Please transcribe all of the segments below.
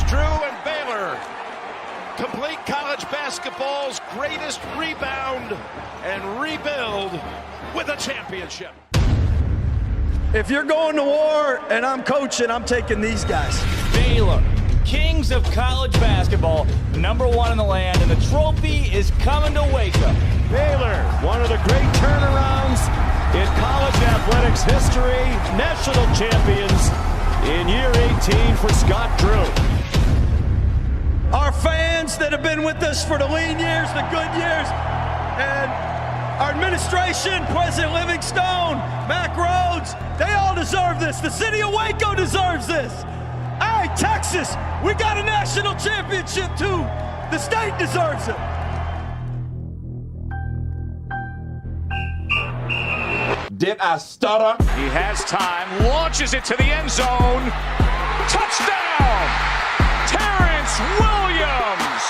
Drew and Baylor complete college basketball's greatest rebound and rebuild with a championship. If you're going to war and I'm coaching, I'm taking these guys. Baylor, kings of college basketball, #1 in the land, and the trophy is coming to Waco. Baylor, one of the great turnarounds in college athletics history, national champions in year 18 for Scott Drew. Our fans that have been with us for the lean years, the good years, and our administration, President Livingstone, Mac Rhodes, they all deserve this. The city of Waco deserves this. Hey, Texas, we got a national championship too. The state deserves it. Did I stutter? He has time, launches it to the end zone. Touchdown! Terrence Williams!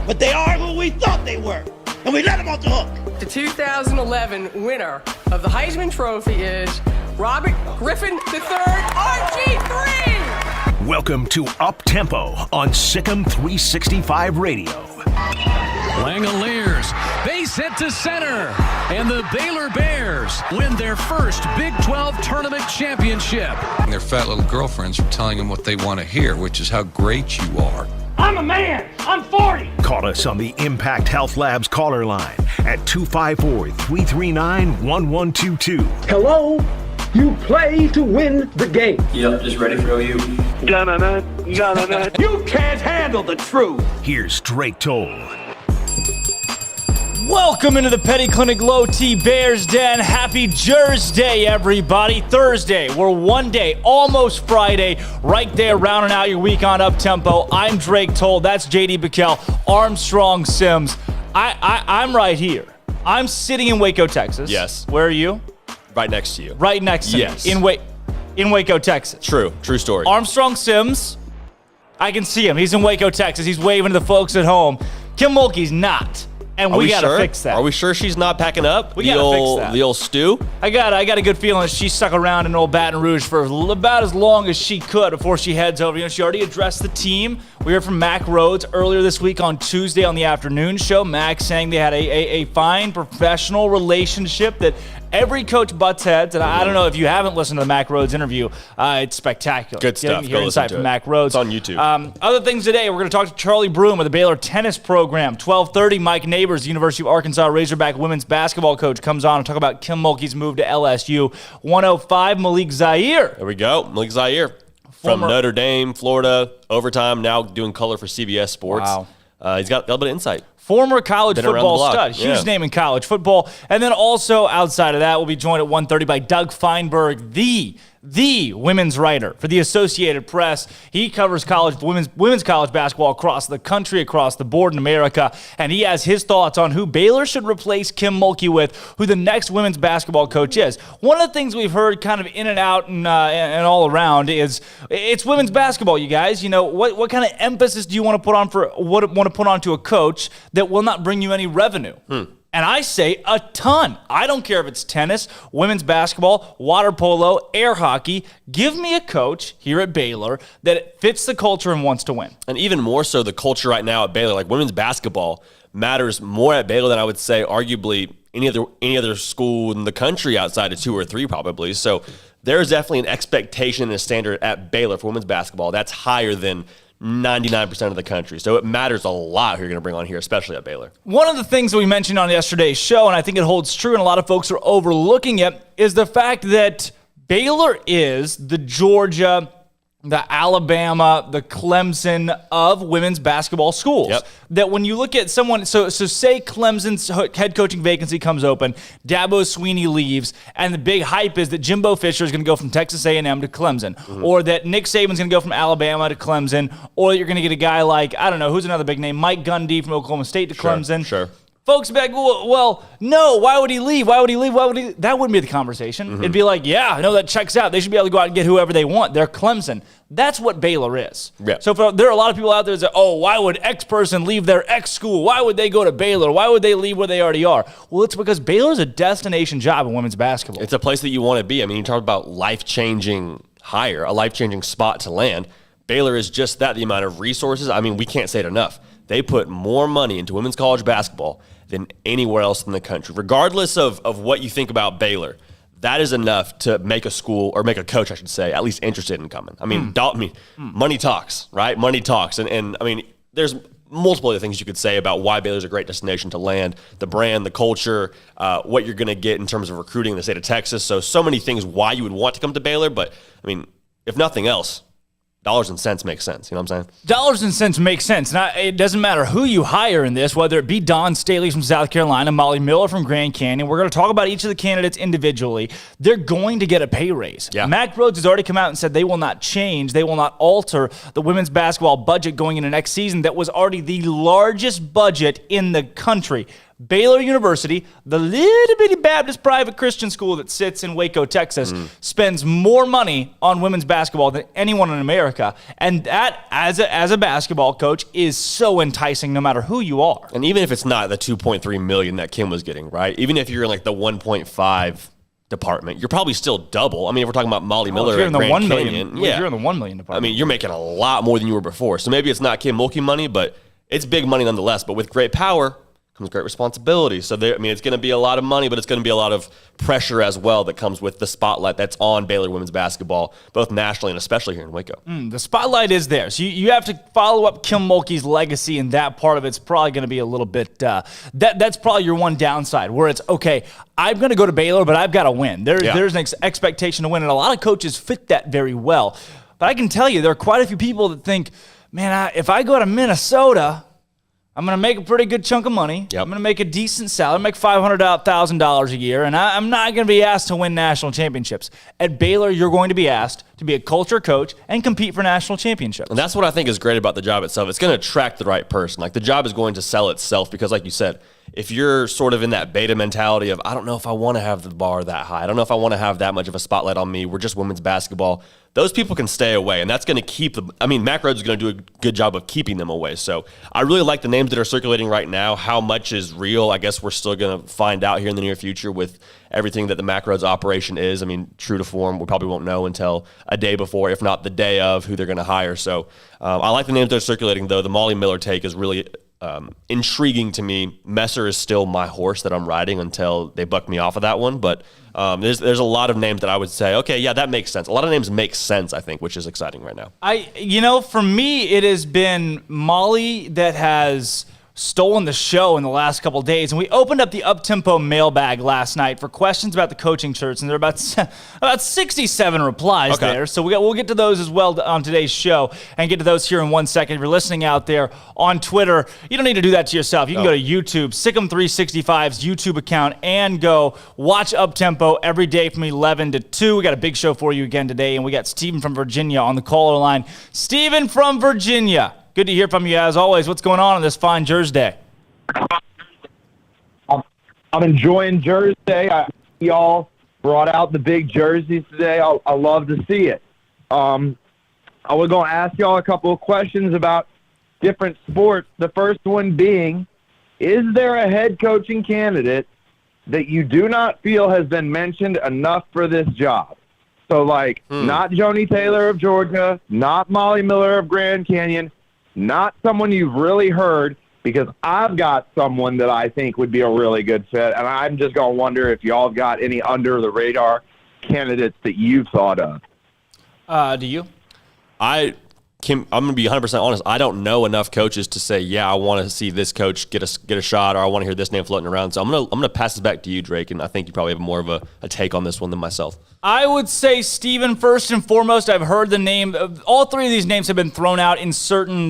But they are who we thought they were, and we let them off the hook. The 2011 winner of the Heisman Trophy is Robert Griffin III, RG3! Welcome to Up Tempo on SicEm365 Radio. Langoliers, base hit to center, and the Baylor Bears win their first Big 12 tournament championship. Their fat little girlfriends are telling them what they want to hear, which is how great you are. I'm a man. I'm 40. Call us on the Impact Health Labs caller line at 254-339-1122. Hello? You play to win the game. Yep, just ready for OU. You can't handle the truth. Here's Drake Toll. Welcome into the Petty Clinic Low T Bears Den. Happy Jersey, everybody. Thursday, we're one day, almost Friday, right there, rounding out your week on Up Tempo. I'm Drake Toll. That's J.D. PicKell, Armstrong Sims. I'm right here. I'm sitting in Waco, Texas. Yes. Where are you? Right next to you. Right next to yes. me. In Waco, Texas. True story. Armstrong Sims, I can see him. He's in Waco, Texas. He's waving to the folks at home. Kim Mulkey's not. And we got to fix that. Are we sure she's not packing up? We got to fix that. The old stew? I got a good feeling that she stuck around in old Baton Rouge for about as long as she could before she heads over. You know, she already addressed the team. We heard from Mac Rhodes earlier this week on Tuesday on the afternoon show. Mac saying they had a fine professional relationship that every coach butts heads. And I don't know if you haven't listened to the Mac Rhodes interview. It's spectacular. Good stuff. Hear insight from Mac Rhodes. It's on YouTube. Other things today, we're going to talk to Charlie Broom of the Baylor tennis program. 12:30, Mike Neighbors, the University of Arkansas Razorback women's basketball coach, comes on and talk about Kim Mulkey's move to LSU. 105, Malik Zaire. There we go. Malik Zaire from Notre Dame, Florida, overtime, now doing color for CBS Sports. Wow. He's got a little bit of insight. Former college football stud. Yeah. Huge name in college football. And then also outside of that, we'll be joined at 1:30 by Doug Feinberg, the women's writer for the Associated Press. He covers women's college basketball across the country, across the board in America, and he has his thoughts on who Baylor should replace Kim Mulkey with, who the next women's basketball coach is. One of the things we've heard kind of in and out and all around is it's women's basketball, you guys. You know, what kind of emphasis do you want to put on to a coach that will not bring you any revenue? And I say a ton. I don't care if it's tennis, women's basketball, water polo, air hockey. Give me a coach here at Baylor that fits the culture and wants to win. And even more so, the culture right now at Baylor, like women's basketball matters more at Baylor than I would say arguably any other school in the country outside of 2 or 3 probably. So there's definitely an expectation and a standard at Baylor for women's basketball that's higher than 99% of the country. So it matters a lot who you're going to bring on here, especially at Baylor. One of the things that we mentioned on yesterday's show, and I think it holds true and a lot of folks are overlooking it, is the fact that Baylor is the Georgia the Alabama, the Clemson of women's basketball schools. Yep. That when you look at someone, so say Clemson's head coaching vacancy comes open, Dabo Swinney leaves, and the big hype is that Jimbo Fisher is going to go from Texas A&M to Clemson, or that Nick Saban's going to go from Alabama to Clemson, or you're going to get a guy like, I don't know, who's another big name, Mike Gundy from Oklahoma State to Clemson. Sure. Folks be like, well, no, why would he leave? Why would he leave? That wouldn't be the conversation. It'd be like, yeah, I know that checks out. They should be able to go out and get whoever they want. They're Clemson. That's what Baylor is. Yeah. So there are a lot of people out there that say, oh, why would X person leave their X school? Why would they go to Baylor? Why would they leave where they already are? Well, it's because Baylor's a destination job in women's basketball. It's a place that you want to be. I mean, you talk about life-changing hire, a life-changing spot to land. Baylor is just that, the amount of resources. I mean, we can't say it enough. They put more money into women's college basketball than anywhere else in the country. Regardless of what you think about Baylor, that is enough to make a school, or make a coach, I should say, at least interested in coming. I mean, money talks, right? Money talks. And I mean, there's multiple other things you could say about why Baylor's a great destination to land, the brand, the culture, what you're going to get in terms of recruiting in the state of Texas. So many things why you would want to come to Baylor. But, I mean, if nothing else, dollars and cents make sense. You know what I'm saying? Dollars and cents make sense. Now, it doesn't matter who you hire in this, whether it be Dawn Staley from South Carolina, Molly Miller from Grand Canyon. We're going to talk about each of the candidates individually. They're going to get a pay raise. Yeah. Mack Rhoades has already come out and said they will not change, they will not alter the women's basketball budget going into next season that was already the largest budget in the country. Baylor University, the little bitty Baptist private Christian school that sits in Waco, Texas, spends more money on women's basketball than anyone in America. And that, as a basketball coach, is so enticing no matter who you are. And even if it's not the $2.3 million that Kim was getting, right? Even if you're in like the 1.5 department, you're probably still double. I mean, if we're talking about Molly Miller at Grand Canyon, yeah, you're in the $1 million department. I mean, you're making a lot more than you were before. So maybe it's not Kim Mulkey money, but it's big money nonetheless. But with great power comes great responsibility. So it's going to be a lot of money, but it's going to be a lot of pressure as well that comes with the spotlight that's on Baylor women's basketball, both nationally and especially here in Waco. The spotlight is there. So you have to follow up Kim Mulkey's legacy, and that part of it's probably going to be a little bit, that's probably your one downside, where it's, okay, I'm going to go to Baylor, but I've got to win. There's an expectation to win, and a lot of coaches fit that very well. But I can tell you, there are quite a few people that think, man, if I go to Minnesota, I'm going to make a pretty good chunk of money. Yep. I'm going to make a decent salary, make $500,000 a year, and I'm not going to be asked to win national championships. At Baylor, you're going to be asked to be a culture coach and compete for national championships. And that's what I think is great about the job itself. It's going to attract the right person. Like, the job is going to sell itself because, like you said, if you're sort of in that beta mentality of, I don't know if I want to have the bar that high, I don't know if I want to have that much of a spotlight on me, we're just women's basketball, those people can stay away, and that's going to keep them. I mean, Mack Rhoades is going to do a good job of keeping them away. So I really like the names that are circulating right now. How much is real, I guess we're still going to find out here in the near future with everything that the Mack Rhoades operation is. I mean, true to form, we probably won't know until a day before, if not the day of, who they're going to hire. So I like the names that are circulating, though. The Molly Miller take is really intriguing to me. Messer is still my horse that I'm riding until they buck me off of that one. But there's a lot of names that I would say, okay, yeah, that makes sense. A lot of names make sense, I think, which is exciting right now. For me, it has been Molly that has stolen the show in the last couple of days. And we opened up the up-tempo mailbag last night for questions about the coaching shirts, and there are about 67 replies there. So we'll get to those as well on today's show and get to those here in 1 second. If you're listening out there on Twitter, you don't need to do that to yourself. You can go to YouTube, SicEm365's YouTube account, and go watch up-tempo every day from 11 to 2. We got a big show for you again today, and we got Steven from Virginia on the caller line. Steven from Virginia. Good to hear from you as always. What's going on this fine Jersey Day? I'm enjoying Jersey Day. Y'all brought out the big jerseys today. I love to see it. I was going to ask y'all a couple of questions about different sports. The first one being, is there a head coaching candidate that you do not feel has been mentioned enough for this job? So, not Joni Taylor of Georgia, not Molly Miller of Grand Canyon, not someone you've really heard, because I've got someone that I think would be a really good fit, and I'm just going to wonder if y'all have got any under-the-radar candidates that you've thought of. Do you? I Kim, I'm going to be 100% honest. I don't know enough coaches to say, yeah, I want to see this coach get a shot, or I want to hear this name floating around. So I'm going to pass this back to you, Drake, and I think you probably have more of a take on this one than myself. I would say, Steven, first and foremost, I've heard the name. All three of these names have been thrown out in certain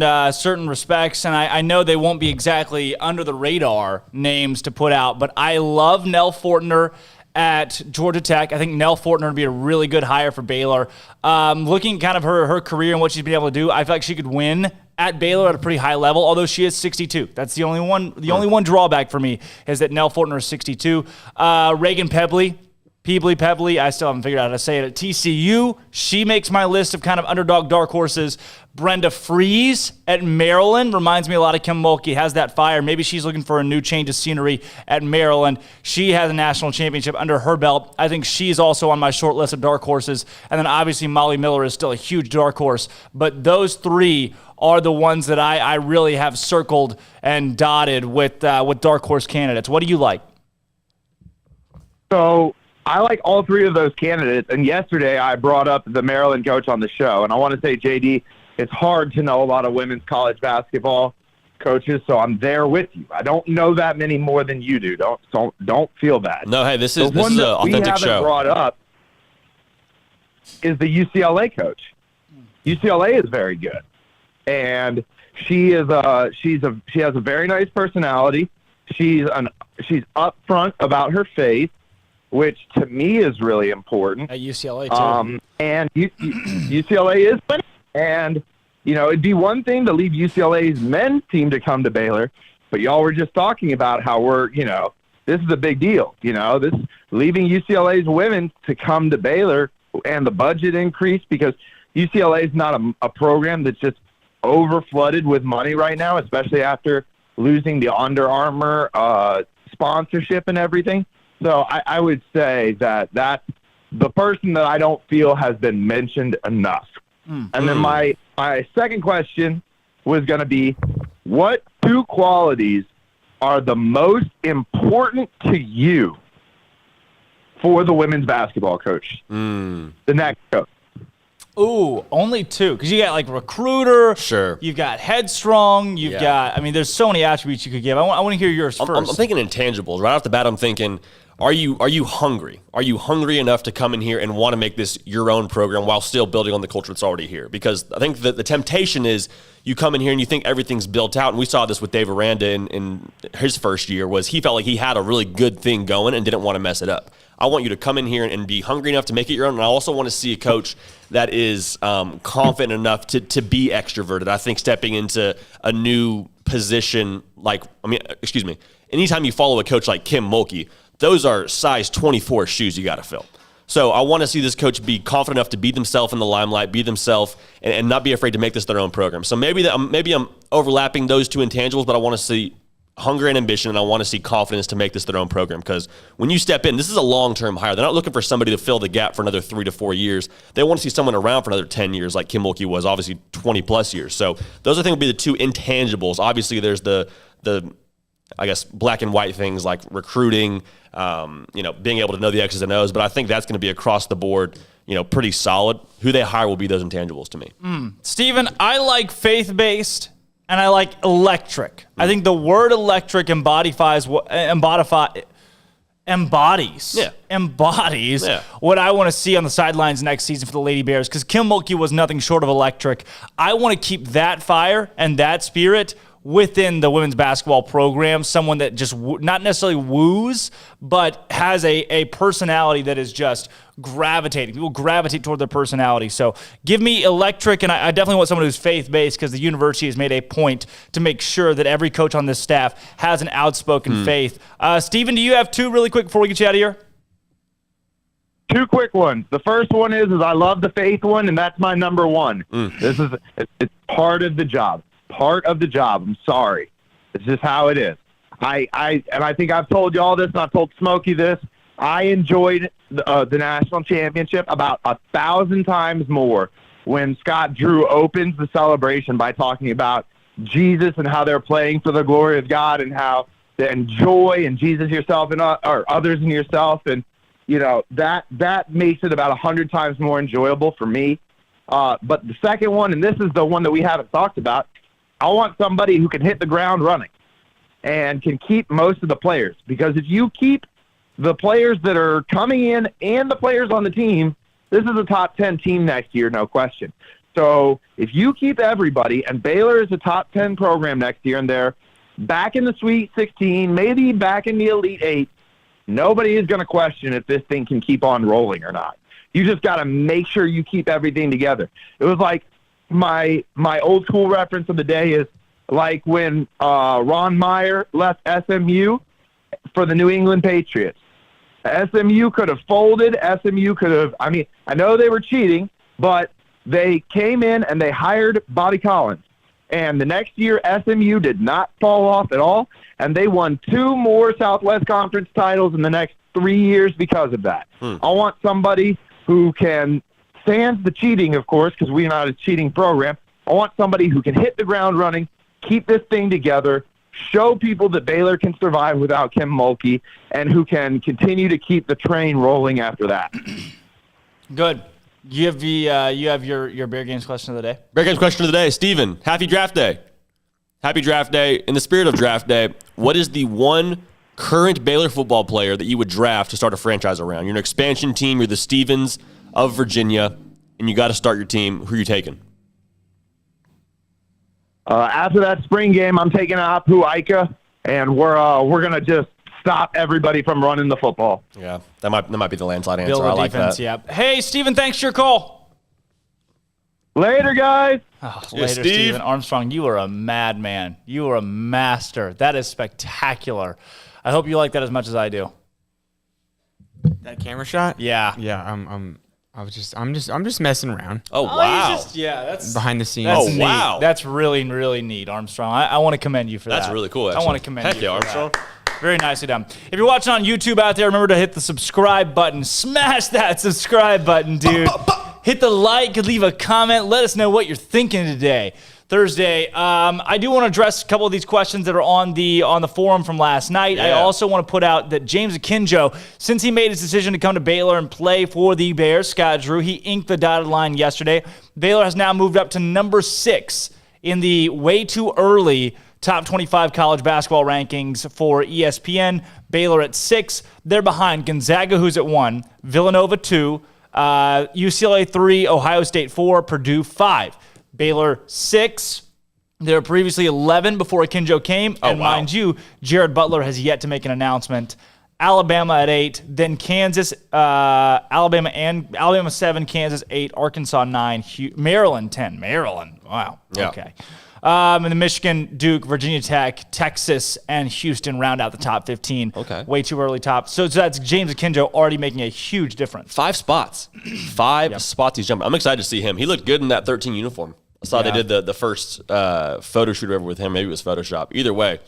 respects, and I know they won't be exactly under the radar names to put out, but I love Nell Fortner at Georgia Tech. I think Nell Fortner would be a really good hire for Baylor. Looking kind of her career and what she's been able to do, I feel like she could win at Baylor at a pretty high level, although she is 62. That's the only one drawback for me is that Nell Fortner is 62. Reagan Pebley, I still haven't figured out how to say it, at TCU. She makes my list of kind of underdog dark horses. Brenda Fries at Maryland reminds me a lot of Kim Mulkey, has that fire. Maybe she's looking for a new change of scenery at Maryland. She has a national championship under her belt. I think she's also on my short list of dark horses. And then obviously Molly Miller is still a huge dark horse. But those three are the ones that I really have circled and dotted with dark horse candidates. What do you like? So I like all three of those candidates. And yesterday I brought up the Maryland coach on the show. And I want to say, J.D., it's hard to know a lot of women's college basketball coaches, so I'm there with you. I don't know that many more than you do. Don't feel bad. No, hey, this is an authentic show. The one that we haven't brought up is the UCLA coach. UCLA is very good, and she has a very nice personality. She's upfront about her faith, which to me is really important. At UCLA too. And UCLA is winning. And, it'd be one thing to leave UCLA's men's team to come to Baylor, but y'all were just talking about how this is a big deal. This leaving UCLA's women to come to Baylor and the budget increase, because UCLA is not a program that's just overflooded with money right now, especially after losing the Under Armour sponsorship and everything. So I would say that that's the person that I don't feel has been mentioned enough. And then my second question was going to be, what two qualities are the most important to you for the women's basketball coach? The next coach. Ooh, only two. Because you got like recruiter. Sure. You've got headstrong. You've got, there's so many attributes you could give. I want to hear yours first. I'm thinking intangibles. Right off the bat, I'm thinking, are you hungry? Are you hungry enough to come in here and want to make this your own program while still building on the culture that's already here? Because I think the temptation is you come in here and you think everything's built out. And we saw this with Dave Aranda in his first year, was he felt like he had a really good thing going and didn't want to mess it up. I want you to come in here and be hungry enough to make it your own. And I also want to see a coach that is confident enough to be extroverted. I think stepping into a new position, anytime you follow a coach like Kim Mulkey, those are size 24 shoes you got to fill. So I want to see this coach be confident enough to be themselves in the limelight, be themselves, and not be afraid to make this their own program. So maybe I'm overlapping those two intangibles, but I want to see hunger and ambition, and I want to see confidence to make this their own program. Because when you step in, this is a long-term hire. They're not looking for somebody to fill the gap for another 3 to 4 years. They want to see someone around for another 10 years, like Kim Mulkey was, obviously 20-plus years. So those, I think, would be the two intangibles. Obviously, there's the I guess, black and white things like recruiting, being able to know the X's and O's. But I think that's going to be across the board, pretty solid. Who they hire will be those intangibles to me. Steven, I like faith-based and I like electric. I think the word electric embodies what I want to see on the sidelines next season for the Lady Bears, because Kim Mulkey was nothing short of electric. I want to keep that fire and that spirit within the women's basketball program, someone that just not necessarily woos, but has a personality that is just gravitating. People gravitate toward their personality. So give me electric, and I definitely want someone who's faith-based, because the university has made a point to make sure that every coach on this staff has an outspoken faith. Steven, do you have two really quick before we get you out of here? Two quick ones. The first one is I love the faith one, and that's my number one. It's part of the job. Part of the job. I'm sorry. It's just how it is. I think I've told you all this, and I've told Smokey this. I enjoyed the national championship about 1,000 times more when Scott Drew opens the celebration by talking about Jesus and how they're playing for the glory of God, and how and joy and Jesus yourself and or others and yourself, and that makes it about 100 times more enjoyable for me. But the second one, and this is the one that we haven't talked about, I want somebody who can hit the ground running and can keep most of the players. Because if you keep the players that are coming in and the players on the team, this is a top 10 team next year, no question. So if you keep everybody, and Baylor is a top 10 program next year, and they're back in the Sweet 16, maybe back in the Elite 8, nobody is going to question if this thing can keep on rolling or not. You just got to make sure you keep everything together. It was like my old school reference of the day is like when Ron Meyer left SMU for the New England Patriots. SMU could have folded. SMU could have, I know they were cheating, but they came in and they hired Bobby Collins. And the next year, SMU did not fall off at all, and they won 2 more Southwest Conference titles in the next 3 years because of that. I want somebody who can sans the cheating, of course, because we're not a cheating program. I want somebody who can hit the ground running, keep this thing together, show people that Baylor can survive without Kim Mulkey, and who can continue to keep the train rolling after that. Good. You have your Bear Games question of the day? Bear Games question of the day. Steven, happy draft day. Happy draft day. In the spirit of draft day, what is the one current Baylor football player that you would draft to start a franchise around? You're an expansion team. You're the Stevens of Virginia, and you got to start your team. Who are you taking? After that spring game, I'm taking Apu Ika, and we're gonna just stop everybody from running the football. Yeah, that might be the landslide answer. Build I like defense, that. Yeah. Hey, Steven, thanks for your call. Later, guys. Later, Steve. Steven Armstrong. You are a madman. You are a master. That is spectacular. I hope you like that as much as I do. That camera shot? Yeah. Yeah, I'm just messing around. Oh, wow. That's behind the scenes. That's Oh, neat. wow. That's really, really neat, Armstrong. I want to commend you for that. That's really cool, I actually. want to commend Heck you yeah, for Armstrong. that. Very nicely done. If you're watching on YouTube out there, remember to hit the subscribe button. Smash that subscribe button, dude. Hit the like, leave a comment. Let us know what you're thinking today. Thursday. I do want to address a couple of these questions that are on the forum from last night. Yeah. I also want to put out that James Akinjo, since he made his decision to come to Baylor and play for the Bears, Scott Drew, he inked the dotted line yesterday. Baylor has now moved up to number 6 in the way too early top 25 college basketball rankings for ESPN. Baylor at 6. They're behind Gonzaga, who's at 1, Villanova 2, UCLA 3, Ohio State 4, Purdue 5. Baylor 6. They were previously 11 before Akinjo came. Oh, and wow. mind you, Jared Butler has yet to make an announcement. Alabama at 8, then Kansas, Alabama 7, Kansas 8, Arkansas 9, Maryland 10. Maryland, wow, Yeah. okay. And then Michigan, Duke, Virginia Tech, Texas, and Houston round out the top 15. Okay. Way too early top. So that's James Akinjo already making a huge difference. 5 spots. 5 spots he's jumping. I'm excited to see him. He looked good in that 13 uniform. I saw they did the first photo shoot over with him. Maybe it was Photoshop. Either way,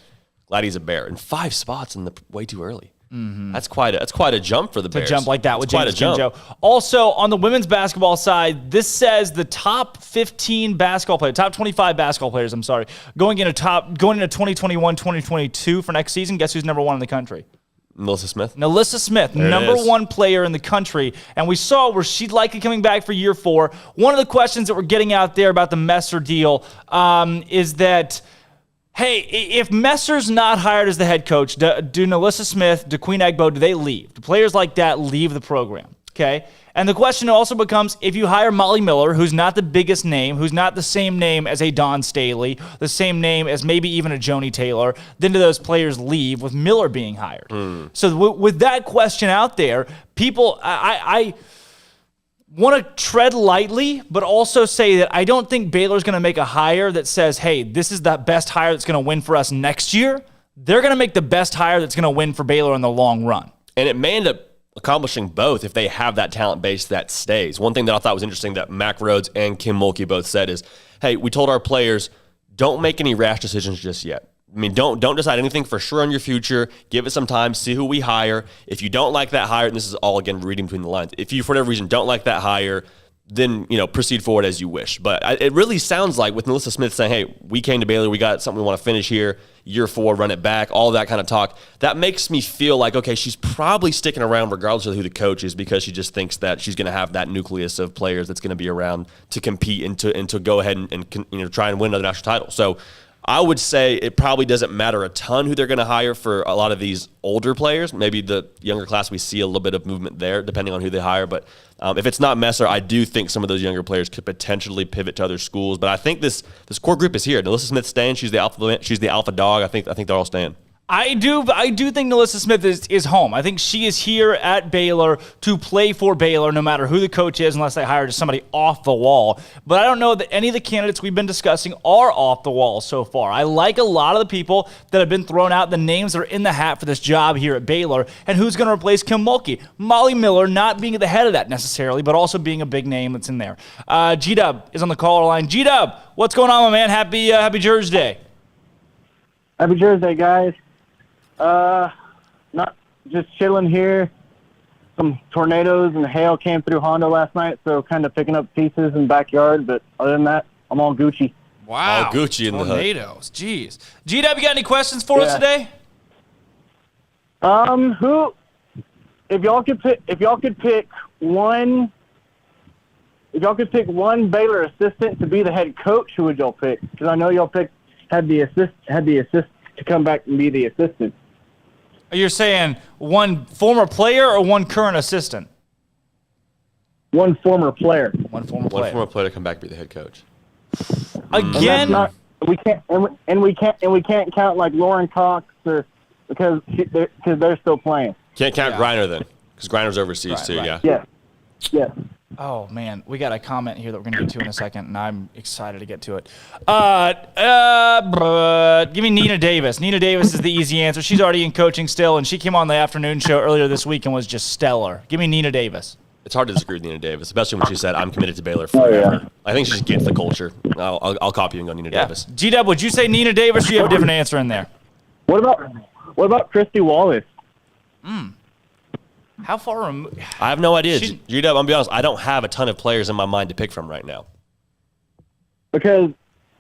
glad he's a Bear. And 5 spots in the way too early. Mm-hmm. That's quite a jump for the Bears. To jump like that with James Akinjo. Akinjo. Also, on the women's basketball side, this says the top 15 basketball players, top 25 basketball players, going into 2021-2022 for next season. Guess who's number 1 in the country? Melissa Smith. There number 1 player in the country. And we saw where she's likely coming back for year 4. One of the questions that we're getting out there about the Messer deal is that, hey, if Messer's not hired as the head coach, do Melissa Smith, do Queen Agbo, do they leave? Do players like that leave the program? Okay? And the question also becomes, if you hire Molly Miller, who's not the biggest name, who's not the same name as a Dawn Staley, the same name as maybe even a Joni Taylor, then do those players leave with Miller being hired? So with that question out there, people, I want to tread lightly, but also say that I don't think Baylor's going to make a hire that says, hey, this is the best hire that's going to win for us next year. They're going to make the best hire that's going to win for Baylor in the long run. And it may end up accomplishing both if they have that talent base that stays. One thing that I thought was interesting that Mack Rhodes and Kim Mulkey both said is, hey, we told our players, don't make any rash decisions just yet. I mean, don't decide anything for sure on your future. Give it some time. See who we hire. If you don't like that hire, and this is all, again, reading between the lines. If you, for whatever reason, don't like that hire, then proceed forward as you wish. But it really sounds like with NaLyssa Smith saying, hey, we came to Baylor, we got something we want to finish here, year 4, run it back, all that kind of talk, that makes me feel like, okay, she's probably sticking around regardless of who the coach is, because she just thinks that she's going to have that nucleus of players that's going to be around to compete and to go ahead and try and win another national title. So I would say it probably doesn't matter a ton who they're going to hire for a lot of these older players. Maybe the younger class, we see a little bit of movement there depending on who they hire. But if it's not Messer, I do think some of those younger players could potentially pivot to other schools. But I think this core group is here. NaLyssa Smith staying. She's the alpha dog. I think they're all staying. I do think NaLyssa Smith is home. I think she is here at Baylor to play for Baylor, no matter who the coach is, unless they hire just somebody off the wall. But I don't know that any of the candidates we've been discussing are off the wall so far. I like a lot of the people that have been thrown out, the names that are in the hat for this job here at Baylor, and who's going to replace Kim Mulkey. Molly Miller not being at the head of that necessarily, but also being a big name that's in there. G-Dub is on the caller line. G-Dub, what's going on, my man? Happy Jersey Day. Happy Jersey Day, guys. Not just chilling here. Some tornadoes and hail came through Honda last night, so kind of picking up pieces in the backyard. But other than that, I'm all Gucci. Wow. All Gucci in the hood. Tornadoes. Jeez. G-Dub, you got any questions for us today? If y'all could pick one Baylor assistant to be the head coach, who would y'all pick? Because I know y'all had the assist to come back and be the assistant. You're saying one former player or one current assistant? One former player. One former player to come back and be the head coach. Again, we can't count like Lauren Cox because they're still playing. Can't count Griner then, because Griner's overseas too. Right. Yeah. Yeah. Oh, man. We got a comment here that we're going to get to in a second, and I'm excited to get to it. Give me Nina Davis. Nina Davis is the easy answer. She's already in coaching still, and she came on the afternoon show earlier this week and was just stellar. Give me Nina Davis. It's hard to disagree with Nina Davis, especially when she said, I'm committed to Baylor forever. Yeah. I think she just gets the culture. I'll copy and go Nina Davis. G-Dub, would you say Nina Davis, or do you have a different answer in there? What about Christy Wallace? How far removed? I have no idea. G-Dub, I'm going to be honest, I don't have a ton of players in my mind to pick from right now. Because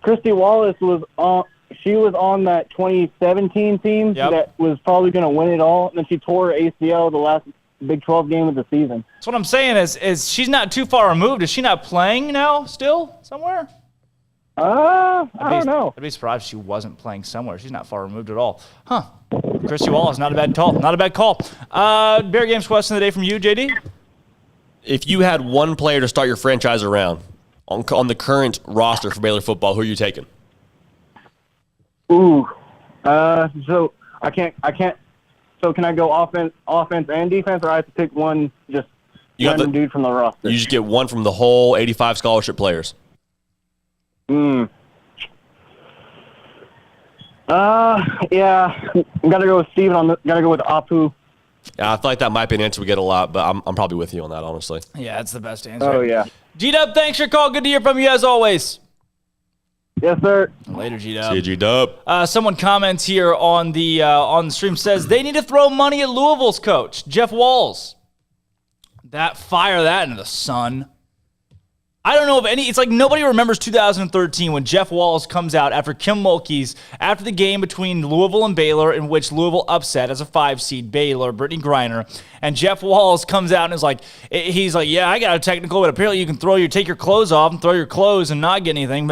Christy Wallace was on that 2017 team that was probably going to win it all, and then she tore her ACL the last Big 12 game of the season. That's what I'm saying is she's not too far removed. Is she not playing now still somewhere? I don't know. I'd be surprised if she wasn't playing somewhere. She's not far removed at all. Huh. Christy Wallace, not a bad call. Not a bad call. Bear Games question of the day from you, JD. If you had one player to start your franchise around on the current roster for Baylor football, who are you taking? Ooh. So I can't. So can I go offense and defense, or I have to pick one just random dude from the roster? You just get one from the whole 85 scholarship players. Yeah. Gotta go with Steven gotta go with Apu. Yeah, I feel like that might be an answer we get a lot, but I'm probably with you on that, honestly. Yeah, that's the best answer. Oh, yeah. G-Dub, thanks for your call. Good to hear from you as always. Yes, sir. Later, G-Dub. See you, G-Dub. Someone comments here on the stream, says they need to throw money at Louisville's coach, Jeff Walz. Fire that into the sun. I don't know of any. It's like nobody remembers 2013 when Jeff Walz comes out after after the game between Louisville and Baylor, in which Louisville upset as a 5-seed Baylor, Brittany Griner, and Jeff Walz comes out and is like, he's like, yeah, I got a technical, but apparently you can take your clothes off and throw your clothes and not get anything.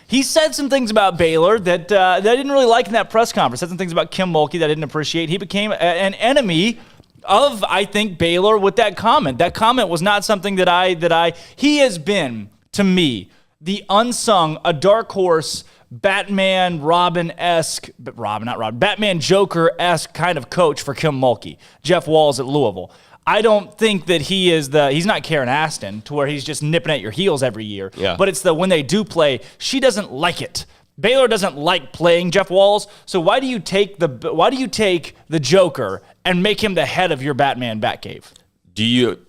He said some things about Baylor that I didn't really like in that press conference. Said some things about Kim Mulkey that I didn't appreciate. He became an enemy of, I think, Baylor with that comment. That comment was not something he has been, to me, the unsung, a dark horse, Batman, Robin-esque, Batman Joker-esque kind of coach for Kim Mulkey, Jeff Walz at Louisville. I don't think that he's not Karen Aston to where he's just nipping at your heels every year. Yeah. But it's when they do play, she doesn't like it. Baylor doesn't like playing Jeff Walz, so why do you take the Joker and make him the head of your Batman Batcave? Do you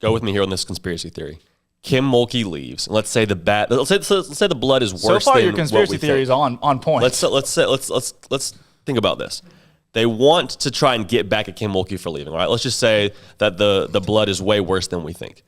go with me here on this conspiracy theory? Kim Mulkey leaves. Let's say the blood is worse. So far, than your conspiracy what we theory is think. on point. Let's think about this. They want to try and get back at Kim Mulkey for leaving. All right, let's just say that the blood is way worse than we think.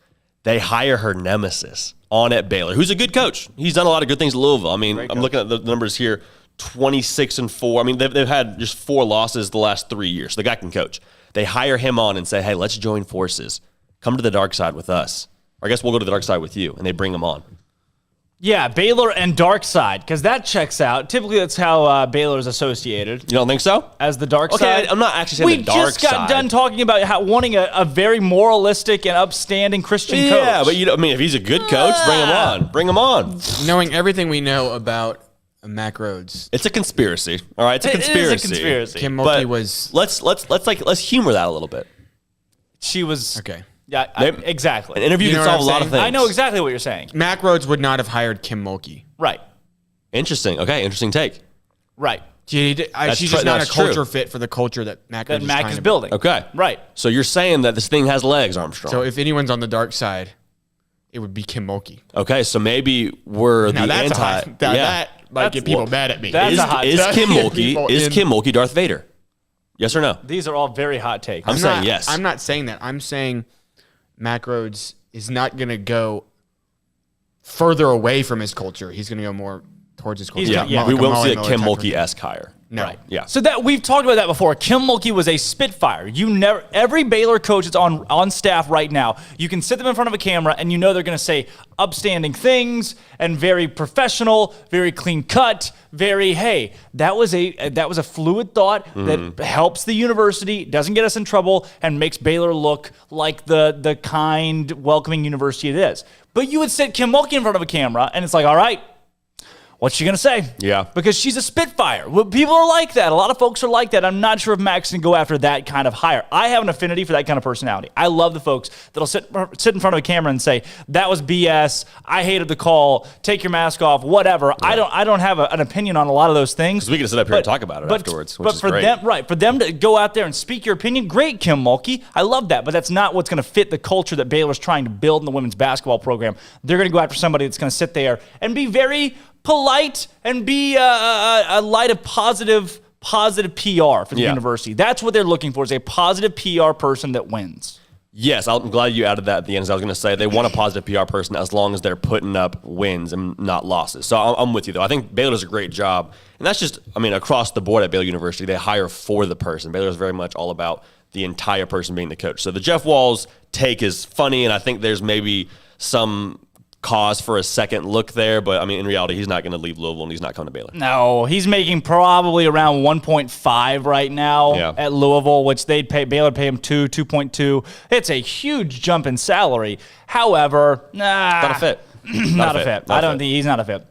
They hire her nemesis on at Baylor, who's a good coach. He's done a lot of good things at Louisville. I mean, I'm looking at the numbers here, 26-4. I mean, they've had just 4 losses the last 3 years. So the guy can coach. They hire him on and say, hey, let's join forces. Come to the dark side with us. Or I guess we'll go to the dark side with you. And they bring him on. Yeah, Baylor and dark side, because that checks out. Typically, that's how Baylor is associated. You don't think so? As the dark okay, side. I'm not actually saying the dark side. We just got done talking about wanting a very moralistic and upstanding Christian coach. Yeah, but if he's a good coach, bring him on. Bring him on. Knowing everything we know about Mack Rhodes, it's a conspiracy. All right, it's a conspiracy. It is a conspiracy. Kim Mulkey was. Let's humor that a little bit. She was okay. Yeah, exactly. An interview can solve a lot of things. I know exactly what you're saying. Mack Rhodes would not have hired Kim Mulkey. Right. Interesting. Okay, interesting take. Right. She's just not a culture fit for the culture that Mack is building. Okay. Right. So you're saying that this thing has legs, Armstrong. So if anyone's on the dark side, it would be Kim Mulkey. Okay, so maybe we're now the anti. That might get people mad at me. Is Kim Mulkey Darth Vader? Yes or no? These are all very hot takes. I'm saying yes. I'm not saying that. I'm saying Mack Rhodes is not going to go further away from his culture. He's going to go more towards his culture. We won't see a Kim Mulkey-esque hire. No. Right. Yeah. So that we've talked about that before. Kim Mulkey was a spitfire. Every Baylor coach that's on staff right now, you can sit them in front of a camera and you know they're going to say upstanding things and very professional, very clean cut, hey, that was a fluid thought that helps the university, doesn't get us in trouble, and makes Baylor look like the kind, welcoming university it is. But you would sit Kim Mulkey in front of a camera and it's like, all right, what's she going to say? Yeah. Because she's a spitfire. Well, people are like that. A lot of folks are like that. I'm not sure if Max can go after that kind of hire. I have an affinity for that kind of personality. I love the folks that'll sit in front of a camera and say, that was BS. I hated the call. Take your mask off, whatever. Yeah. I don't have an opinion on a lot of those things. Because we can sit up here and talk about it afterwards, which is great. For them to go out there and speak your opinion, great, Kim Mulkey. I love that. But that's not what's going to fit the culture that Baylor's trying to build in the women's basketball program. They're going to go after somebody that's going to sit there and be very polite and be a light of positive PR for the university. That's what they're looking for, is a positive PR person that wins. Yes, I'm glad you added that at the end. As I was going to say, they want a positive PR person as long as they're putting up wins and not losses. So I'm with you, though. I think Baylor does a great job. And that's just, across the board at Baylor University, they hire for the person. Baylor is very much all about the entire person being the coach. So the Jeff Walz take is funny, and I think there's maybe some cause for a second look there, but in reality, he's not going to leave Louisville and he's not coming to Baylor. No, he's making probably around 1.5 right now at Louisville, which Baylor pay him 2.2. It's a huge jump in salary. However, not a fit. Not a fit. I don't think he's not a fit.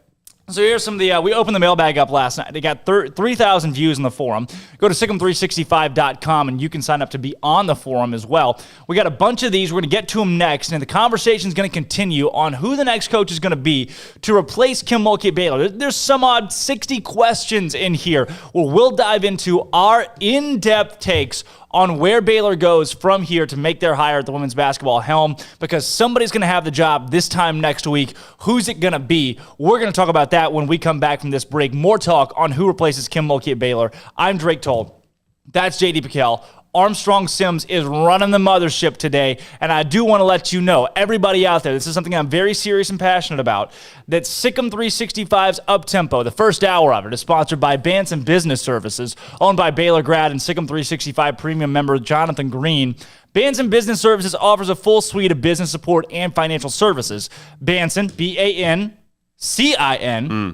So here's some of the, we opened the mailbag up last night. They got 3,000 views in the forum. Go to SicEm365.com and you can sign up to be on the forum as well. We got a bunch of these. We're going to get to them next, and the conversation is going to continue on who the next coach is going to be to replace Kim Mulkey at Baylor. There's some odd 60 questions in here where we'll dive into our in-depth takes on where Baylor goes from here to make their hire at the women's basketball helm, because somebody's going to have the job this time next week. Who's it going to be? We're going to talk about that when we come back from this break. More talk on who replaces Kim Mulkey at Baylor. I'm Drake Toll. That's J.D. PicKell. Armstrong Sims is running the mothership today, and I do want to let you know, everybody out there, this is something I'm very serious and passionate about, that SicEm365's Uptempo, the first hour of it, is sponsored by Banson Business Services, owned by Baylor grad and SicEm365 premium member Jonathan Green. Banson Business Services offers a full suite of business support and financial services. Banson, BANCIN,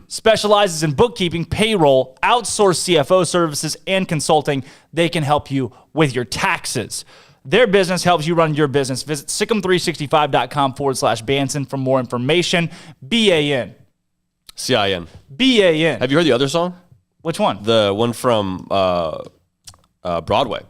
specializes in bookkeeping, payroll, outsourced CFO services, and consulting. They can help you with your taxes. Their business helps you run your business. Visit SicEm365.com/Banson for more information. BAN. CIN. BAN. Have you heard the other song? Which one? The one from Broadway.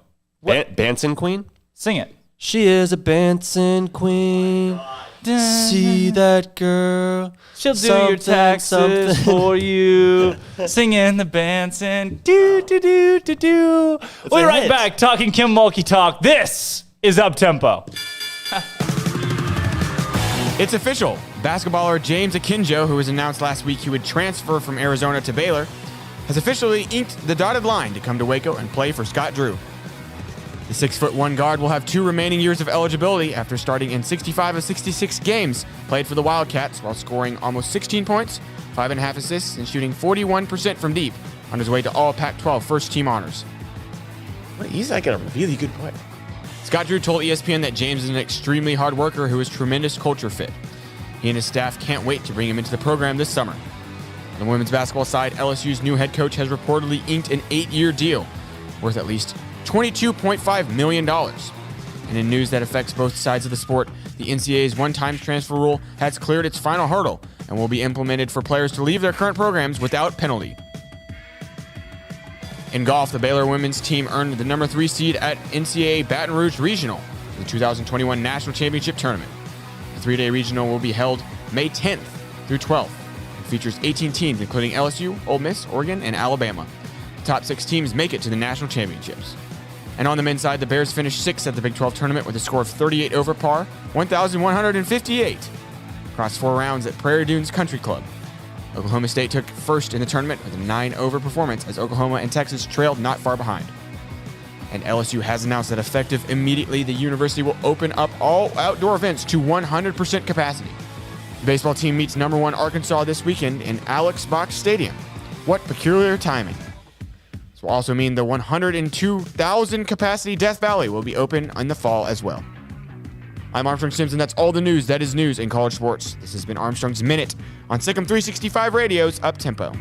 Banson Queen? Sing it. She is a Banson Queen. See that girl. She'll do your taxes for you. Singing the Banson. Do, do, do, do, do. We're right back talking Kim Mulkey talk. This is Uptempo. It's official. Basketballer James Akinjo, who was announced last week he would transfer from Arizona to Baylor, has officially inked the dotted line to come to Waco and play for Scott Drew. The 6'1" guard will have 2 remaining years of eligibility after starting in 65 of 66 games played for the Wildcats while scoring almost 16 points, 5.5 assists, and shooting 41% from deep on his way to all Pac-12 first-team honors. He's like a really good player. Scott Drew told ESPN that James is an extremely hard worker who is a tremendous culture fit. He and his staff can't wait to bring him into the program this summer. On the women's basketball side, LSU's new head coach has reportedly inked an 8-year deal worth at least $22.5 million. And in news that affects both sides of the sport, the NCAA's one-time transfer rule has cleared its final hurdle and will be implemented for players to leave their current programs without penalty. In golf, the Baylor women's team earned the number 3 seed at NCAA Baton Rouge Regional in the 2021 National Championship Tournament. The 3-day regional will be held May 10th through 12th and features 18 teams including LSU, Ole Miss, Oregon, and Alabama. The top 6 teams make it to the national championships. And on the men's side, the Bears finished 6th at the Big 12 tournament with a score of 38 over par, 1,158 across 4 rounds at Prairie Dunes Country Club. Oklahoma State took first in the tournament with a 9 over performance as Oklahoma and Texas trailed not far behind. And LSU has announced that effective immediately, the university will open up all outdoor events to 100% capacity. The baseball team meets number 1 Arkansas this weekend in Alex Box Stadium. What peculiar timing. This will also mean the 102,000 capacity Death Valley will be open in the fall as well. I'm Armstrong Simpson. That's all the news that is news in college sports. This has been Armstrong's Minute on SicEm365 Radio's Uptempo.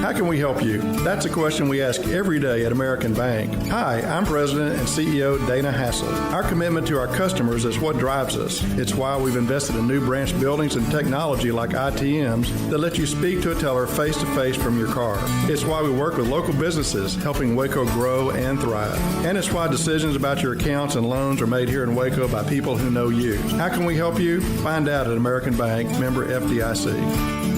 How can we help you? That's a question we ask every day at American Bank. Hi, I'm President and CEO Dana Hassel. Our commitment to our customers is what drives us. It's why we've invested in new branch buildings and technology like ITMs that let you speak to a teller face-to-face from your car. It's why we work with local businesses, helping Waco grow and thrive. And it's why decisions about your accounts and loans are made here in Waco by people who know you. How can we help you? Find out at American Bank, member FDIC.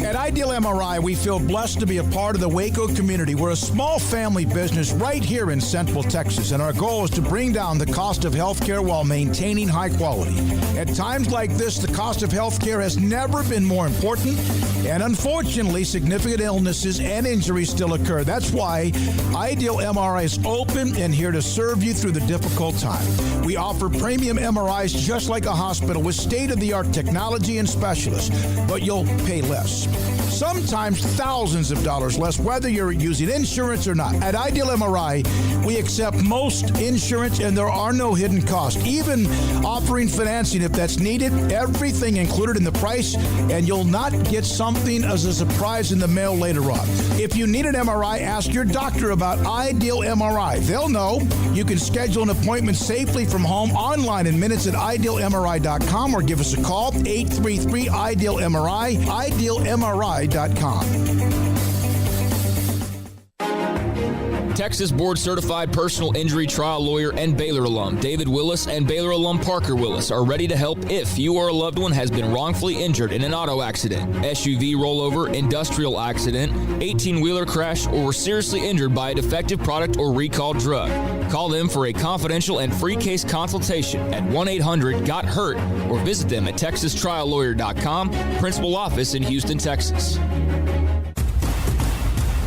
At Ideal MRI, we feel blessed to be a part of the Waco community. We're a small family business right here in Central Texas, and our goal is to bring down the cost of healthcare while maintaining high quality. At times like this, the cost of healthcare has never been more important, and unfortunately, significant illnesses and injuries still occur. That's why Ideal MRI is open and here to serve you through the difficult time. We offer premium MRIs just like a hospital with state-of-the-art technology and specialists, but you'll pay less. Sometimes thousands of dollars less, whether you're using insurance or not. At Ideal MRI, we accept most insurance and there are no hidden costs, even offering financing if that's needed. Everything included in the price, and you'll not get something as a surprise in the mail later on. If you need an MRI, ask your doctor about Ideal MRI. They'll know. You can schedule an appointment safely from home online in minutes at idealmri.com or give us a call, 833-IDEAL-MRI, idealmri.com. Texas Board Certified Personal Injury Trial Lawyer and Baylor alum David Willis and Baylor alum Parker Willis are ready to help if you or a loved one has been wrongfully injured in an auto accident, SUV rollover, industrial accident, 18-wheeler crash, or were seriously injured by a defective product or recalled drug. Call them for a confidential and free case consultation at 1-800-GOT-HURT or visit them at texastriallawyer.com, principal office in Houston, Texas.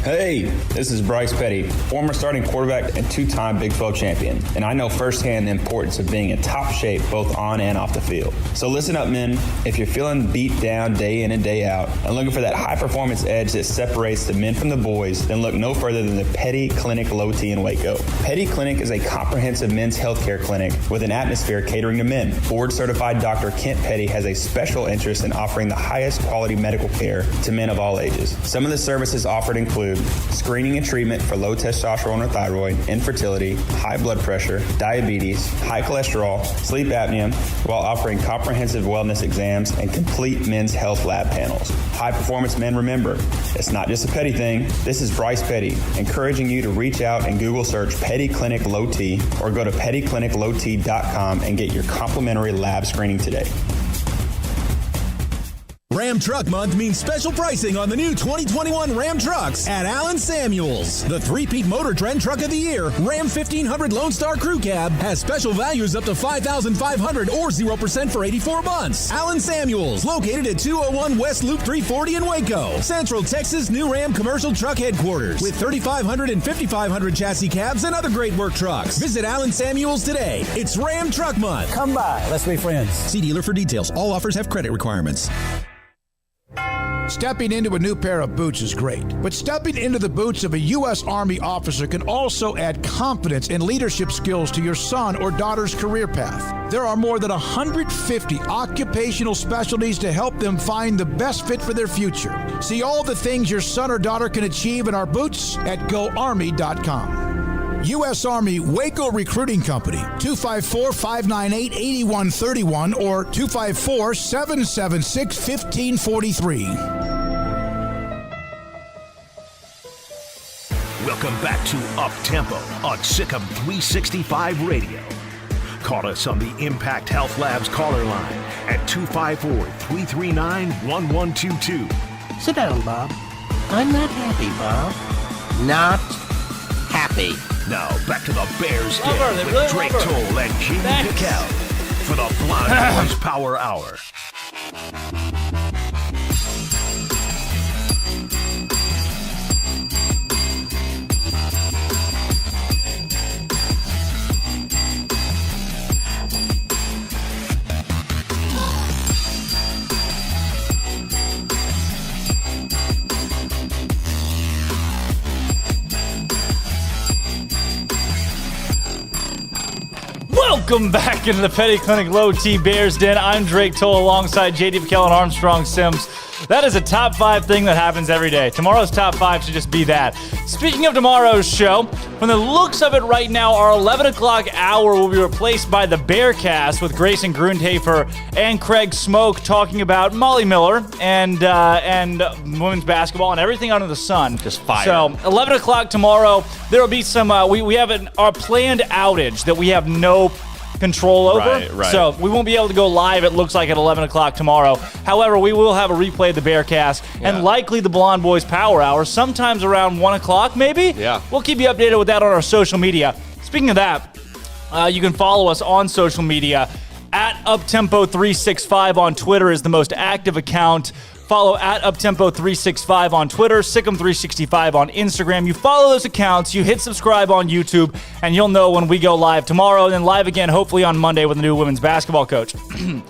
Hey, this is Bryce Petty, former starting quarterback and 2-time Big 12 champion, and I know firsthand the importance of being in top shape both on and off the field. So listen up, men. If you're feeling beat down day in and day out and looking for that high-performance edge that separates the men from the boys, then look no further than the Petty Clinic Low T in Waco. Petty Clinic is a comprehensive men's healthcare clinic with an atmosphere catering to men. Board-certified Dr. Kent Petty has a special interest in offering the highest quality medical care to men of all ages. Some of the services offered include screening and treatment for low testosterone or thyroid, infertility, high blood pressure, diabetes, high cholesterol, sleep apnea, while offering comprehensive wellness exams and complete men's health lab panels. High performance men, remember, it's not just a Petty thing. This is Bryce Petty, encouraging you to reach out and Google search Petty Clinic Low T or go to pettycliniclowt.com and get your complimentary lab screening today. Ram Truck Month means special pricing on the new 2021 Ram trucks at Allen Samuels. The three-peat Motor Trend Truck of the Year, Ram 1500 Lone Star Crew Cab, has special values up to $5,500 or 0% for 84 months. Allen Samuels, located at 201 West Loop 340 in Waco, Central Texas' new Ram commercial truck headquarters with 3,500 and 5,500 chassis cabs and other great work trucks. Visit Allen Samuels today. It's Ram Truck Month. Come by. Let's be friends. See dealer for details. All offers have credit requirements. Stepping into a new pair of boots is great, but stepping into the boots of a U.S. Army officer can also add confidence and leadership skills to your son or daughter's career path. There are more than 150 occupational specialties to help them find the best fit for their future. See all the things your son or daughter can achieve in our boots at GoArmy.com. U.S. Army Waco Recruiting Company, 254-598-8131 or 254-776-1543. Welcome back to Up Tempo on SicEm365 Radio. Call us on the Impact Health Labs caller line at 254-339-1122. Sit down, Bob. I'm not happy, Bob. Not happy. Now, back to the Bears Den with Drake Toll and J.D. PicKell for the Blonde Boys Power Hour. Welcome back into the Petty Clinic Low T Bears Den. I'm Drake Toll alongside J.D. PicKell and Armstrong Sims. That is a top 5 thing that happens every day. Tomorrow's top 5 should just be that. Speaking of tomorrow's show, from the looks of it right now, our 11 o'clock hour will be replaced by the Bearcast with Grayson Grundhafer and Craig Smoak talking about Molly Miller and women's basketball and everything under the sun. Just fire. So 11 o'clock tomorrow, there will be some, we have our planned outage that we have no control over. Right. So we won't be able to go live, it looks like, at 11 o'clock tomorrow. However, we will have a replay of the Bearcast and likely the Blonde Boys Power Hour, sometimes around 1 o'clock maybe. Yeah. We'll keep you updated with that on our social media. Speaking of that, you can follow us on social media. At UpTempo365 on Twitter is the most active account. Follow at UpTempo365 on Twitter, SicEm365 on Instagram. You follow those accounts, you hit subscribe on YouTube, and you'll know when we go live tomorrow, and then live again hopefully on Monday with a new women's basketball coach. Tune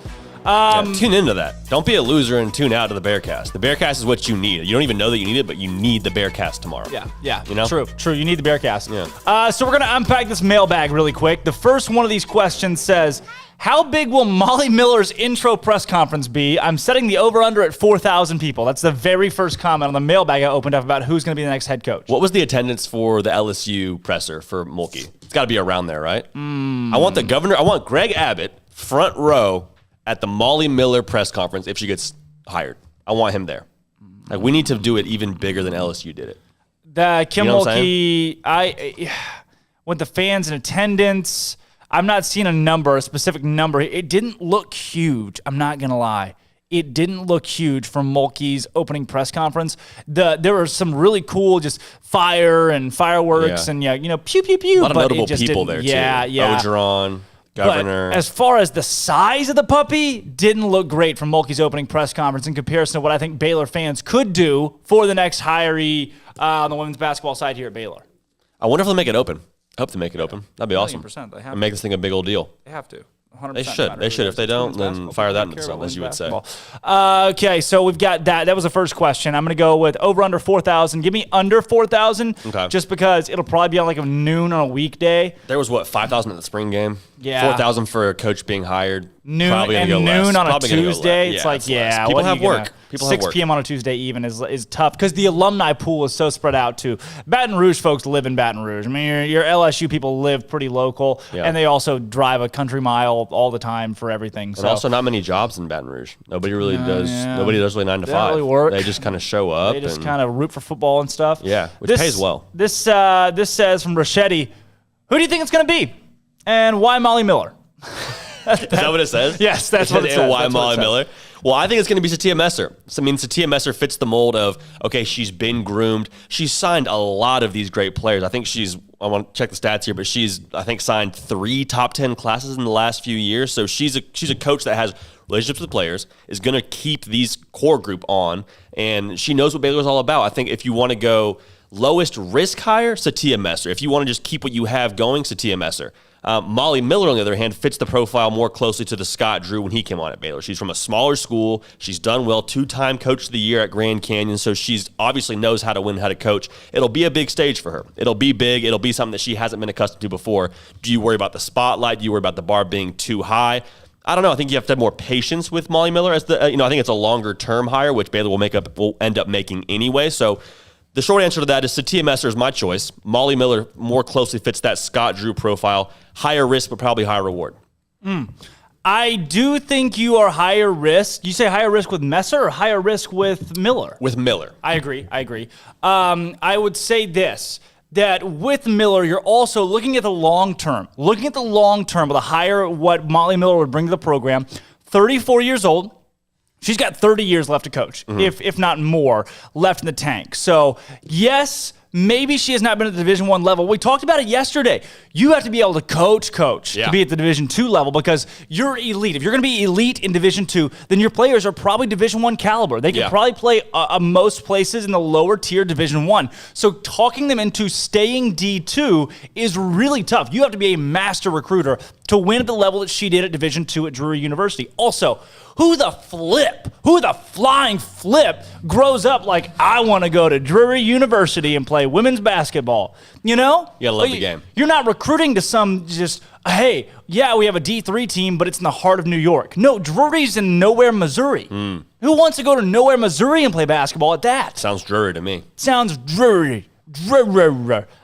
into that. Don't be a loser and tune out to the Bearcast. The Bearcast is what you need. You don't even know that you need it, but you need the Bearcast tomorrow. Yeah. You know? True. You need the Bearcast. Yeah. So we're going to unpack this mailbag really quick. The first one of these questions says, how big will Molly Miller's intro press conference be? I'm setting the over-under at 4,000 people. That's the very first comment on the mailbag I opened up about who's going to be the next head coach. What was the attendance for the LSU presser for Mulkey? It's got to be around there, right? I want the governor. I want Greg Abbott front row at the Molly Miller press conference if she gets hired. I want him there. Like, we need to do it even bigger than LSU did it. The Kim Mulkey, with the fans in attendance, I'm not seeing a specific number. It didn't look huge. I'm not going to lie. It didn't look huge from Mulkey's opening press conference. There were some really cool just fire and fireworks and pew, pew, pew. A lot of notable people there too. Yeah. Ogeron, governor. But as far as the size of the puppy, didn't look great from Mulkey's opening press conference in comparison to what I think Baylor fans could do for the next hiree on the women's basketball side here at Baylor. I wonder if they'll make it open. I hope they make it open. That'd be awesome. They have and make this thing a big old deal. They have to. 100%. They should. If they don't, then fire that into something, as you would say. Okay, so we've got that. That was the first question. I'm going to go with over under 4,000. Give me under 4,000. Okay. Just because it'll probably be on like a noon on a weekday. There was 5,000 at the spring game. Yeah. 4,000 for a coach being hired. Noon probably and go noon less. on Probably a Tuesday. It's like, people have work. 6 p.m. on a Tuesday even is tough because the alumni pool is so spread out too. Baton Rouge folks live in Baton Rouge. I mean, your LSU people live pretty local, and they also drive a country mile all the time for everything. And also not many jobs in Baton Rouge. Nobody really does. Yeah. Nobody does really 9 to 5. Really work. They just kind of show up. They just kind of root for football and stuff. Yeah, which pays well. This says from Rachetti, who do you think it's going to be, and why Molly Miller? Is that what it says? Yes, that's what it says. And why That's what it Molly says. Miller? Well, I think it's going to be Satia Messer. So, I mean, Satia Messer fits the mold of, okay, she's been groomed. She's signed a lot of these great players. I think I want to check the stats here, but she's, I think, signed 3 top 10 classes in the last few years. So she's a coach that has relationships with players, is going to keep these core group on, and she knows what Baylor's all about. I think if you want to go lowest risk hire, Satia Messer. If you want to just keep what you have going, Satia Messer. Molly Miller, on the other hand, fits the profile more closely to the Scott Drew when he came on at Baylor. She's from a smaller school. She's done well, 2-time Coach of the Year at Grand Canyon, so she's obviously knows how to win, how to coach. It'll be a big stage for her. It'll be big. It'll be something that she hasn't been accustomed to before. Do you worry about the spotlight? Do you worry about the bar being too high? I don't know. I think you have to have more patience with Molly Miller. I think it's a longer-term hire, which Baylor will end up making anyway. So the short answer to that is Satia Messer is my choice. Molly Miller more closely fits that Scott Drew profile. Higher risk, but probably higher reward. I do think you are higher risk. You say higher risk with Messer or higher risk with Miller? With Miller. I agree. I would say this, that with Miller, you're also looking at the long term. Looking at the long term with a higher what Molly Miller would bring to the program. 34 years old. She's got 30 years left to coach, if not more, left in the tank. So, yes, maybe she has not been at the Division I level. We talked about it yesterday. You have to be able to coach to be at the Division II level because you're elite. If you're going to be elite in Division II, then your players are probably Division I caliber. They can probably play most places in the lower tier Division I. So talking them into staying D2 is really tough. You have to be a master recruiter to win at the level that she did at Division II at Drury University. Also, who the flying flip grows up like, I want to go to Drury University and play women's basketball? You know? You gotta love the game. You're not recruiting to some just, hey, yeah, we have a D3 team, but it's in the heart of New York. No, Drury's in Nowhere, Missouri. Who wants to go to Nowhere, Missouri and play basketball at that? Sounds Drury to me. Sounds Drury.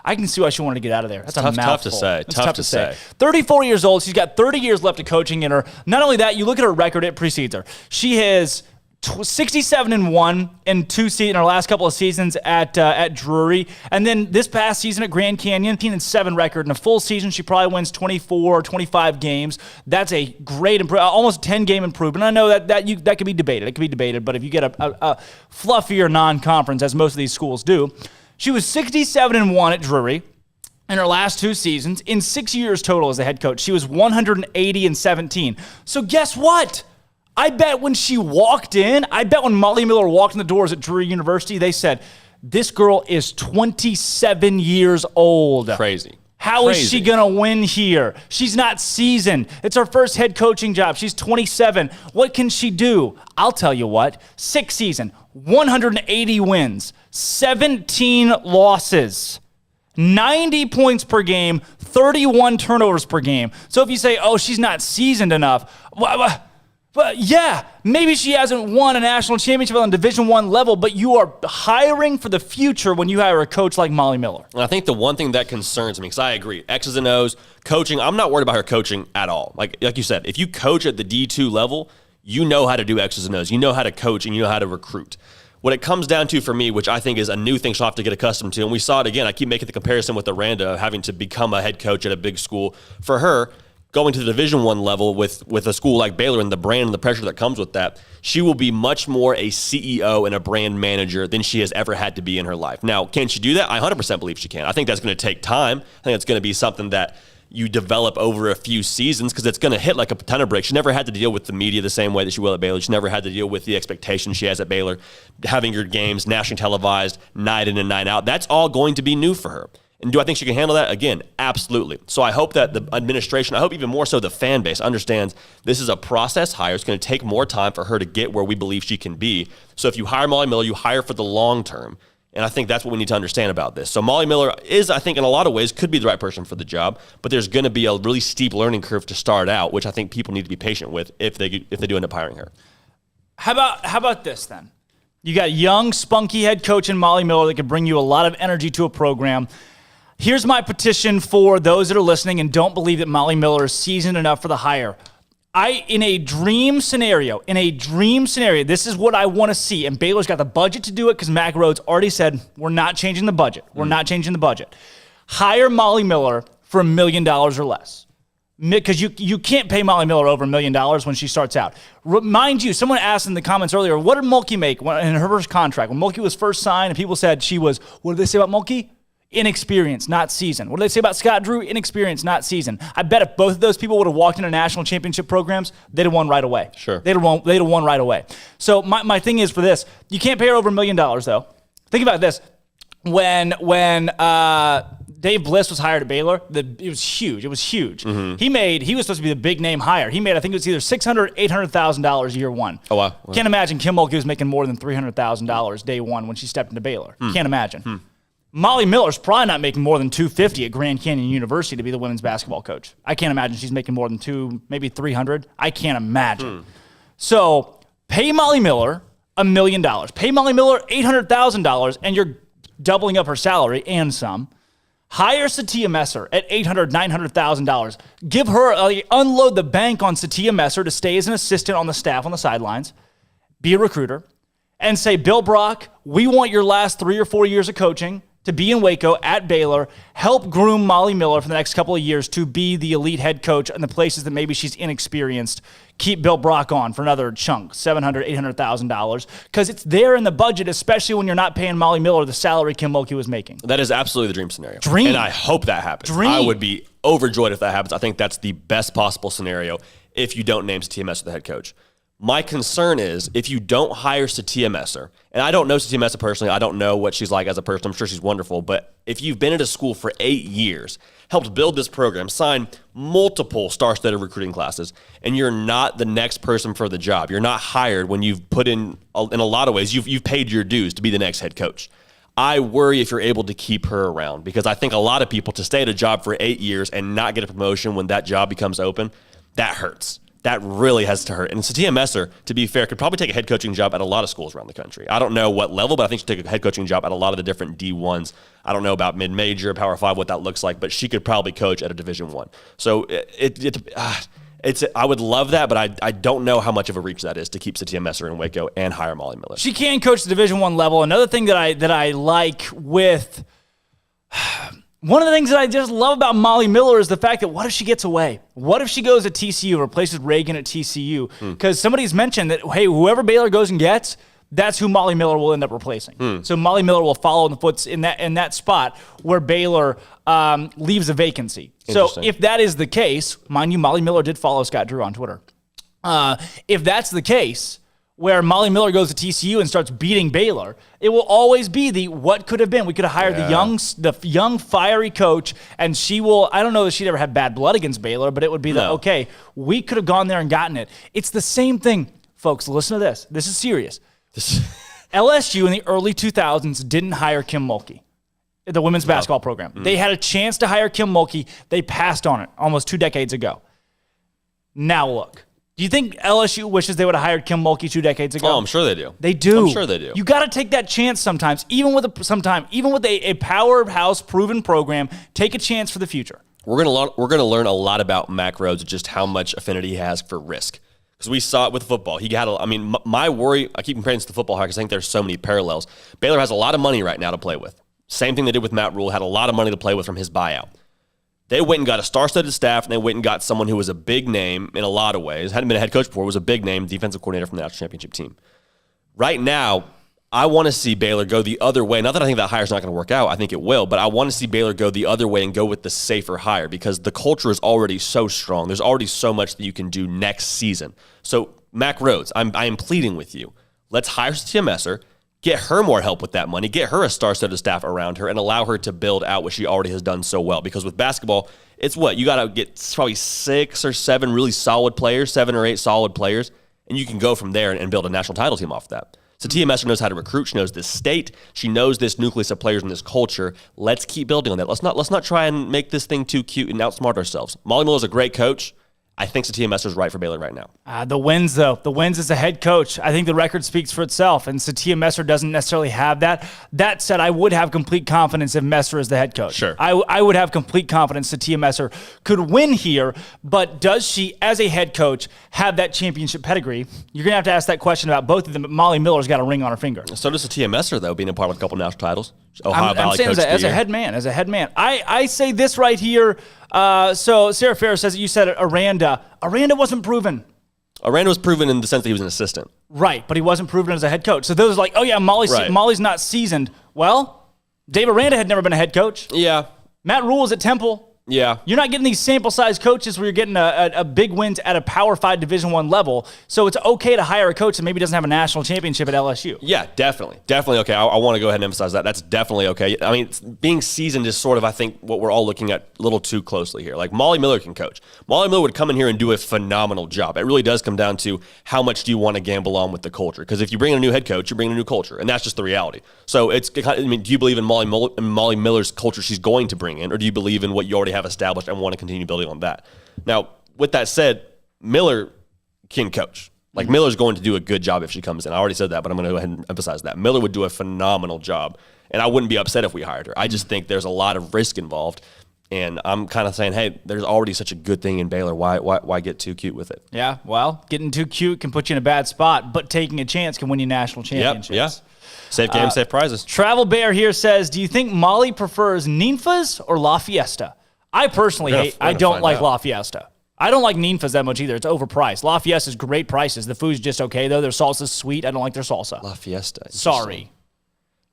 I can see why she wanted to get out of there. That's a mouthful. Tough to say. Tough to say. 34 years old. She's got 30 years left of coaching in her. Not only that, you look at her record, it precedes her. She has 67-1 in her last couple of seasons at Drury. And then this past season at Grand Canyon, 18-7 record. In a full season, she probably wins 24 or 25 games. That's a great improvement, almost 10-game improvement. I know that can be debated. It can be debated, but if you get a fluffier non-conference, as most of these schools do, she was 67-1 at Drury in her last 2 seasons. In 6 years total as a head coach, she was 180-17. So guess what? I bet when Molly Miller walked in the doors at Drury University, they said, this girl is 27 years old. Crazy. How is she going to win here? She's not seasoned. It's her first head coaching job. She's 27. What can she do? I'll tell you what. 6 seasons, 180 wins, 17 losses, 90 points per game, 31 turnovers per game. So if you say, oh, she's not seasoned enough, but yeah, maybe she hasn't won a national championship on Division I level, but you are hiring for the future when you hire a coach like Molly Miller. And I think the one thing that concerns me, because I agree, X's and O's, coaching, I'm not worried about her coaching at all. Like you said, if you coach at the D2 level, you know how to do X's and O's. You know how to coach and you know how to recruit. What it comes down to for me, which I think is a new thing she'll have to get accustomed to, and we saw it again, I keep making the comparison with Aranda having to become a head coach at a big school. For her, going to the Division I level with a school like Baylor and the brand and the pressure that comes with that, she will be much more a CEO and a brand manager than she has ever had to be in her life. Now, can she do that? I 100% believe she can. I think that's going to take time. I think it's going to be something that you develop over a few seasons because it's going to hit like a ton of bricks. She never had to deal with the media the same way that she will at Baylor. She never had to deal with the expectations she has at Baylor, having your games nationally televised, night in and night out. That's all going to be new for her. And do I think she can handle that? Again, absolutely. So I hope that the administration, I hope even more so the fan base, understands this is a process hire. It's going to take more time for her to get where we believe she can be. So if you hire Molly Miller, you hire for the long term. And I think that's what we need to understand about this. So Molly Miller is, I think, in a lot of ways, could be the right person for the job, but there's going to be a really steep learning curve to start out, which I think people need to be patient with if they do end up hiring her. How about this then? You got young, spunky head coach in Molly Miller that can bring you a lot of energy to a program. Here's my petition for those that are listening and don't believe that Molly Miller is seasoned enough for the hire. In a dream scenario, this is what I want to see. And Baylor's got the budget to do it because Mack Rhoades already said, we're not changing the budget. We're not changing the budget. Hire Molly Miller for $1 million or less. because you can't pay Molly Miller over $1 million when she starts out. Mind you, someone asked in the comments earlier, what did Mulkey make in her first contract? When Mulkey was first signed, and people said she was, what did they say about Mulkey? Inexperienced, not seasoned. What did they say about Scott Drew? Inexperienced, not seasoned. I bet if both of those people would have walked into national championship programs, they'd have won right away. Sure. They'd have won right away. So my thing is for this, you can't pay her over $1 million, though. Think about this. When Dave Bliss was hired at Baylor, it was huge. It was huge. Mm-hmm. He was supposed to be the big name hire. He made, I think it was either $600,000 or $800,000 year one. Oh, wow. Can't imagine Kim Mulkey was making more than $300,000 day one when she stepped into Baylor. Can't imagine. Molly Miller's probably not making more than $250 at Grand Canyon University to be the women's basketball coach. I can't imagine she's making more than maybe $300. I can't imagine. So pay Molly Miller $1 million. Pay Molly Miller $800,000, and you're doubling up her salary and some. Hire Satia Messer at $800,000, $900,000. Give her unload the bank on Satia Messer to stay as an assistant on the staff on the sidelines. Be a recruiter, and say, Bill Brock, we want your last 3 or 4 years of coaching to be in Waco at Baylor, help groom Molly Miller for the next couple of years to be the elite head coach in the places that maybe she's inexperienced. Keep Bill Brock on for another chunk, $700,000, $800,000, because it's there in the budget, especially when you're not paying Molly Miller the salary Kim Mulkey was making. That is absolutely the dream scenario. And I hope that happens. I would be overjoyed if that happens. I think that's the best possible scenario if you don't name Satia Messer the head coach. My concern is if you don't hire Satia Messer, and I don't know Satia Messer personally, I don't know what she's like as a person, I'm sure she's wonderful, but if you've been at a school for 8 years, helped build this program, sign multiple star-studded recruiting classes, and you're not the next person for the job, you're not hired when you've put in a lot of ways, you've paid your dues to be the next head coach. I worry if you're able to keep her around, because I think a lot of people, to stay at a job for 8 years and not get a promotion when that job becomes open, that hurts. That really has to hurt. And Satia Messer, to be fair, could probably take a head coaching job at a lot of schools around the country. I don't know what level, but I think she'd take a head coaching job at a lot of the different D1s. I don't know about mid-major, Power 5, what that looks like, but she could probably coach at a Division I. So I would love that, but I don't know how much of a reach that is to keep Satia Messer in Waco and hire Molly Miller. She can coach the Division I level. Another thing that I like with... One of the things that I just love about Molly Miller is the fact that what if she gets away? What if she goes to TCU, replaces Reagan at TCU? Because somebody's mentioned that, hey, whoever Baylor goes and gets, that's who Molly Miller will end up replacing. So Molly Miller will follow in the footsteps in that spot where Baylor leaves a vacancy. So if that is the case, mind you, Molly Miller did follow Scott Drew on Twitter. If that's the case, where Molly Miller goes to TCU and starts beating Baylor, it will always be the what could have been. We could have hired the young fiery coach, and she will, I don't know that she'd ever had bad blood against Baylor, but it would be okay, we could have gone there and gotten it. It's the same thing. Folks, listen to this. This is serious. LSU in the early 2000s didn't hire Kim Mulkey, the women's basketball program. They had a chance to hire Kim Mulkey. They passed on it almost 2 decades ago. Now look. Do you think LSU wishes they would have hired Kim Mulkey 2 decades ago? Oh, I'm sure they do. They do. I'm sure they do. You got to take that chance sometimes, even with a powerhouse proven program. Take a chance for the future. We're gonna learn a lot about Mack Rhoades, just how much affinity he has for risk. Because we saw it with football. My worry, I keep comparing this to football because I think there's so many parallels. Baylor has a lot of money right now to play with. Same thing they did with Matt Rule, had a lot of money to play with from his buyout. They went and got a star-studded staff, and they went and got someone who was a big name in a lot of ways. Hadn't been a head coach before, was a big name, defensive coordinator from the national championship team. Right now, I want to see Baylor go the other way. Not that I think that hire's not going to work out. I think it will. But I want to see Baylor go the other way and go with the safer hire because the culture is already so strong. There's already so much that you can do next season. So, Mack Rhoades, I am pleading with you. Let's hire Satia Messer, get her more help with that money, get her a star-studded staff around her, and allow her to build out what she already has done so well. Because with basketball, it's what? You got to get probably 6 or 7 really solid players, 7 or 8 solid players, and you can go from there and build a national title team off that. Satia Messer knows how to recruit. She knows this state. She knows this nucleus of players and this culture. Let's keep building on that. Let's not try and make this thing too cute and outsmart ourselves. Molly Miller's a great coach. I think Satia Messer's right for Baylor right now. The wins, though. The wins as a head coach. I think the record speaks for itself, and Satia Messer doesn't necessarily have that. That said, I would have complete confidence if Messer is the head coach. Sure. I would have complete confidence Satia Messer could win here, but does she, as a head coach, have that championship pedigree? You're going to have to ask that question about both of them, but Molly Miller's got a ring on her finger. So does Satia Messer, though, being a part of a couple national titles. Ohio Valley I'm saying coach as a head man. I say this right here. So Sarah Farrow says that you said Aranda. Aranda wasn't proven. Aranda was proven in the sense that he was an assistant. Right, but he wasn't proven as a head coach. So those are like, oh yeah, Molly's not seasoned. Well, Dave Aranda had never been a head coach. Yeah. Matt Rule was at Temple. Yeah. You're not getting these sample size coaches where you're getting a big wins at a Power 5 Division I level. So it's okay to hire a coach that maybe doesn't have a national championship at LSU. Yeah, definitely. Definitely okay. I want to go ahead and emphasize that. That's definitely okay. I mean, being seasoned is sort of, I think, what we're all looking at a little too closely here. Like, Molly Miller can coach. Molly Miller would come in here and do a phenomenal job. It really does come down to how much do you want to gamble on with the culture. Because if you bring in a new head coach, you bring in a new culture. And that's just the reality. So do you believe in Molly Miller's culture she's going to bring in? Or do you believe in what you already have established and want to continue building on that? Now, with that said, Miller can coach. Like, Miller's going to do a good job if she comes in. I already said that, but I'm going to go ahead and emphasize that. Miller would do a phenomenal job, and I wouldn't be upset if we hired her. I just think there's a lot of risk involved, and I'm kind of saying, hey, there's already such a good thing in Baylor. Why get too cute with it? Yeah, well, getting too cute can put you in a bad spot, but taking a chance can win you national championships. Yep, yeah. Safe game, safe prizes. Travel Bear here says, do you think Molly prefers Ninfas or La Fiesta? I personally don't like La Fiesta. I don't like Ninfas that much either. It's overpriced. La Fiesta's great prices. The food's just okay, though. Their salsa's sweet. I don't like their salsa. La Fiesta. Sorry.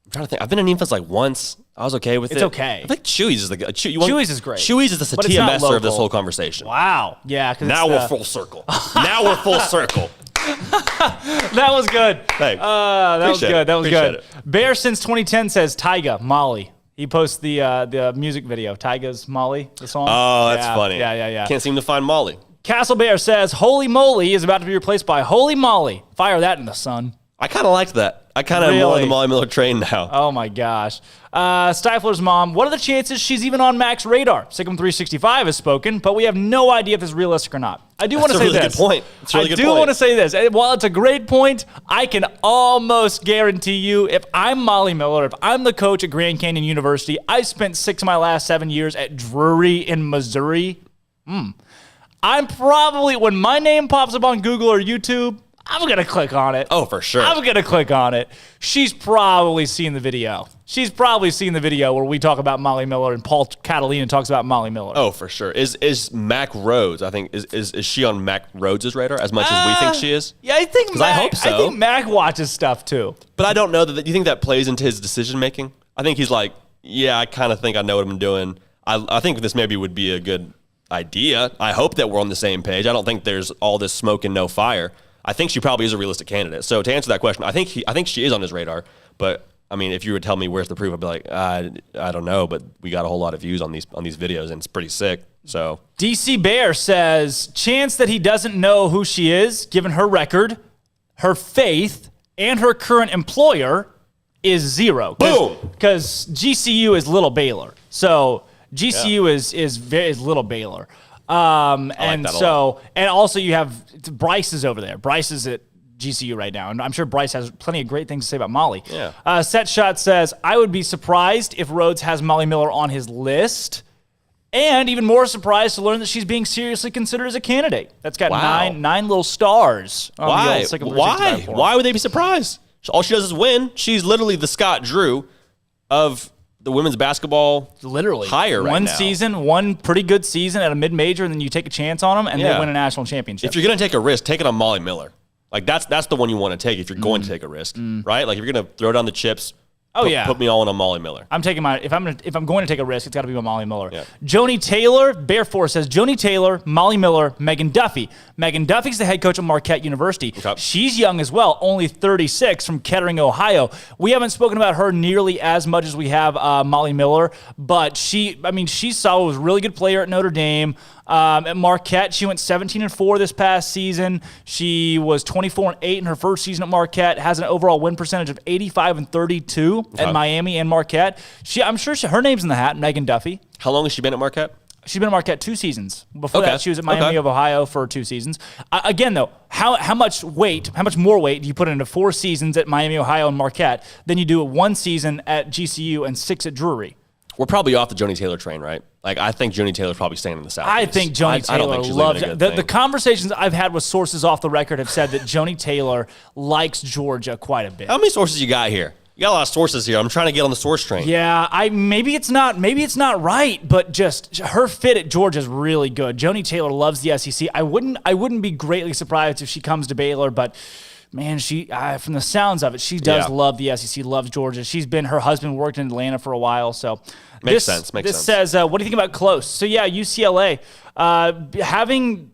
I'm trying to think. I've been to Ninfas like once. I was okay with it. It's okay. I think Chewy's is Chewy's is great. Chewy's is the Satya Messer of this whole conversation. Wow. Yeah. Now we're full circle. Now we're full circle. That was good. Thanks. That was good. That was Appreciate good. Bear since 2010 says Tyga, Molly. He posts the music video. Tyga's Molly, the song. Oh, that's funny. Yeah. Can't seem to find Molly. Castle Bear says, Holy Moly is about to be replaced by Holy Molly. Fire that in the sun. I kind of liked that. I kind of am more on the Molly Miller train now. Oh, my gosh. Stifler's mom, what are the chances she's even on Mac's radar? SicEm365 has spoken, but we have no idea if it's realistic or not. I do want to say this. That's a really good point. It's a really good point. I do want to say this. While it's a great point, I can almost guarantee you, if I'm Molly Miller, if I'm the coach at Grand Canyon University, I spent 6 of my last 7 years at Drury in Missouri. I'm probably, when my name pops up on Google or YouTube, I'm going to click on it. Oh, for sure. I'm going to click on it. She's probably seen the video. She's probably seen the video where we talk about Molly Miller and Paul Catalina talks about Molly Miller. Oh, for sure. Is Mac Rhodes, I think, is she on Mac Rhodes' radar as much as we think she is? Yeah, I think Mac, I hope so. I think Mac watches stuff too. But I don't know that. Do you think that plays into his decision making? I think he's like, yeah, I kind of think I know what I'm doing. I think this maybe would be a good idea. I hope that we're on the same page. I don't think there's all this smoke and no fire. I think she probably is a realistic candidate. So to answer that question, I think she is on his radar. But I mean, if you would tell me where's the proof, I'd be like, I don't know. But we got a whole lot of views on these videos, and it's pretty sick. So DC Bear says, chance that he doesn't know who she is, given her record, her faith, and her current employer, is 0. Boom. Because GCU is Little Baylor. So GCU is Little Baylor. And so, and also you have Bryce is over there. Bryce is at GCU right now, and I'm sure Bryce has plenty of great things to say about Molly. Yeah. Set Shot says, I would be surprised if Rhodes has Molly Miller on his list, and even more surprised to learn that she's being seriously considered as a candidate. That's got nine little stars. Why? Why would they be surprised? All she does is win. She's literally the Scott Drew of the women's basketball higher right now. One season, one pretty good season at a mid-major, and then you take a chance on them, and they win a national championship. If you're going to take a risk, take it on Molly Miller. Like, that's the one you want to take if you're going to take a risk, right? Like, if you're going to throw down the chips, put me all in on Molly Miller. I'm taking if I'm going to take a risk, it's got to be with Molly Miller. Yeah. Joni Taylor, Bear Force says, Joni Taylor, Molly Miller, Megan Duffy. Megan Duffy's the head coach at Marquette University. Okay. She's young as well, only 36, from Kettering, Ohio. We haven't spoken about her nearly as much as we have Molly Miller, but she was a really good player at Notre Dame. At Marquette, she went 17-4 this past season. She was 24-8 in her first season at Marquette. Has an overall win percentage of 85-32 at Miami and Marquette. I'm sure her name's in the hat. Megan Duffy. How long has she been at Marquette? She's been at Marquette 2 seasons. Before that, she was at Miami of Ohio for 2 seasons. Again, though, how much more weight do you put into 4 seasons at Miami, Ohio, and Marquette than you do at 1 season at GCU and 6 at Drury? We're probably off the Joni Taylor train, right? Like, I think Joni Taylor's probably staying in the Southeast. I think Joni Taylor loves it. The conversations I've had with sources off the record have said that Joni Taylor likes Georgia quite a bit. How many sources you got here? You got a lot of sources here. I'm trying to get on the source train. Yeah, maybe it's not right, but just her fit at Georgia is really good. Joni Taylor loves the SEC. I wouldn't be greatly surprised if she comes to Baylor, but man, she from the sounds of it, she does love the SEC, loves Georgia. Her husband worked in Atlanta for a while, so makes sense. This says, what do you think about Close? So yeah, UCLA having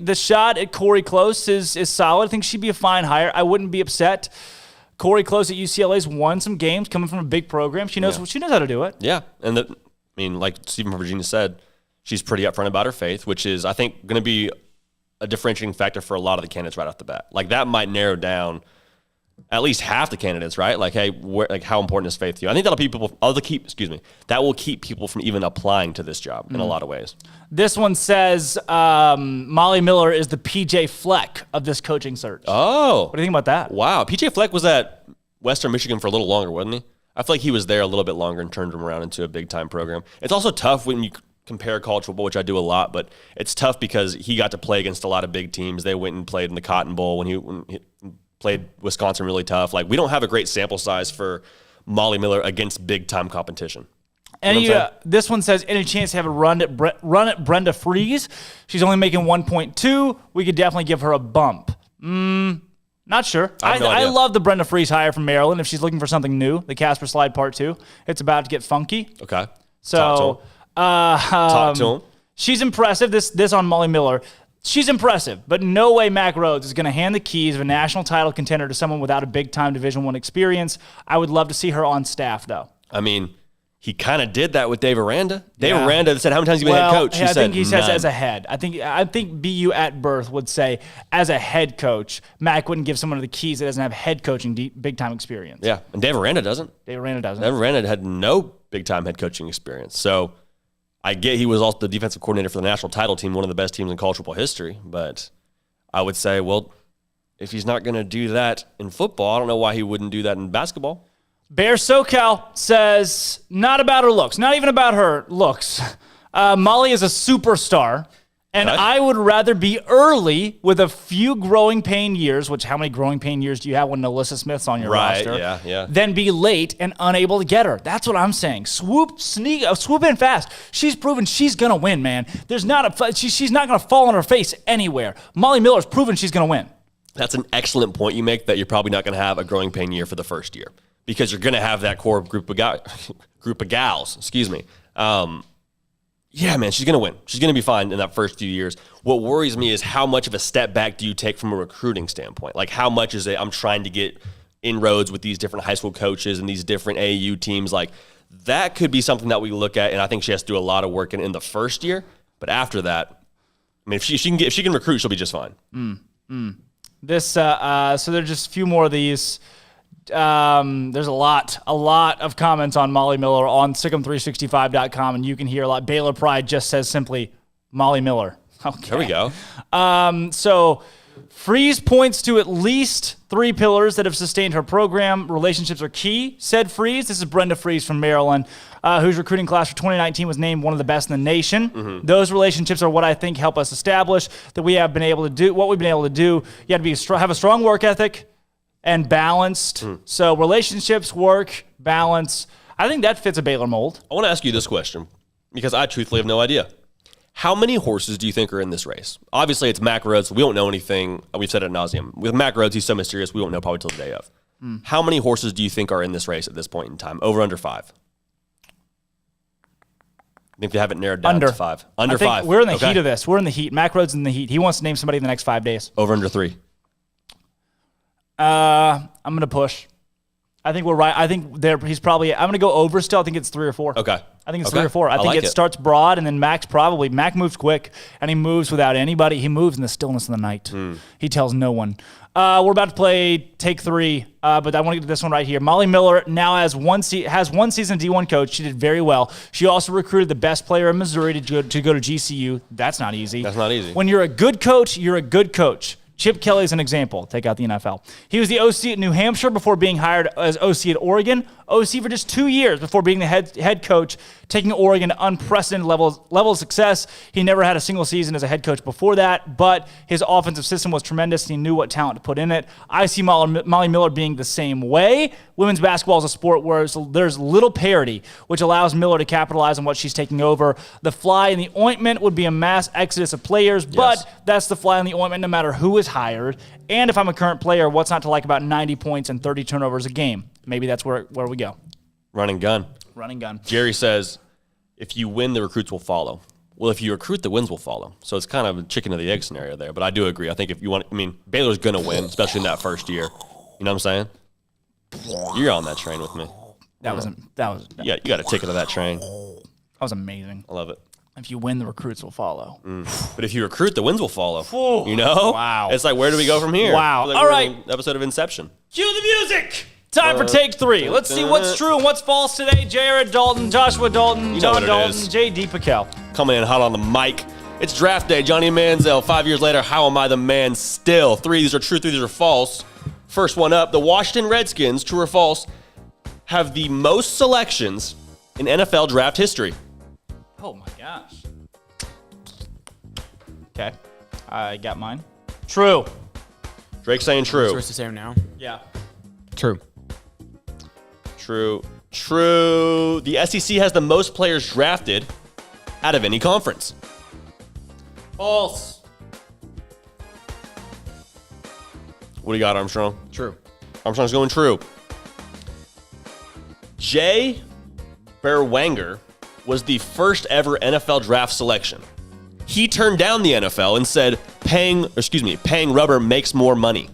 the shot at Corey Close is solid. I think she'd be a fine hire. I wouldn't be upset. Corey Close at UCLA's won some games coming from a big program. She knows how to do it. Yeah, and like Stephen from Virginia said, she's pretty upfront about her faith, which is, I think, going to be a differentiating factor for a lot of the candidates right off the bat. Like, that might narrow down at least half the candidates, right? Like, hey, how important is faith to you? I think that will keep people from even applying to this job in a lot of ways. This one says Molly Miller is the PJ Fleck of this coaching search. Oh. What do you think about that? Wow. PJ Fleck was at Western Michigan for a little longer, wasn't he? I feel like he was there a little bit longer and turned him around into a big-time program. It's also tough when you compare college football, which I do a lot, but it's tough because he got to play against a lot of big teams. They went and played in the Cotton Bowl when he played Wisconsin really tough. Like, we don't have a great sample size for Molly Miller against big-time competition. This one says, any chance to have a run at Brenda Freeze? She's only making 1.2. We could definitely give her a bump. Not sure. I love the Brenda Freeze hire from Maryland if she's looking for something new. The Casper Slide Part 2. It's about to get funky. Okay. So, talk to him. She's impressive. This on Molly Miller. She's impressive, but no way Mack Rhodes is going to hand the keys of a national title contender to someone without a big-time Division I experience. I would love to see her on staff, though. I mean, he kind of did that with Dave Aranda. Dave Aranda said, how many times have you been head coach? I think he says as a head. I think BU at birth would say, as a head coach, Mack wouldn't give someone the keys that doesn't have head coaching big-time experience. Yeah, and Dave Aranda doesn't. Dave Aranda had no big-time head coaching experience. So I get he was also the defensive coordinator for the national title team, one of the best teams in college football history. But I would say, well, if he's not going to do that in football, I don't know why he wouldn't do that in basketball. Bear SoCal says, not about her looks, not even about her looks. Molly is a superstar, and I would rather be early with a few growing pain years, which how many growing pain years do you have when Alyssa Smith's on your roster? Yeah. Than be late and unable to get her. That's what I'm saying. Swoop in fast. She's proven she's going to win, man. She's not going to fall on her face anywhere. Molly Miller's proven she's going to win. That's an excellent point you make, that you're probably not going to have a growing pain year for the first year, because you're going to have that core group of gals. Excuse me. Yeah, man, she's going to win. She's going to be fine in that first few years. What worries me is how much of a step back do you take from a recruiting standpoint? Like, how much is it I'm trying to get inroads with these different high school coaches and these different AAU teams? Like, that could be something that we look at, and I think she has to do a lot of work in the first year. But after that, I mean, if she can recruit, she'll be just fine. So there's just a few more of these. There's a lot of comments on Molly Miller on SicEm365.com, and you can hear a lot. Baylor Pride just says simply Molly Miller. Okay. There we go. So Freeze points to at least 3 pillars that have sustained her program. Relationships are key, said Freeze. This is Brenda Freeze from Maryland, whose recruiting class for 2019 was named one of the best in the nation. Mm-hmm. Those relationships are what I think help us establish that we have been able to do what we've been able to do. You have to have a strong work ethic and balanced. So relationships, work, balance. I think that fits a Baylor mold. I want to ask you this question because I truthfully have no idea. How many horses do you think are in this race? Obviously, it's Mack Rhodes. We don't know anything. We've said it ad nauseum. With Mack Rhodes, he's so mysterious, we won't know probably till the day of. How many horses do you think are in this race at this point in time? Over, under 5? I think they have it narrowed down to 5. Under 5. We're in the heat of this. We're in the heat. Mack Rhodes in the heat. He wants to name somebody in the next 5 days. Over, under 3? I'm going to push. I think we're right. I think he's probably. I'm going to go over still. I think it's 3 or 4. Okay. I think it's 3 or 4. I think it starts broad, and then Mack moves quick, and he moves without anybody. He moves in the stillness of the night. He tells no one. We're about to play take 3, but I want to get to this one right here. Molly Miller now has one season D1 coach. She did very well. She also recruited the best player in Missouri to go to GCU. That's not easy. That's not easy. When you're a good coach, you're a good coach. Chip Kelly's an example. Take out the NFL. He was the OC at New Hampshire before being hired as OC at Oregon. OC for just 2 years before being the head coach, taking Oregon to unprecedented level of success. He never had a single season as a head coach before that, but his offensive system was tremendous, and he knew what talent to put in it. I see Molly Miller being the same way. Women's basketball is a sport where there's little parity, which allows Miller to capitalize on what she's taking over. The fly in the ointment would be a mass exodus of players, but that's the fly in the ointment no matter who is hired. And if I'm a current player, what's not to like about 90 points and 30 turnovers a game? Maybe that's where we go. Run and gun. Jerry says, if you win, the recruits will follow. Well, if you recruit, the wins will follow. So it's kind of a chicken or the egg scenario there. But I do agree. I think if you want, Baylor's going to win, especially in that first year. You know what I'm saying? You're on that train with me. That was. Yeah, you got a ticket to that train. That was amazing. I love it. If you win, the recruits will follow. But if you recruit, the wins will follow. You know? Wow. It's like, where do we go from here? Wow. Like All right. Episode of Inception. Cue the music. Time for take 3. Let's see what's true and what's false today. Jared Dalton, Joshua Dalton, John Dalton, J.D. PicKell. Coming in hot on the mic. It's draft day. Johnny Manziel, 5 years later, how am I the man still? 3, these are true, 3, these are false. First one up, the Washington Redskins, true or false, have the most selections in NFL draft history. Oh my gosh. Okay. I got mine. True. Drake saying true. Supposed to say them now? Yeah. True. True. The SEC has the most players drafted out of any conference. False. What do you got, Armstrong? True. Armstrong's going true. Jay Berwanger was the first ever NFL draft selection. He turned down the NFL and said, paying rubber makes more money.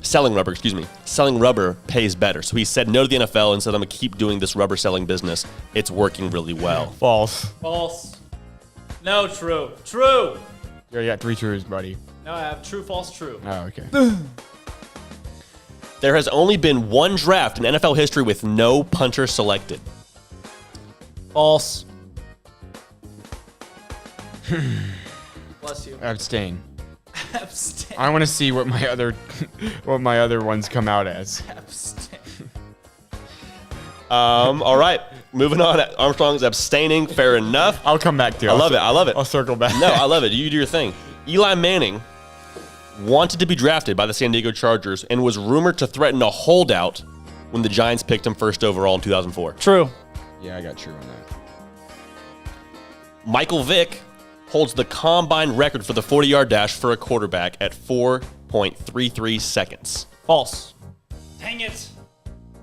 Selling rubber pays better. So he said no to the NFL and said, I'm going to keep doing this rubber selling business. It's working really well. False. No, true. True. You already got 3 trues, buddy. No, I have true, false, true. Oh, okay. There has only been one draft in NFL history with no punter selected. False. Bless you. Abstain. I want to see what my other ones come out as. All right. Moving on. Armstrong's abstaining. Fair enough. I'll come back to it. I love it. I'll circle back. No, I love it. You do your thing. Eli Manning wanted to be drafted by the San Diego Chargers and was rumored to threaten a holdout when the Giants picked him first overall in 2004. True. Yeah, I got true on that. Michael Vick holds the combine record for the 40-yard dash for a quarterback at 4.33 seconds. False. Dang it.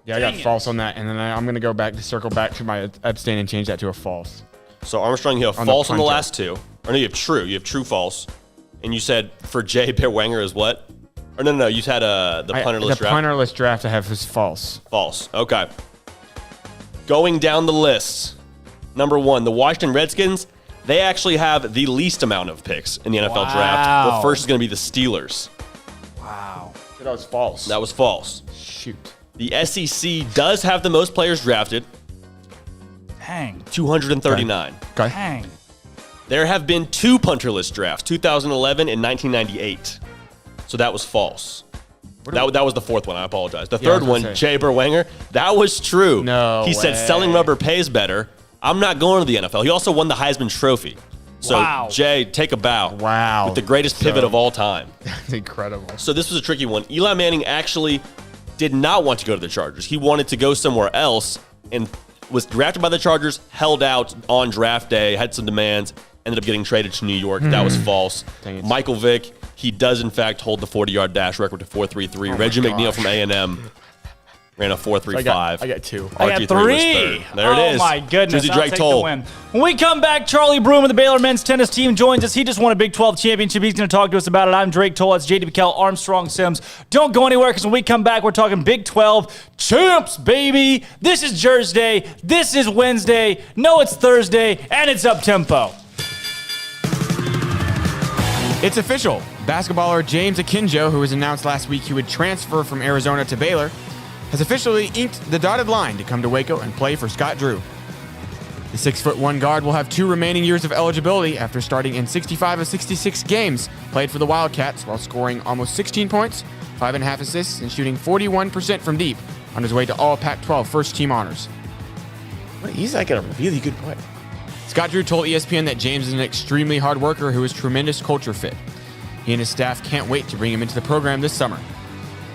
Yeah, I got false on that, and then I'm going to go back to circle back to my abstain and change that to a false. So Armstrong, you have false on the last two. Or no, you have true. You have true, false. And you said for Jay Berwanger is what? Or no, you had the punterless draft. The punterless draft I have is false. False. Okay. Going down the list. Number 1, the Washington Redskins. They actually have the least amount of picks in the NFL draft. The first is going to be the Steelers. Wow. So that was false. That was false. Shoot. The SEC does have the most players drafted. Dang. 239. Okay. Dang. There have been 2 punterless drafts, 2011 and 1998. So that was false. That was the 4th one. I apologize. The 3rd one, Jay Berwanger, that was true. No He said selling rubber pays better. I'm not going to the NFL. He also won the Heisman Trophy. So, Jay, take a bow. Wow. With the greatest pivot of all time. That's incredible. So this was a tricky one. Eli Manning actually did not want to go to the Chargers. He wanted to go somewhere else and was drafted by the Chargers, held out on draft day, had some demands, ended up getting traded to New York. That was false. Michael Vick, he does in fact hold the 40-yard dash record to 4.33. Reggie McNeil from A&M ran a 4.35. I got 2. I got 3. There it is. Oh my goodness. Drake Take Toll. the win. When we come back, Charlie Broom of the Baylor men's tennis team joins us. He just won a Big 12 championship. He's going to talk to us about it. I'm Drake Toll. That's J.D. PicKell, Armstrong Sims. Don't go anywhere because when we come back, we're talking Big 12 champs, baby. This is Jersey. This is Wednesday. No, it's Thursday, and it's up-tempo. It's official. Basketballer James Akinjo, who was announced last week he would transfer from Arizona to Baylor, has officially inked the dotted line to come to Waco and play for Scott Drew. The 6'1" guard will have 2 remaining years of eligibility after starting in 65 of 66 games played for the Wildcats while scoring almost 16 points, 5.5 assists, and shooting 41% from deep on his way to all Pac-12 first-team honors. He's like a really good player. Scott Drew told ESPN that James is an extremely hard worker who is a tremendous culture fit. He and his staff can't wait to bring him into the program this summer.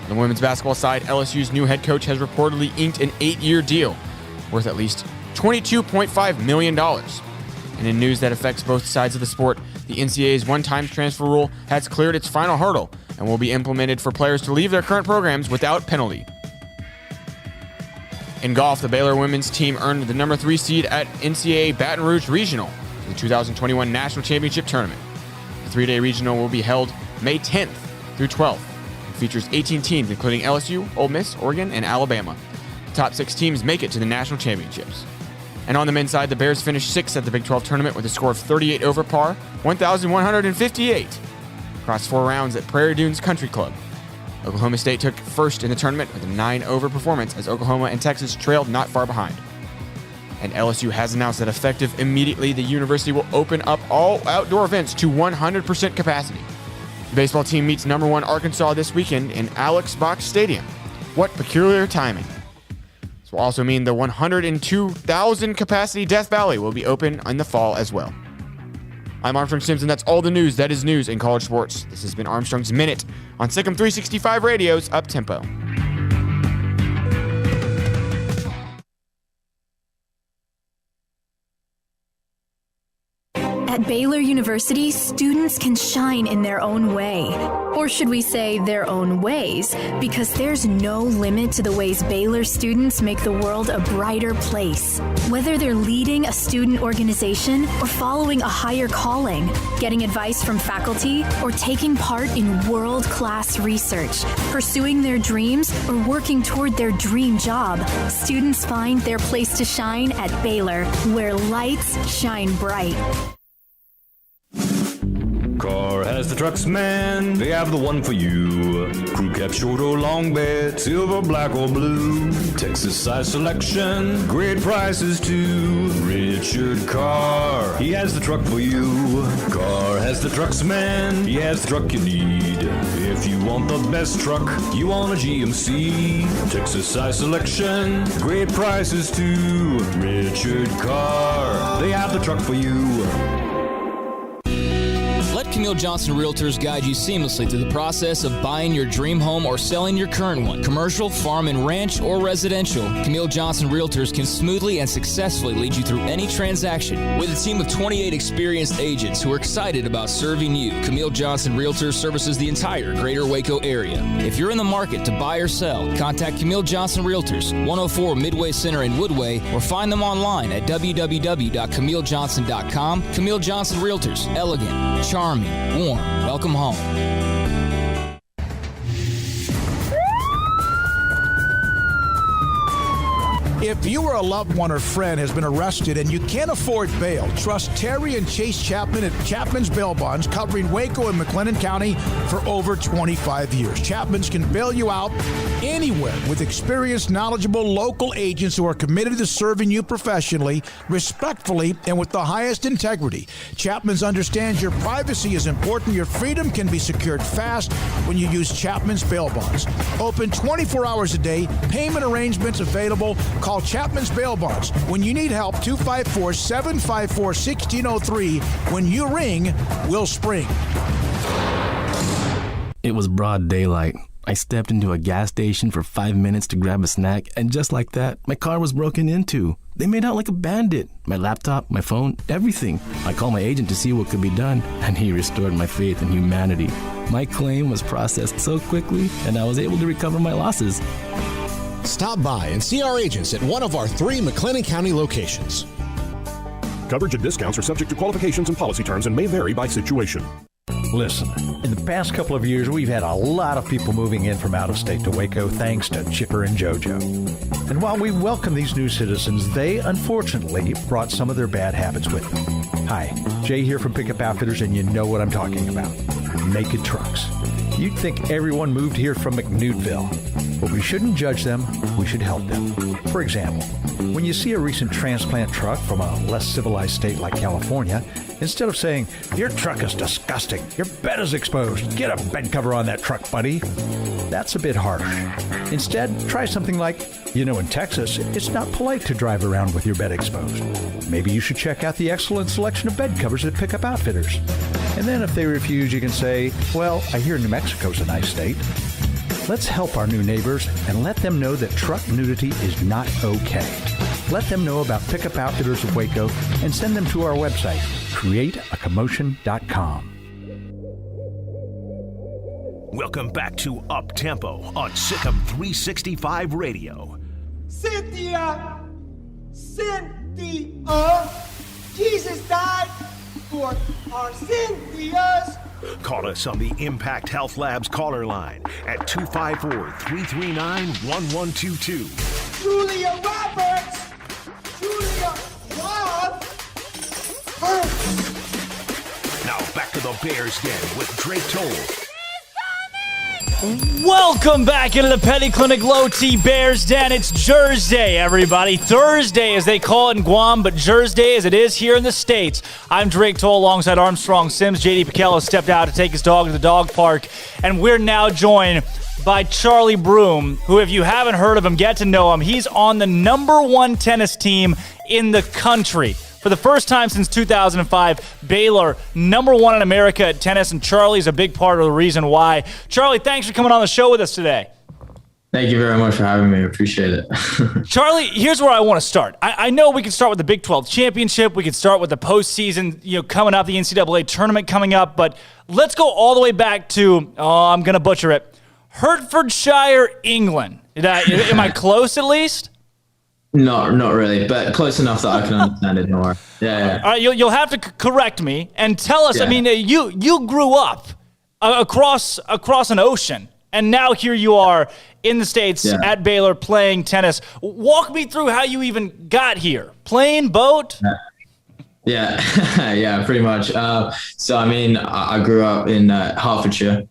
On the women's basketball side, LSU's new head coach has reportedly inked an 8-year deal worth at least $22.5 million. And in news that affects both sides of the sport, the NCAA's one-time transfer rule has cleared its final hurdle and will be implemented for players to leave their current programs without penalty. In golf, the Baylor women's team earned the number 3 seed at NCAA Baton Rouge Regional for the 2021 National Championship Tournament. The 3-day regional will be held May 10th through 12th and features 18 teams including LSU, Ole Miss, Oregon, and Alabama. The top 6 teams make it to the national championships. And on the men's side, the Bears finished 6th at the Big 12 tournament with a score of 38 over par, 1,158, across 4 rounds at Prairie Dunes Country Club. Oklahoma State took first in the tournament with a 9-over performance as Oklahoma and Texas trailed not far behind. And LSU has announced that effective immediately, the university will open up all outdoor events to 100% capacity. The baseball team meets number 1 Arkansas this weekend in Alex Box Stadium. What peculiar timing. This will also mean the 102,000 capacity Death Valley will be open in the fall as well. I'm Armstrong Simpson. That's all the news that is news in college sports. This has been Armstrong's Minute on SicEm365 Radio's Up Tempo. At Baylor University, students can shine in their own way. Or should we say their own ways? Because there's no limit to the ways Baylor students make the world a brighter place. Whether they're leading a student organization or following a higher calling, getting advice from faculty, or taking part in world-class research, pursuing their dreams, or working toward their dream job, students find their place to shine at Baylor, where lights shine bright. Car has the trucks, man. They have the one for you. Crew cab, short or long bed, silver, black or blue. Texas size selection, great prices too. Richard Carr, he has the truck for you. Carr has the trucks, man. He has the truck you need. If you want the best truck, you want a GMC. Texas size selection, great prices too. Richard Carr, they have the truck for you. Let Camille Johnson Realtors guide you seamlessly through the process of buying your dream home or selling your current one. Commercial, farm and ranch, or residential, Camille Johnson Realtors can smoothly and successfully lead you through any transaction. With a team of 28 experienced agents who are excited about serving you, Camille Johnson Realtors services the entire greater Waco area. If you're in the market to buy or sell, contact Camille Johnson Realtors, 104 Midway Center in Woodway, or find them online at www.camillejohnson.com. Camille Johnson Realtors, elegant, charming, warm. Welcome home. If you or a loved one or friend has been arrested and you can't afford bail, trust Terry and Chase Chapman at Chapman's Bail Bonds, covering Waco and McLennan County for over 25 years. Chapman's can bail you out anywhere with experienced, knowledgeable local agents who are committed to serving you professionally, respectfully, and with the highest integrity. Chapman's understands your privacy is important. Your freedom can be secured fast when you use Chapman's Bail Bonds. Open 24 hours a day. Payment arrangements available. Call Chapman's Bail Bonds. When you need help, 254-754-1603. When you ring, we'll spring. It was broad daylight. I stepped into a gas station for 5 minutes to grab a snack, and just like that, my car was broken into. They made out like a bandit. My laptop, my phone, everything. I called my agent to see what could be done, and he restored my faith in humanity. My claim was processed so quickly, and I was able to recover my losses. Stop by and see our agents at one of our 3 McLennan County locations. Coverage and discounts are subject to qualifications and policy terms and may vary by situation. Listen, in the past couple of years, we've had a lot of people moving in from out of state to Waco thanks to Chipper and JoJo. And while we welcome these new citizens, they unfortunately brought some of their bad habits with them. Hi, Jay here from Pickup Outfitters, and you know what I'm talking about. Naked trucks. You'd think everyone moved here from McNewtville. But we We shouldn't judge them, we should help them. For example, when you see a recent transplant truck from a less civilized state like California, instead of saying, "Your truck is disgusting, your bed is exposed, get a bed cover on that truck, buddy," that's a bit harsh. Instead, try something like, in Texas, it's not polite to drive around with your bed exposed. Maybe you should check out the excellent selection of bed covers at Pickup Outfitters. And then if they refuse, you can say, "Well, I hear New Mexico's a nice state." Let's help our new neighbors and let them know that truck nudity is not okay. Let them know about Pickup Outfitters of Waco and send them to our website, createacommotion.com. Welcome back to Up Tempo on SicEm365 Radio. Cynthia, Jesus died for our Cynthias. Call us on the Impact Health Labs caller line at 254-339-1122. Julia Roberts, Julia Roth. Now back to the Bears Den with Drake Toll. Welcome back into the Petty Clinic Low T Bears Den. It's Jersey, everybody. Thursday, as they call it in Guam, but Jersey as it is here in the States. I'm Drake Toll alongside Armstrong Sims. J.D. PicKell has stepped out to take his dog to the dog park, and we're now joined by Charlie Broom, who, if you haven't heard of him, get to know him. He's on the #1 tennis team in the country. For the first time since 2005, Baylor, #1 in America at tennis, and Charlie's a big part of the reason why. Charlie, thanks for coming on the show with us today. Thank you very much for having me. I appreciate it. Charlie, here's where I want to start. I know we can start with the Big 12 championship. We can start with the postseason, coming up, the NCAA tournament coming up. But let's go all the way back to, I'm going to butcher it, Hertfordshire, England. Am I close at least? Not really, but close enough that I can understand it more. Yeah. All right, you'll have to correct me and tell us. Yeah. I mean, you grew up across an ocean, and now here you are in the States at Baylor playing tennis. Walk me through how you even got here. Plane, boat? Yeah, yeah, pretty much. So I mean, I grew up in Hertfordshire.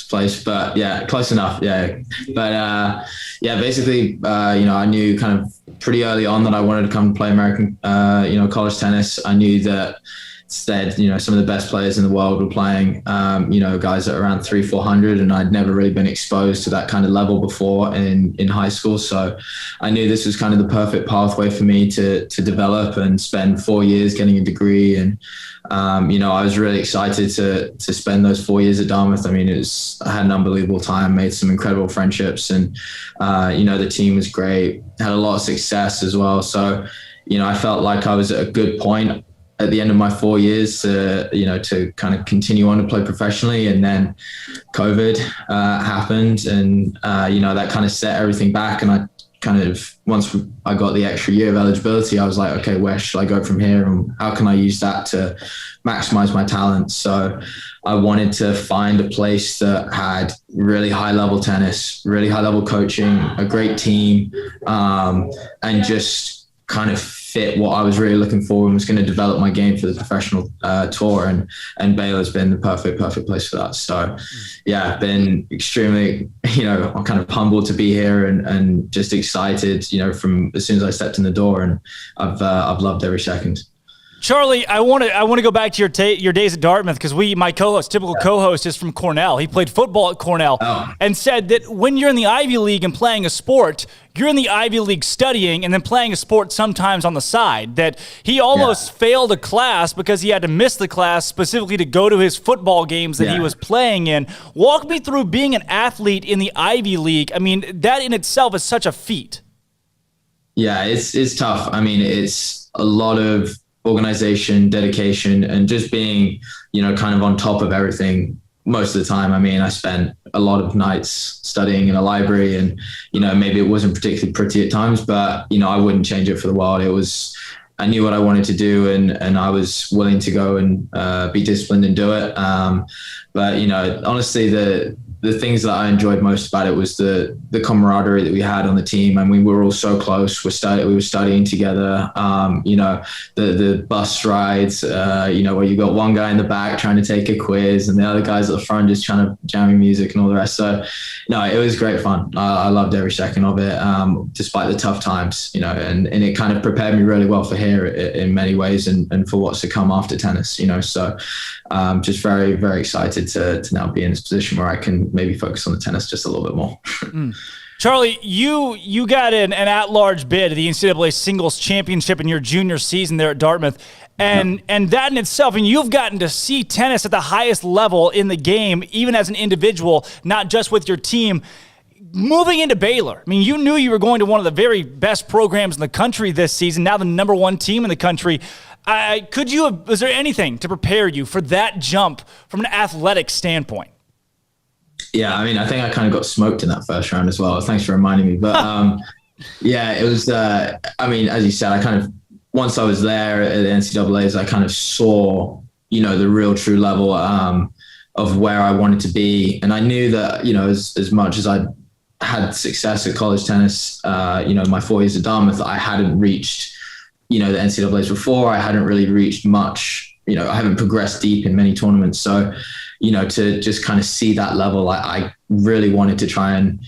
Place, but yeah, close enough. Yeah, but basically, I knew kind of pretty early on that I wanted to come play American, college tennis. I knew that instead, some of the best players in the world were playing, guys at around 300-400, and I'd never really been exposed to that kind of level before in high school. So I knew this was kind of the perfect pathway for me to develop and spend 4 years getting a degree. And I was really excited to spend those 4 years at Dartmouth. I mean, I had an unbelievable time, made some incredible friendships, and, the team was great, had a lot of success as well. So, I felt like I was at a good point at the end of my 4 years to kind of continue on to play professionally. And then COVID happened, and, that kind of set everything back. And I kind of, once I got the extra year of eligibility, I was like, okay, where should I go from here? And how can I use that to maximize my talents? So I wanted to find a place that had really high level tennis, really high level coaching, a great team, and just kind of fit what I was really looking for and was going to develop my game for the professional tour. And Baylor's been the perfect place for that. So yeah, been extremely, I'm kind of humbled to be here and just excited, from as soon as I stepped in the door, and I've loved every second. Charlie, I want to go back to your days at Dartmouth, because my co-host is from Cornell. He played football at Cornell and said that when you're in the Ivy League and playing a sport, you're in the Ivy League studying and then playing a sport sometimes on the side. That he almost failed a class because he had to miss the class specifically to go to his football games that he was playing in. Walk me through being an athlete in the Ivy League. I mean, that in itself is such a feat. Yeah, it's tough. I mean, it's a lot of organization, dedication, and just being, kind of on top of everything most of the time. I mean, I spent a lot of nights studying in a library, and, maybe it wasn't particularly pretty at times, but, I wouldn't change it for the world. I knew what I wanted to do, and I was willing to go and be disciplined and do it. But, honestly, the the things that I enjoyed most about it was the camaraderie that we had on the team. I mean, we were all so close. We were studying together. The bus rides, where you got one guy in the back trying to take a quiz and the other guys at the front just trying to jamming music and all the rest. So, no, it was great fun. I loved every second of it, despite the tough times, and it kind of prepared me really well for here in many ways and for what's to come after tennis, So just very, very excited to now be in this position where I can maybe focus on the tennis just a little bit more. Charlie, you got an at-large bid at the NCAA Singles Championship in your junior season there at Dartmouth. And that in itself, and you've gotten to see tennis at the highest level in the game, even as an individual, not just with your team. Moving into Baylor, I mean, you knew you were going to one of the very best programs in the country this season, now the number one team in the country. Was there anything to prepare you for that jump from an athletic standpoint? Yeah, I mean, I think I kind of got smoked in that first round as well. Thanks for reminding me. But it was, as you said, once I was there at the NCAAs, I kind of saw, the real true level of where I wanted to be. And I knew that, as much as I had success at college tennis, my 4 years at Dartmouth, I hadn't reached, the NCAAs before. I hadn't really reached much, I haven't progressed deep in many tournaments. So, to just kind of see that level, I really wanted to try and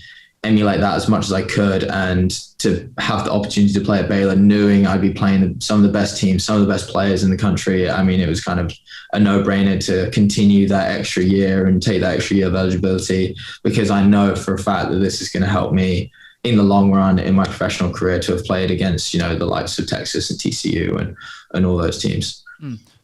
emulate that as much as I could, and to have the opportunity to play at Baylor, knowing I'd be playing some of the best teams, some of the best players in the country. I mean, it was kind of a no-brainer to continue that extra year and take that extra year of eligibility, because I know for a fact that this is going to help me in the long run in my professional career to have played against, the likes of Texas and TCU and all those teams.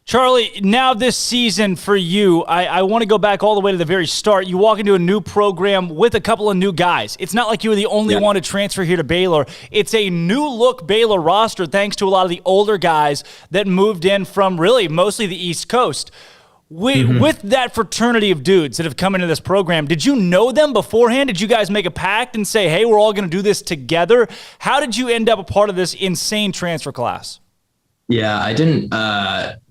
Charlie, now this season for you, I want to go back all the way to the very start. You walk into a new program with a couple of new guys. It's not like you were the only one to transfer here to Baylor. It's a new look Baylor roster thanks to a lot of the older guys that moved in from really mostly the East Coast. With that fraternity of dudes that have come into this program, did you know them beforehand? Did you guys make a pact and say, hey, we're all going to do this together? How did you end up a part of this insane transfer class? Yeah, I didn't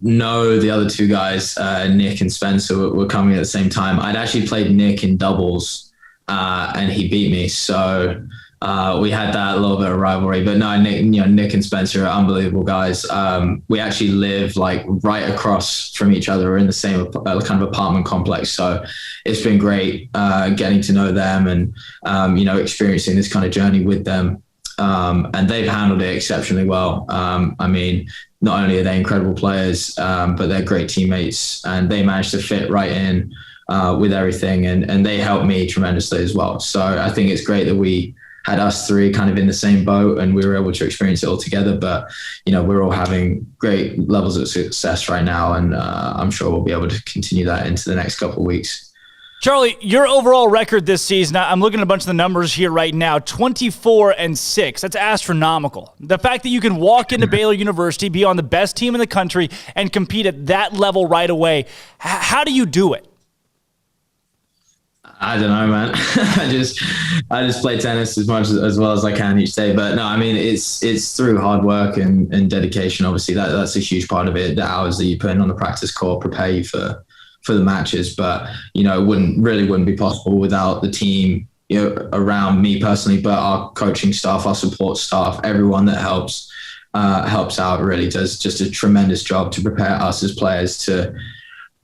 know the other two guys, Nick and Spencer, were coming at the same time. I'd actually played Nick in doubles, and he beat me. So we had that little bit of rivalry. But no, Nick and Spencer are unbelievable guys. We actually live right across from each other. We're in the same kind of apartment complex. So it's been great getting to know them and experiencing this kind of journey with them. And they've handled it exceptionally well. Not only are they incredible players, but they're great teammates, and they managed to fit right in with everything, and they helped me tremendously as well. So I think it's great that we had us three kind of in the same boat and we were able to experience it all together. But, we're all having great levels of success right now, and I'm sure we'll be able to continue that into the next couple of weeks. Charlie, your overall record this season, I'm looking at a bunch of the numbers here right now, 24-6. That's astronomical. The fact that you can walk into Baylor University, be on the best team in the country, and compete at that level right away, how do you do it? I don't know, man. I just play tennis as well as I can each day. But no, it's through hard work and dedication. Obviously, that's a huge part of it. The hours that you put in on the practice court prepare you for the matches, but it wouldn't be possible without the team around me personally, but our coaching staff, our support staff, everyone that helps out really does just a tremendous job to prepare us as players to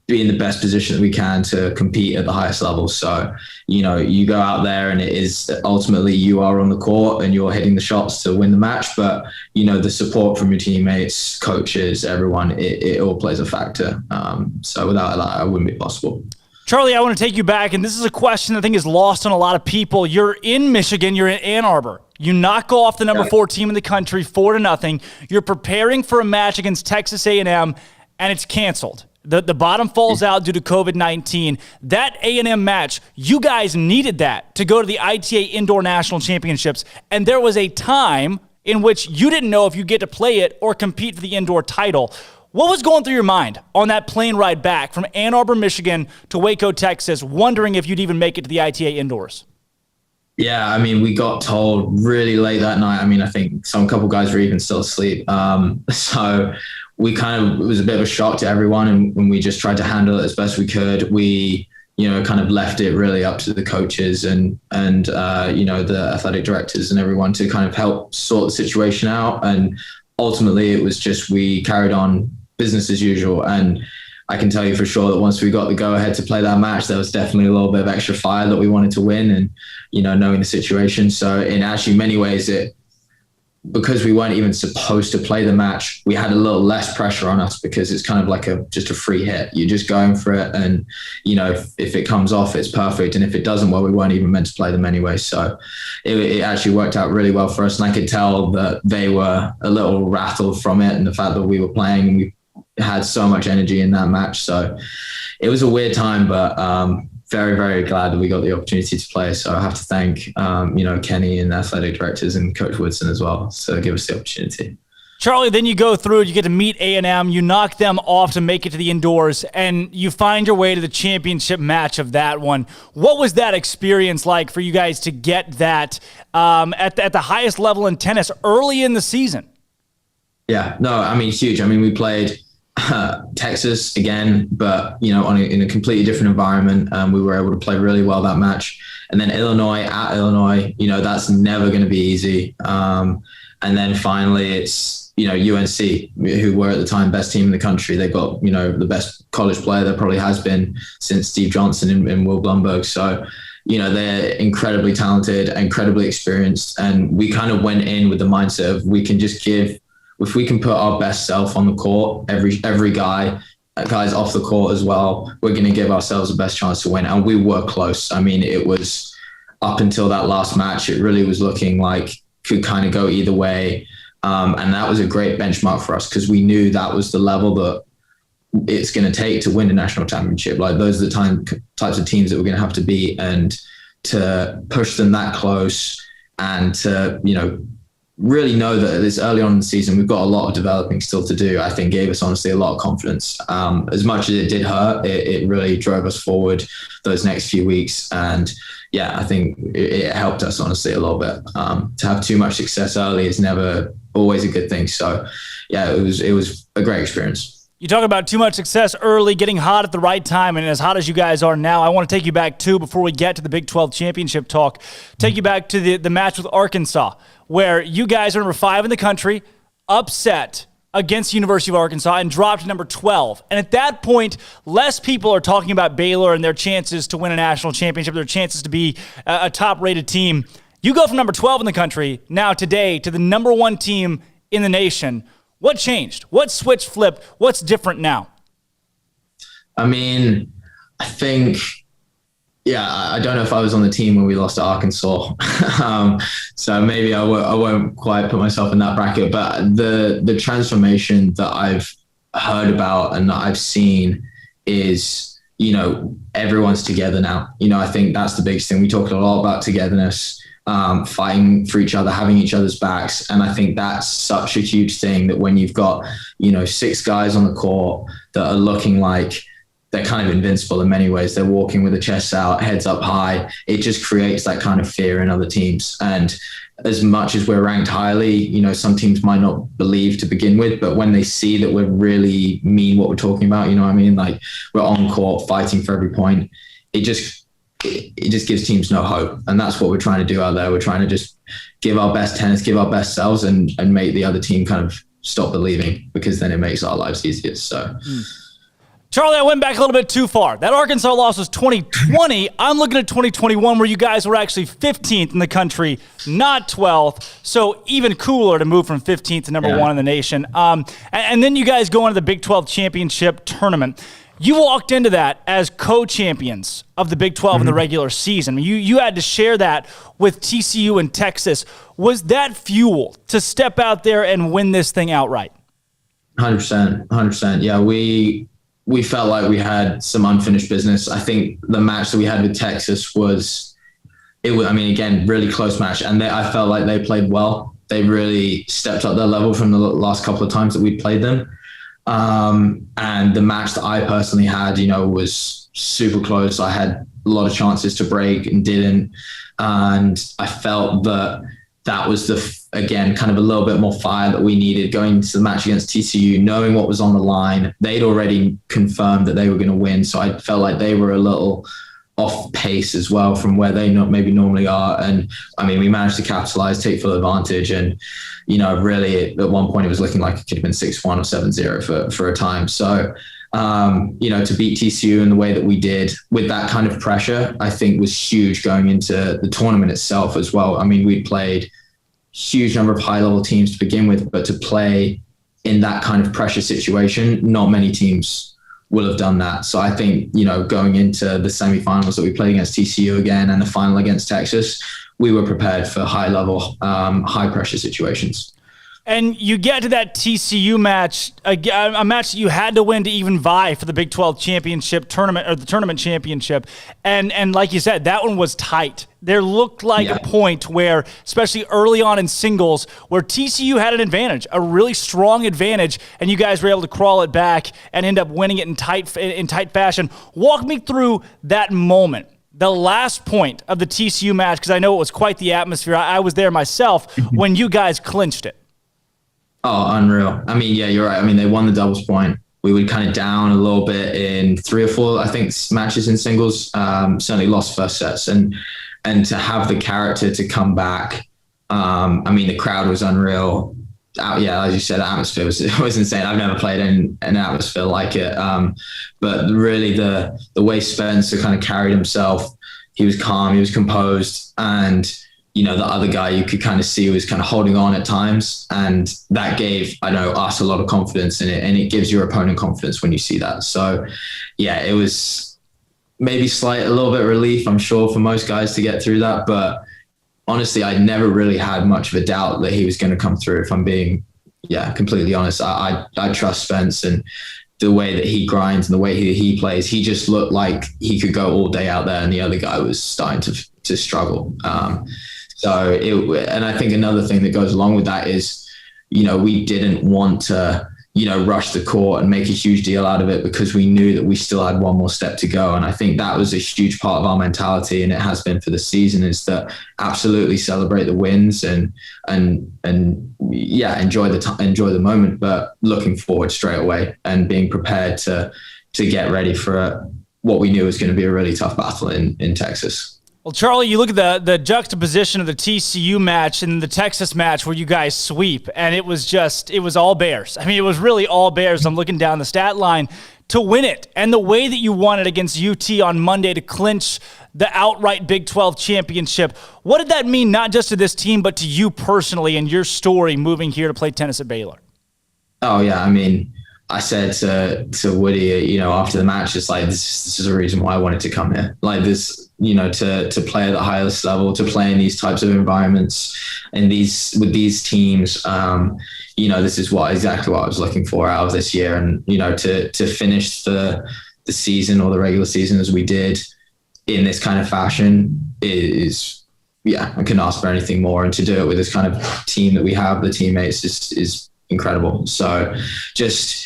be in the best position that we can to compete at the highest level. So, you go out there and it is ultimately you are on the court and you're hitting the shots to win the match. But, the support from your teammates, coaches, everyone, it all plays a factor. So without that, it wouldn't be possible. Charlie, I want to take you back, and this is a question I think is lost on a lot of people. You're in Michigan, you're in Ann Arbor. You knock off the number 4 team in the country 4-0. You're preparing for a match against Texas A&M, and it's canceled. The bottom falls out due to COVID-19. That A&M match, you guys needed that to go to the ITA Indoor National Championships, and there was a time in which you didn't know if you get to play it or compete for the indoor title. What was going through your mind on that plane ride back from Ann Arbor, Michigan to Waco, Texas, wondering if you'd even make it to the ITA Indoors? Yeah, we got told really late that night. I think a couple guys were even still asleep. So it was a bit of a shock to everyone, and when we just tried to handle it as best we could. We kind of left it really up to the coaches and the athletic directors and everyone to kind of help sort the situation out. And ultimately it was just, we carried on business as usual. And I can tell you for sure that once we got the go ahead to play that match, there was definitely a little bit of extra fire that we wanted to win, and, knowing the situation. So in actually many ways, because we weren't even supposed to play the match, we had a little less pressure on us, because it's kind of like just a free hit. You're just going for it. And, if it comes off, it's perfect. And if it doesn't, well, we weren't even meant to play them anyway. So it actually worked out really well for us. And I could tell that they were a little rattled from it, and the fact that we were playing and we had so much energy in that match. So it was a weird time, but very, very glad that we got the opportunity to play. So I have to thank, Kenny and the athletic directors and Coach Woodson as well, to give us the opportunity. Charlie, then you go through, you get to meet A&M, you knock them off to make it to the indoors, and you find your way to the championship match of that one. What was that experience like for you guys to get that at the highest level in tennis early in the season? Yeah, no, I mean, huge. I mean, we played Texas again, but in a completely different environment. We were able to play really well that match, and then Illinois, that's never going to be easy. And then finally, it's UNC, who were at the time best team in the country. They got the best college player there probably has been since Steve Johnson and Will Blumberg. So they're incredibly talented, incredibly experienced, and we kind of went in with the mindset of if we can put our best self on the court, every guys off the court as well, we're going to give ourselves the best chance to win. And we were close. I mean, it was up until that last match, it really was looking like could kind of go either way. And that was a great benchmark for us, because we knew that was the level that it's going to take to win a national championship. Like, those are the types of teams that we're going to have to beat, and to push them that close, and to, really know that this early on in the season, we've got a lot of developing still to do, I think gave us honestly a lot of confidence. As much as it did hurt, it really drove us forward those next few weeks. And I think it helped us honestly a little bit. To have too much success early is never always a good thing. So it was a great experience. You talk about too much success early, getting hot at the right time, and as hot as you guys are now, I want to take you back too, before we get to the Big 12 championship talk, take you back to the match with Arkansas, where you guys are number 5 in the country, upset against the University of Arkansas, and dropped to number 12. And at that point, less people are talking about Baylor and their chances to win a national championship, their chances to be a top-rated team. You go from number 12 in the country now today to the number 1 team in the nation. What changed? What switch flipped? What's different now? I mean, I think, I don't know if I was on the team when we lost to Arkansas. So maybe I won't quite put myself in that bracket, but the transformation that I've heard about and that I've seen is, everyone's together now. I think that's the biggest thing. We talked a lot about togetherness, fighting for each other, having each other's backs. And I think that's such a huge thing, that when you've got, 6 guys on the court that are looking like they're kind of invincible in many ways, they're walking with their chests out, heads up high, it just creates that kind of fear in other teams. And as much as we're ranked highly, some teams might not believe to begin with, but when they see that we really mean what we're talking about, like we're on court fighting for every point, it just gives teams no hope. And that's what we're trying to do out there. We're trying to just give our best tennis, give our best selves, and make the other team kind of stop believing, because then it makes our lives easier. So Charlie, I went back a little bit too far. That Arkansas loss was 2020. I'm looking at 2021, where you guys were actually 15th in the country, not 12th. So even cooler to move from 15th to number 1 in the nation. And then you guys go into the Big 12 championship tournament. You walked into that as co-champions of the Big 12 in the regular season. You had to share that with TCU and Texas. Was that fuel to step out there and win this thing outright? 100%. Yeah, we felt like we had some unfinished business. I think the match that we had with Texas was again, really close match. And I felt like they played well. They really stepped up their level from the last couple of times that we played them. And the match that I personally had, was super close. I had a lot of chances to break and didn't. And I felt that was again, kind of a little bit more fire that we needed going into the match against TCU, knowing what was on the line. They'd already confirmed that they were going to win. So I felt like they were a little off pace as well from where they maybe normally are. And I mean, we managed to capitalize, take full advantage. And, really at one point it was looking like it could have been 6-1 or 7-0 for a time. So, to beat TCU in the way that we did with that kind of pressure, I think was huge going into the tournament itself as well. I mean, we played huge number of high level teams to begin with, but to play in that kind of pressure situation, not many teams will have done that. So I think, going into the semifinals that we played against TCU again and the final against Texas, we were prepared for high level, high pressure situations. And you get to that TCU match, a match that you had to win to even vie for the Big 12 championship tournament, or the tournament championship. And like you said, that one was tight. There looked like a point where, especially early on in singles, where TCU had an advantage, a really strong advantage, and you guys were able to crawl it back and end up winning it in tight fashion. Walk me through that moment. The last point of the TCU match, because I know it was quite the atmosphere. I was there myself when you guys clinched it. Oh, unreal. I mean, yeah, you're right. I mean, they won the doubles point. We were kind of down a little bit in 3 or 4, I think, matches in singles. Certainly lost first sets. And to have the character to come back, I mean, the crowd was unreal. As you said, the atmosphere was insane. I've never played in an atmosphere like it. But really the way Spencer kind of carried himself, he was calm, he was composed, and the other guy you could kind of see was kind of holding on at times. And that gave, us a lot of confidence in it. And it gives your opponent confidence when you see that. So yeah, it was maybe a little bit of relief, I'm sure, for most guys to get through that. But honestly, I never really had much of a doubt that he was going to come through, if I'm being, completely honest. I trust Spence, and the way that he grinds and the way he plays, he just looked like he could go all day out there, and the other guy was starting to struggle. And I think another thing that goes along with that is, we didn't want to, rush the court and make a huge deal out of it, because we knew that we still had one more step to go. And I think that was a huge part of our mentality, and it has been for the season, is that absolutely celebrate the wins and enjoy the moment, but looking forward straight away and being prepared to get ready for what we knew was going to be a really tough battle in Texas. Well, Charlie, you look at the juxtaposition of the TCU match and the Texas match where you guys sweep, and it was all Bears. I mean, it was really all Bears. I'm looking down the stat line to win it, and the way that you won it against UT on Monday to clinch the outright Big 12 championship. What did that mean, not just to this team, but to you personally and your story moving here to play tennis at Baylor? Oh, yeah. I mean, I said to Woody, after the match, it's like, this is a reason why I wanted to come here. Like this, to play at the highest level, to play in these types of environments and with these teams, this is exactly what I was looking for out of this year. And, to finish the season, or the regular season, as we did in this kind of fashion is, I couldn't ask for anything more. And to do it with this kind of team that we have, the teammates, is incredible. So just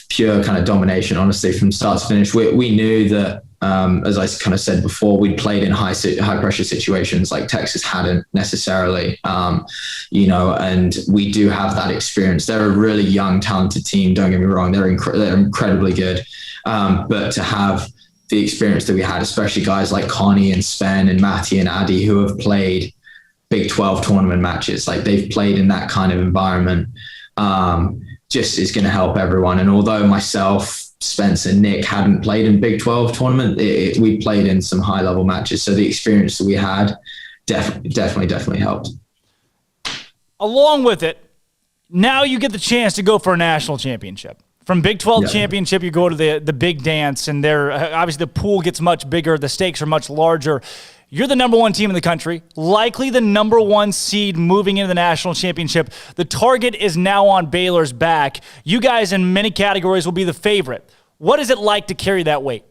pure kind of domination, honestly, from start to finish. We knew that, as I kind of said before, we'd played in high pressure situations like Texas hadn't necessarily, and we do have that experience. They're a really young, talented team. Don't get me wrong. They're incredibly good. But to have the experience that we had, especially guys like Connie and Sven and Matty and Addy, who have played Big 12 tournament matches, like they've played in that kind of environment, just is going to help everyone. And although myself, Spence and Nick hadn't played in Big 12 tournament, we played in some high level matches. So the experience that we had definitely helped. Along with it, now you get the chance to go for a national championship. From Big 12 championship, you go to the big dance, and there obviously the pool gets much bigger. The stakes are much larger. You're the number one team in the country, likely the number one seed moving into the national championship. The target is now on Baylor's back. You guys in many categories will be the favorite. What is it like to carry that weight?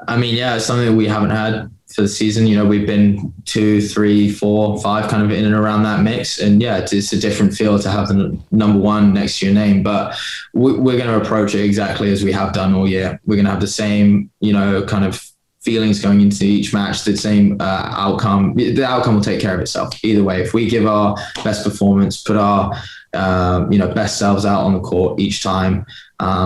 I mean, it's something that we haven't had for the season. We've been 2, 3, 4, 5 kind of in and around that mix. And it's a different feel to have the number one next to your name, but we're going to approach it exactly as we have done all year. We're going to have the same, kind of feelings going into each match, the same outcome. The outcome will take care of itself either way. If we give our best performance, put our best selves out on the court each time,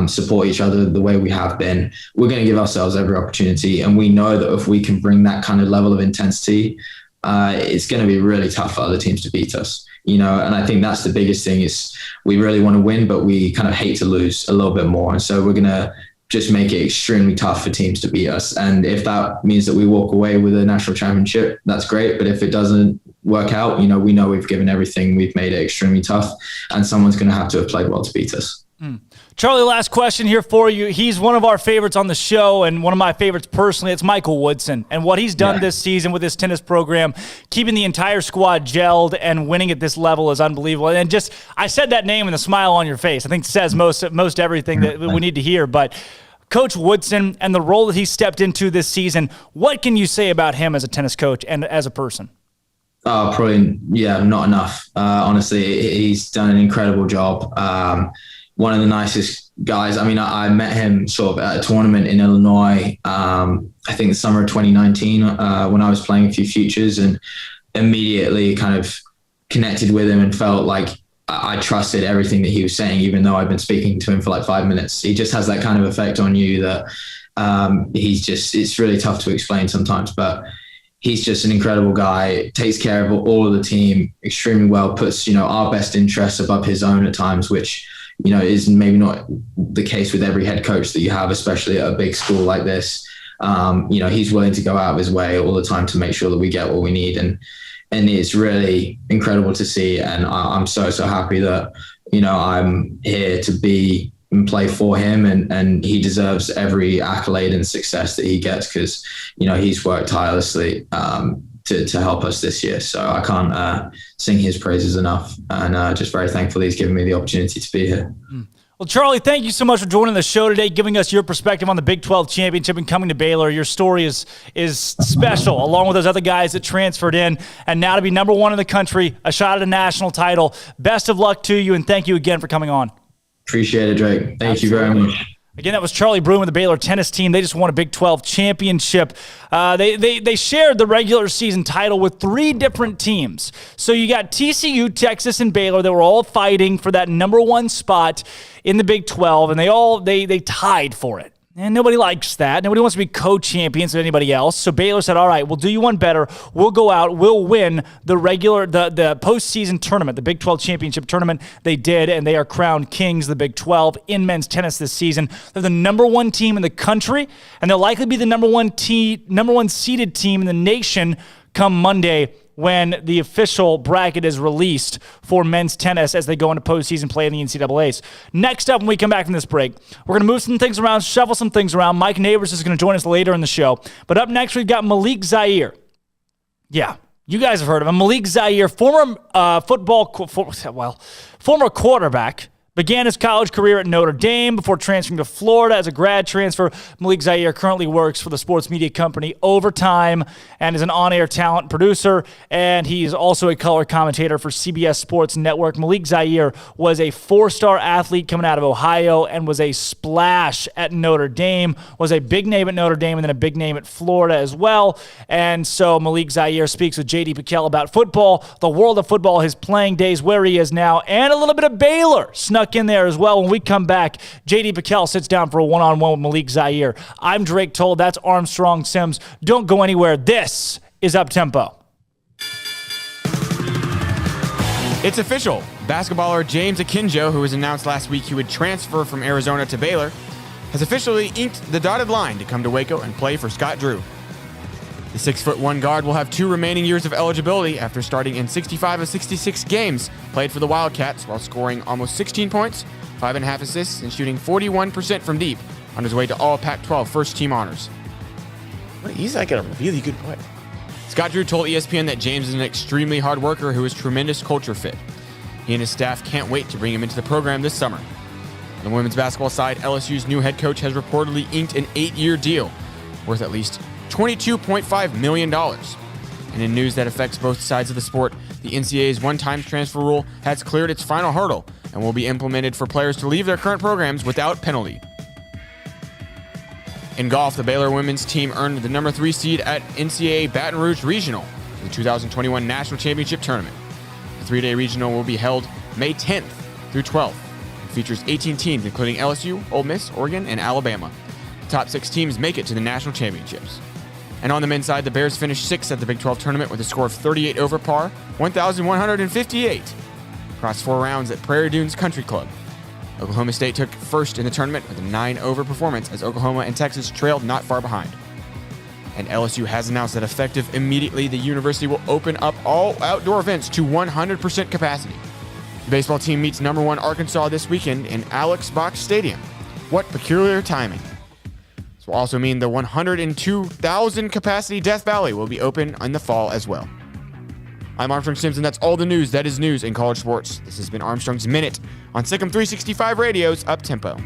support each other the way we have been, we're going to give ourselves every opportunity. And we know that if we can bring that kind of level of intensity, it's going to be really tough for other teams to beat us. And I think that's the biggest thing is we really want to win, but we kind of hate to lose a little bit more. And so we're going to just make it extremely tough for teams to beat us. And if that means that we walk away with a national championship, that's great. But if it doesn't work out, we know we've given everything. We've made it extremely tough, and someone's going to have to have played well to beat us. Charlie, last question here for you. He's one of our favorites on the show and one of my favorites personally. It's Michael Woodson. And what he's done this season with his tennis program, keeping the entire squad gelled and winning at this level is unbelievable. And just, I said that name and the smile on your face, I think says most everything that we need to hear. But Coach Woodson and the role that he stepped into this season, what can you say about him as a tennis coach and as a person? Probably, not enough. Honestly, he's done an incredible job. One of the nicest guys. I mean, I met him sort of at a tournament in Illinois, I think the summer of 2019, when I was playing a few futures, and immediately kind of connected with him and felt like I trusted everything that he was saying, even though I've been speaking to him for like 5 minutes. He just has that kind of effect on you that it's really tough to explain sometimes, but he's just an incredible guy, takes care of all of the team extremely well, puts, our best interests above his own at times, which, is maybe not the case with every head coach that you have, especially at a big school like this. He's willing to go out of his way all the time to make sure that we get what we need. And it's really incredible to see. And I'm so happy that, I'm here to be and play for him, and he deserves every accolade and success that he gets because, he's worked tirelessly to help us this year. So I can't sing his praises enough, and just very thankful that he's given me the opportunity to be here. Well, Charlie, thank you so much for joining the show today, giving us your perspective on the Big 12 championship and coming to Baylor. Your story is special, along with those other guys that transferred in, and now to be number one in the country, a shot at a national title. Best of luck to you, and thank you again for coming on. Appreciate it, Drake. Thank you very much. Again, that was Charlie Broom with the Baylor tennis team. They just won a Big 12 championship. They shared the regular season title with 3 different teams. So you got TCU, Texas, and Baylor that were all fighting for that number 1 spot in the Big 12, and they tied for it. And nobody likes that. Nobody wants to be co-champions with anybody else. So Baylor said, all right, we'll do you one better. We'll go out. We'll win the postseason tournament, the Big 12 championship tournament. They did, and they are crowned kings of the Big 12 in men's tennis this season. They're the number 1 team in the country, and they'll likely be the number one seeded team in the nation come Monday when the official bracket is released for men's tennis as they go into postseason play in the NCAAs. Next up, when we come back from this break, we're going to move some things around, shuffle some things around. Mike Neighbors is going to join us later in the show. But up next, we've got Malik Zaire. Yeah, you guys have heard of him. Malik Zaire, former quarterback. Began his college career at Notre Dame before transferring to Florida as a grad transfer. Malik Zaire currently works for the sports media company Overtime and is an on-air talent producer, and he's also a color commentator for CBS Sports Network. Malik Zaire was a 4-star athlete coming out of Ohio and was a splash at Notre Dame, was a big name at Notre Dame and then a big name at Florida as well. And so Malik Zaire speaks with J.D. PicKell about football, the world of football, his playing days, where he is now, and a little bit of Baylor snuck in there as well. When we come back, J.D. PicKell sits down for a one-on-one with Malik Zaire. I'm Drake Toll. That's Armstrong Sims. Don't go anywhere. This is Up Tempo. It's official. Basketballer James Akinjo, who was announced last week he would transfer from Arizona to Baylor, has officially inked the dotted line to come to Waco and play for Scott Drew. The 6'1" guard will have 2 remaining years of eligibility after starting in 65 of 66 games played for the Wildcats while scoring almost 16 points, 5.5 assists, and shooting 41% from deep on his way to all Pac-12 first-team honors. He's like a really good player. Scott Drew told ESPN that James is an extremely hard worker who is a tremendous culture fit. He and his staff can't wait to bring him into the program this summer. On the women's basketball side, LSU's new head coach has reportedly inked an 8-year deal worth at least $22.5 million. And in news that affects both sides of the sport, the NCAA's one-time transfer rule has cleared its final hurdle and will be implemented for players to leave their current programs without penalty. In golf, the Baylor women's team earned the number 3 seed at NCAA Baton Rouge Regional, the 2021 National Championship Tournament. The 3-day regional will be held May 10th through 12th. It features 18 teams, including LSU, Ole Miss, Oregon, and Alabama. The top 6 teams make it to the national championships. And on the men's side, the Bears finished 6th at the Big 12 tournament with a score of 38 over par, 1,158, across 4 rounds at Prairie Dunes Country Club. Oklahoma State took first in the tournament with a 9-over performance as Oklahoma and Texas trailed not far behind. And LSU has announced that effective immediately, the university will open up all outdoor events to 100% capacity. The baseball team meets number 1 Arkansas this weekend in Alex Box Stadium. What peculiar timing. This will also mean the 102,000 capacity Death Valley will be open in the fall as well. I'm Armstrong Simpson. That's all the news that is news in college sports. This has been Armstrong's Minute on SicEm365 Radio's Up Tempo.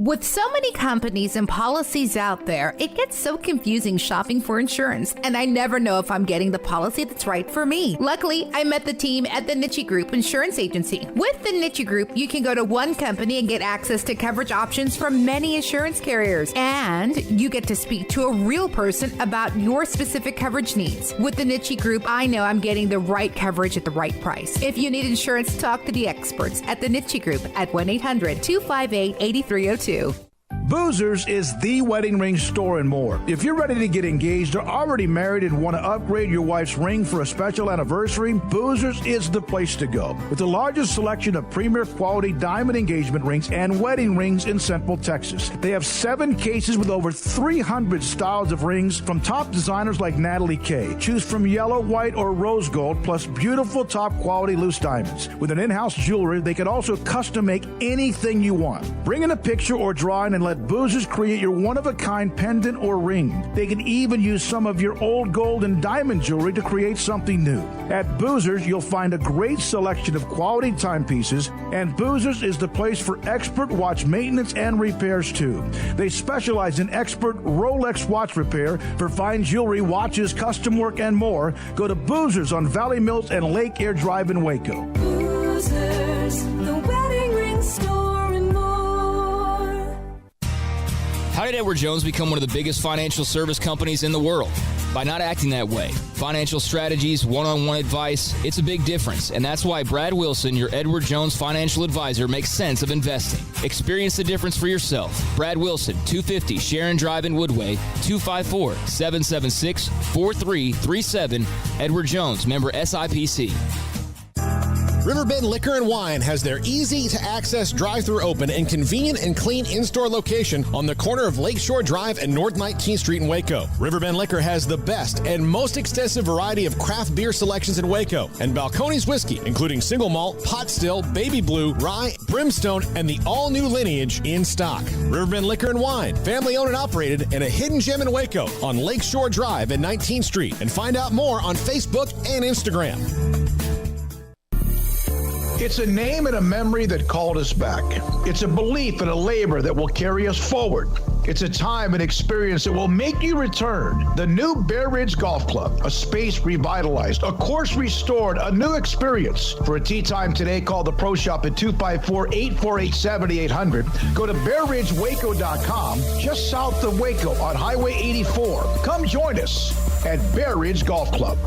With so many companies and policies out there, it gets so confusing shopping for insurance, and I never know if I'm getting the policy that's right for me. Luckily, I met the team at the Niche Group Insurance Agency. With the Niche Group, you can go to one company and get access to coverage options from many insurance carriers, and you get to speak to a real person about your specific coverage needs. With the Niche Group, I know I'm getting the right coverage at the right price. If you need insurance, talk to the experts at the Niche Group at 1-800-258-8302. Boozers is the wedding ring store and more. If you're ready to get engaged or already married and want to upgrade your wife's ring for a special anniversary, Boozers is the place to go. With the largest selection of premier quality diamond engagement rings and wedding rings in Central Texas. They have 7 cases with over 300 styles of rings from top designers like Natalie Kay. Choose from yellow, white, or rose gold, plus beautiful top quality loose diamonds. With an in-house jewelry, they can also custom make anything you want. Bring in a picture or drawing and let Boozers create your one-of-a-kind pendant or ring. They can even use some of your old gold and diamond jewelry to create something new. At Boozers, you'll find a great selection of quality timepieces, and Boozers is the place for expert watch maintenance and repairs too. They specialize in expert Rolex watch repair for fine jewelry, watches, custom work, and more. Go to Boozers on Valley Mills and Lake Air Drive in Waco. Boozers, the wedding ring store and more. How did Edward Jones become one of the biggest financial service companies in the world? By not acting that way. Financial strategies, one-on-one advice, it's a big difference. And that's why Brad Wilson, your Edward Jones financial advisor, makes sense of investing. Experience the difference for yourself. Brad Wilson, 250 Sharon Drive in Woodway, 254-776-4337. Edward Jones, member SIPC. Riverbend Liquor and Wine has their easy-to-access drive-thru open and convenient and clean in-store location on the corner of Lakeshore Drive and North 19th Street in Waco. Riverbend Liquor has the best and most extensive variety of craft beer selections in Waco, and Balcones Whiskey, including single malt, pot still, baby blue, rye, brimstone, and the all-new Lineage in stock. Riverbend Liquor and Wine, family-owned and operated, and a hidden gem in Waco on Lakeshore Drive and 19th Street. And find out more on Facebook and Instagram. It's a name and a memory that called us back. It's a belief and a labor that will carry us forward. It's a time and experience that will make you return. The new Bear Ridge Golf Club, a space revitalized, a course restored, a new experience. For a tee time today, call the Pro Shop at 254-848-7800. Go to BearRidgeWaco.com, just south of Waco on Highway 84. Come join us at Bear Ridge Golf Club.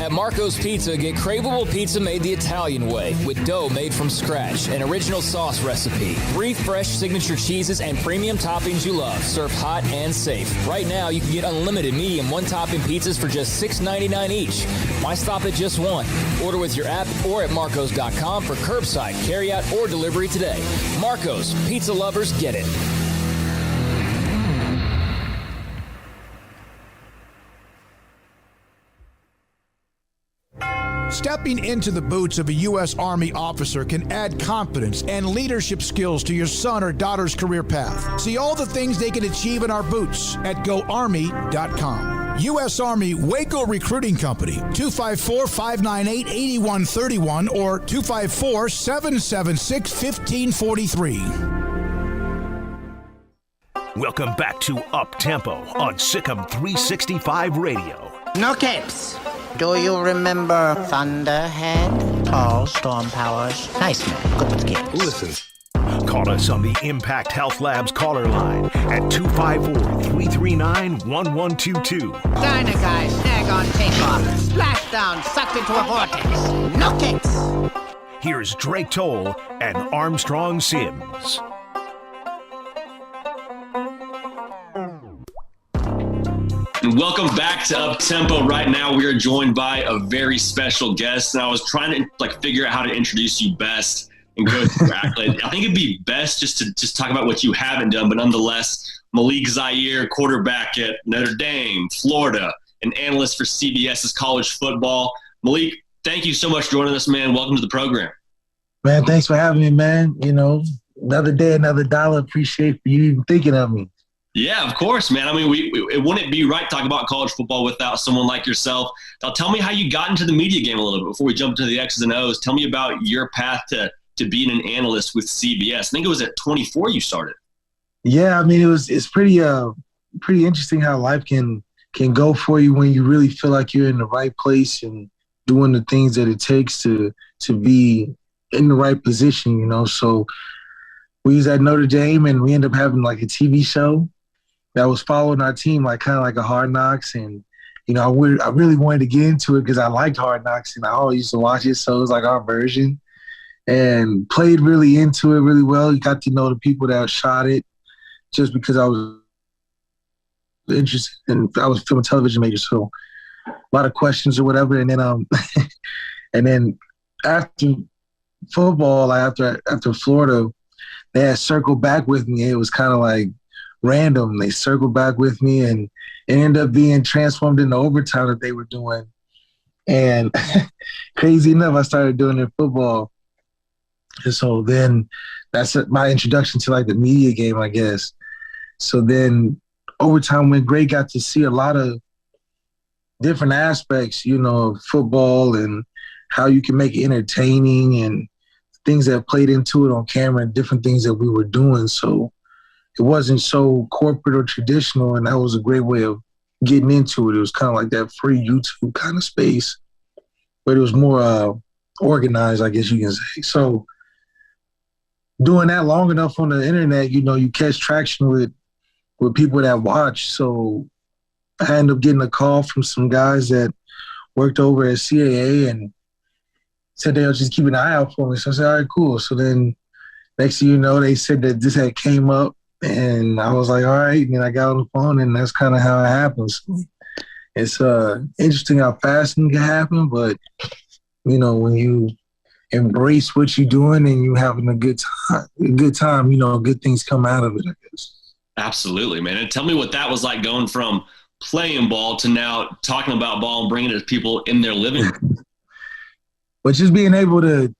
At Marco's Pizza, get craveable pizza made the Italian way with dough made from scratch, an original sauce recipe, 3 fresh signature cheeses, and premium toppings you love, served hot and safe. Right now, you can get unlimited medium one-topping pizzas for just $6.99 each. Why stop at just one? Order with your app or at marcos.com for curbside, carryout, or delivery today. Marco's, pizza lovers get it. Stepping into the boots of a U.S. Army officer can add confidence and leadership skills to your son or daughter's career path. See all the things they can achieve in our boots at GoArmy.com. U.S. Army Waco Recruiting Company, 254-598-8131 or 254-776-1543. Welcome back to Up Tempo on SicEm365 Radio. No capes. Do you remember Thunderhead? Tall, storm powers. Nice man. Good with kids. Listen. Call us on the Impact Health Labs caller line at 254-339-1122. Diner guy, snag on takeoff. Splashdown, sucked into a vortex. No kicks. Here's Drake Toll and Armstrong Sims. Welcome back to Up Tempo. Right now, we are joined by a very special guest, and I was trying to figure out how to introduce you best and go through your accolades. I think it'd be best just to talk about what you haven't done, but nonetheless, Malik Zaire, quarterback at Notre Dame, Florida, an analyst for CBS's college football. Malik, thank you so much for joining us, man. Welcome to the program. Man, thanks for having me, man. You know, another day, another dollar. Appreciate you even thinking of me. Yeah, of course, man. I mean, it wouldn't be right to talk about college football without someone like yourself. Now, tell me how you got into the media game a little bit before we jump into the X's and O's. Tell me about your path to being an analyst with CBS. I think it was at 24 you started. Yeah, I mean, it's pretty interesting how life can go for you when you really feel like you're in the right place and doing the things that it takes to be in the right position, you know. So we was at Notre Dame, and we ended up having like a TV show that was following our team, like kind of like a Hard Knocks. And, you know, I really wanted to get into it because I liked Hard Knocks, and I always used to watch it. So it was like our version, and played really into it really well. You got to know the people that shot it just because I was interested, and I was a film and television major, so a lot of questions or whatever. And then and then after football, after Florida, they had circled back with me. It was kind of like random. They circled back with me, and it ended up being transformed into overtime that they were doing. And crazy enough, I started doing it in football. And so then that's my introduction to like the media game, I guess. So then overtime went great, got to see a lot of different aspects, you know, of football and how you can make it entertaining and things that played into it on camera and different things that we were doing. So it wasn't so corporate or traditional, and that was a great way of getting into it. It was kind of like that free YouTube kind of space, but it was more organized, I guess you can say. So doing that long enough on the internet, you know, you catch traction with people that watch. So I ended up getting a call from some guys that worked over at CAA and said they'll just keep an eye out for me. So I said, all right, cool. So then next thing you know, they said that this had came up, and I was like, all right. And then I got on the phone, and that's kind of how it happens. It's interesting how fast it can happen, but, you know, when you embrace what you're doing and you having a good time, you know, good things come out of it, I guess. Absolutely, man. And tell me what that was like going from playing ball to now talking about ball and bringing it to people in their living room. But just being able to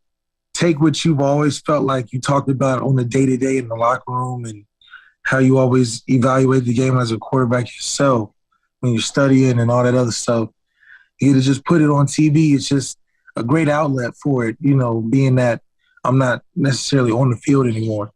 take what you've always felt like you talked about on the day-to-day in the locker room and how you always evaluate the game as a quarterback yourself when you're studying and all that other stuff, you to just put it on TV. It's just a great outlet for it, you know, being that I'm not necessarily on the field anymore.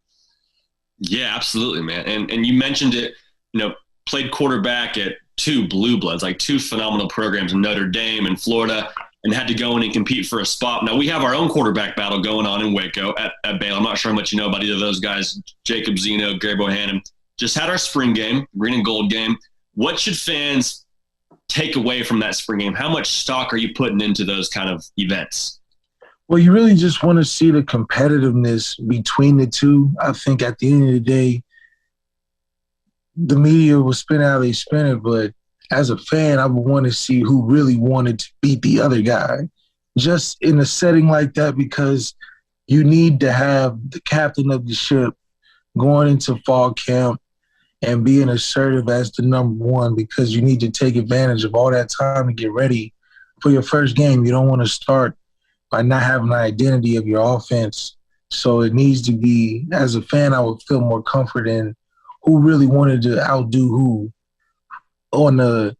Yeah, absolutely, man. And you mentioned it, you know, played quarterback at two blue bloods, like two phenomenal programs in Notre Dame and Florida, and had to go in and compete for a spot. Now, we have our own quarterback battle going on in Waco at Baylor. I'm not sure how much you know about either of those guys, Jacob Zeno, Gary Bohannon. Just had our spring game, green and gold game. What should fans take away from that spring game? How much stock are you putting into those kind of events? Well, you really just want to see the competitiveness between the two. I think at the end of the day, the media will spin how they spin it, but as a fan, I would want to see who really wanted to beat the other guy. Just in a setting like that, because you need to have the captain of the ship going into fall camp and being assertive as the number one, because you need to take advantage of all that time to get ready for your first game. You don't want to start by not having an identity of your offense. So it needs to be, as a fan, I would feel more comfort in who really wanted to outdo who on the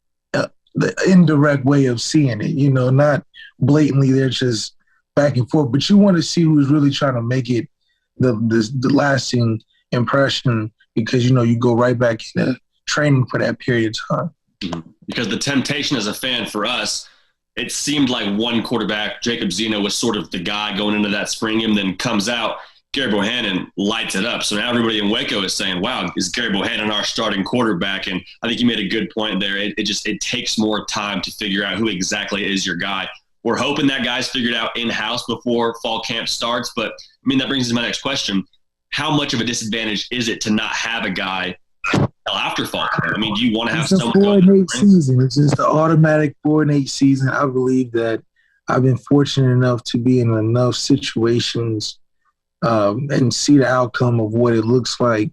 indirect way of seeing it, you know, not blatantly they're just back and forth, but you want to see who's really trying to make it the lasting impression, because, you know, you go right back into training for that period of time. Mm-hmm. Because the temptation as a fan for us, it seemed like one quarterback, Jacob Zeno, was sort of the guy going into that spring game, then comes out, Gary Bohannon lights it up. So now everybody in Waco is saying, wow, is Gary Bohannon our starting quarterback? And I think you made a good point there. It takes more time to figure out who exactly is your guy. We're hoping that guy's figured out in-house before fall camp starts. But, I mean, that brings us to my next question. How much of a disadvantage is it to not have a guy after fall camp? I mean, do you want to have someone go? It's a 4-8 season. It's just an automatic 4-8 season. I believe that I've been fortunate enough to be in enough situations and see the outcome of what it looks like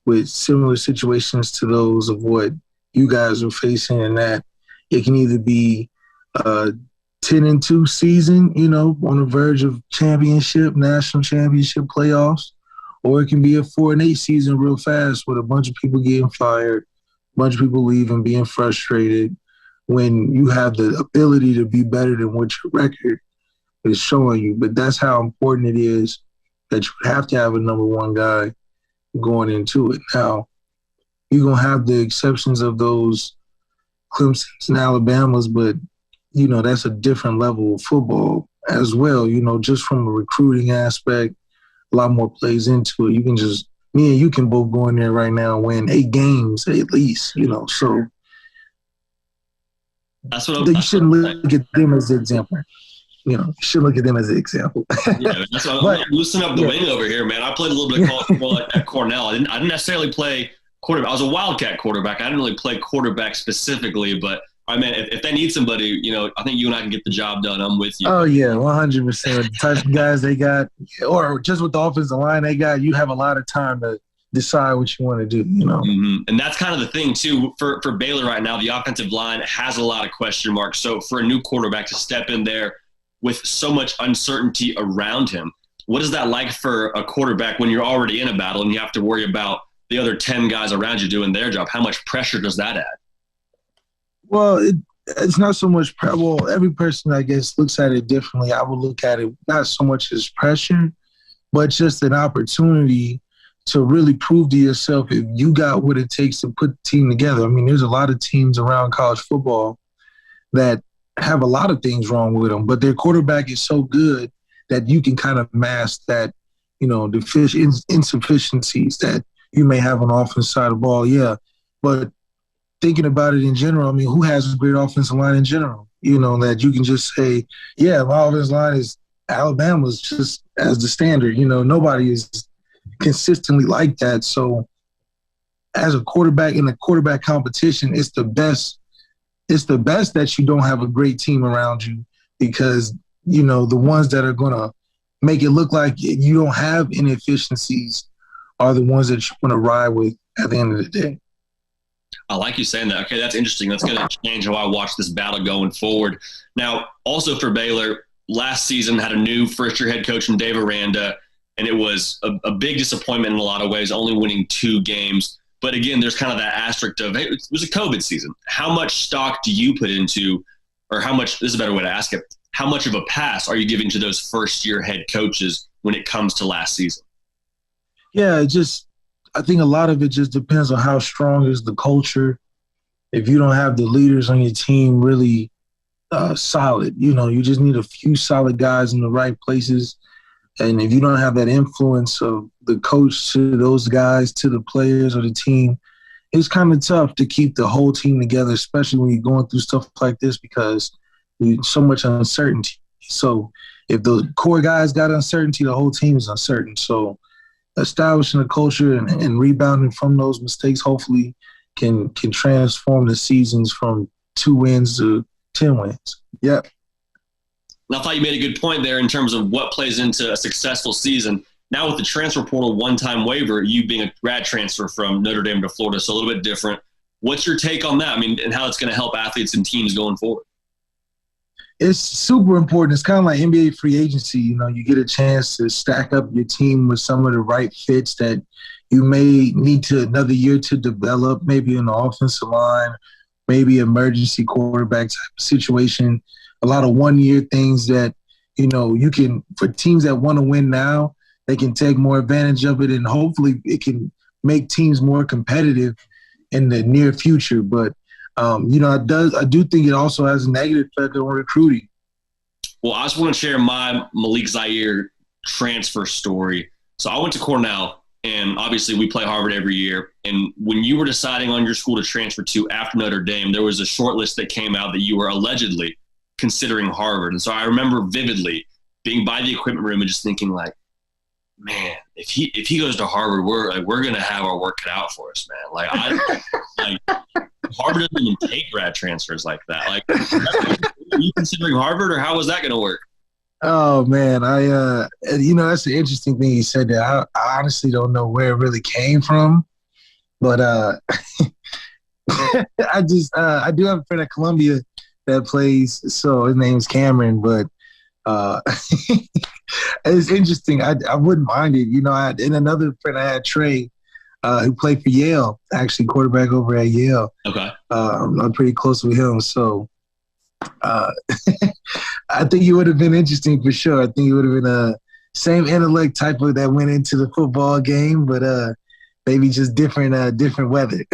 with similar situations to those of what you guys are facing, and that it can either be 10-2 season, on the verge of championship, national championship playoffs, or it can be a 4-8 season real fast with a bunch of people getting fired, a bunch of people leaving, being frustrated, when you have the ability to be better than what your record is showing you. But that's how important it is that you have to have a number one guy going into it. Now, you're going to have the exceptions of those Clemsons and Alabamas, but that's a different level of football as well. Just from a recruiting aspect, a lot more plays into it. You can me and you can both go in there right now and win 8 games at least, so that's what you shouldn't look at them as the example. You should look at them as an example. Yeah, that's what I'm loosening up the wing over here, man. I played a little bit of college football at Cornell. I didn't necessarily play quarterback. I was a wildcat quarterback. I didn't really play quarterback specifically, but I mean, if they need somebody, I think you and I can get the job done. I'm with you. Oh, yeah, 100%. The type of guys they got, or just with the offensive line they got, you have a lot of time to decide what you want to do, Mm-hmm. And that's kind of the thing, too. For Baylor right now, the offensive line has a lot of question marks. So for a new quarterback to step in there with so much uncertainty around him, what is that like for a quarterback when you're already in a battle and you have to worry about the other 10 guys around you doing their job? How much pressure does that add? Well, it's not so much well, every person, I guess, looks at it differently. I would look at it not so much as pressure, but just an opportunity to really prove to yourself if you got what it takes to put the team together. I mean, there's a lot of teams around college football that have a lot of things wrong with them, but their quarterback is so good that you can kind of mask that, the insufficiencies that you may have on the offensive side of the ball. Yeah, but thinking about it in general, I mean, who has a great offensive line in general? That you can just say, yeah, my offensive line is Alabama's just as the standard. Nobody is consistently like that. So as a quarterback in a quarterback competition, it's the best that you don't have a great team around you, because, the ones that are going to make it look like you don't have inefficiencies are the ones that you want to ride with at the end of the day. I like you saying that. Okay, that's interesting. That's going to change how I watch this battle going forward. Now, also for Baylor, last season had a new first-year head coach in Dave Aranda, and it was a big disappointment in a lot of ways, only winning 2 games. But again, there's kind of that asterisk of, hey, it was a COVID season. How much stock do you put into, or how much – this is a better way to ask it – how much of a pass are you giving to those first-year head coaches when it comes to last season? Yeah, I think a lot of it just depends on how strong is the culture. If you don't have the leaders on your team really solid, you just need a few solid guys in the right places. And if you don't have that influence of the coach to those guys, to the players or the team, it's kind of tough to keep the whole team together, especially when you're going through stuff like this, because there's so much uncertainty. So if the core guys got uncertainty, the whole team is uncertain. So establishing a culture and rebounding from those mistakes hopefully can transform the seasons from 2 wins to 10 wins. Yep. And I thought you made a good point there in terms of what plays into a successful season. Now with the transfer portal one-time waiver, you being a grad transfer from Notre Dame to Florida, so a little bit different. What's your take on that? I mean, and how it's going to help athletes and teams going forward? It's super important. It's kind of like NBA free agency. You get a chance to stack up your team with some of the right fits that you may need to another year to develop, maybe in the offensive line, maybe emergency quarterback type of situation. A lot of one-year things that, you can, for teams that want to win now, they can take more advantage of it, and hopefully it can make teams more competitive in the near future. But I do think it also has a negative effect on recruiting. Well, I just want to share my Malik Zaire transfer story. So I went to Cornell, and obviously we play Harvard every year. And when you were deciding on your school to transfer to after Notre Dame, there was a short list that came out that you were allegedly considering Harvard. And so I remember vividly being by the equipment room and just thinking like, man, if he goes to Harvard, we're gonna have our work cut out for us, man. Like Harvard doesn't even take grad transfers like that. Like, are you considering Harvard, or how was that gonna work? Oh man, that's an interesting thing you said that. I honestly don't know where it really came from, but I do have a friend at Columbia that plays, so his name's Cameron, but it's interesting. I wouldn't mind it. And another friend I had, Trey, who played for Yale, actually quarterback over at Yale. Okay. I'm pretty close with him, so I think it would have been interesting for sure. I think it would have been a same intellect type of that went into the football game, but maybe just different weather.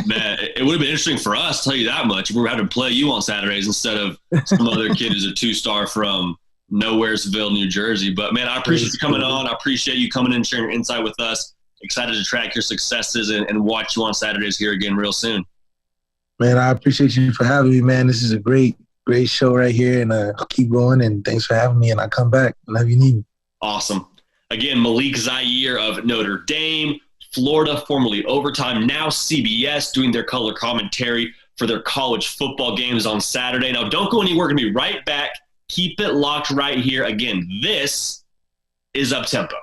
Man, it would have been interesting for us, I'll tell you that much, if we were having to play you on Saturdays instead of some other kid who's a 2-star from Nowheresville, New Jersey. But man, I appreciate you coming on. I appreciate you coming in and sharing your insight with us. Excited to track your successes and watch you on Saturdays here again real soon. Man, I appreciate you for having me, man. This is a great show right here, and I'll keep going, and thanks for having me, and I'll come back whenever you need me. Awesome. Again, Malik Zaire of Notre Dame, Florida, formerly Overtime, now CBS, doing their color commentary for their college football games on Saturday. Now, don't go anywhere. We're going to be right back. Keep it locked right here. Again, this is Uptempo.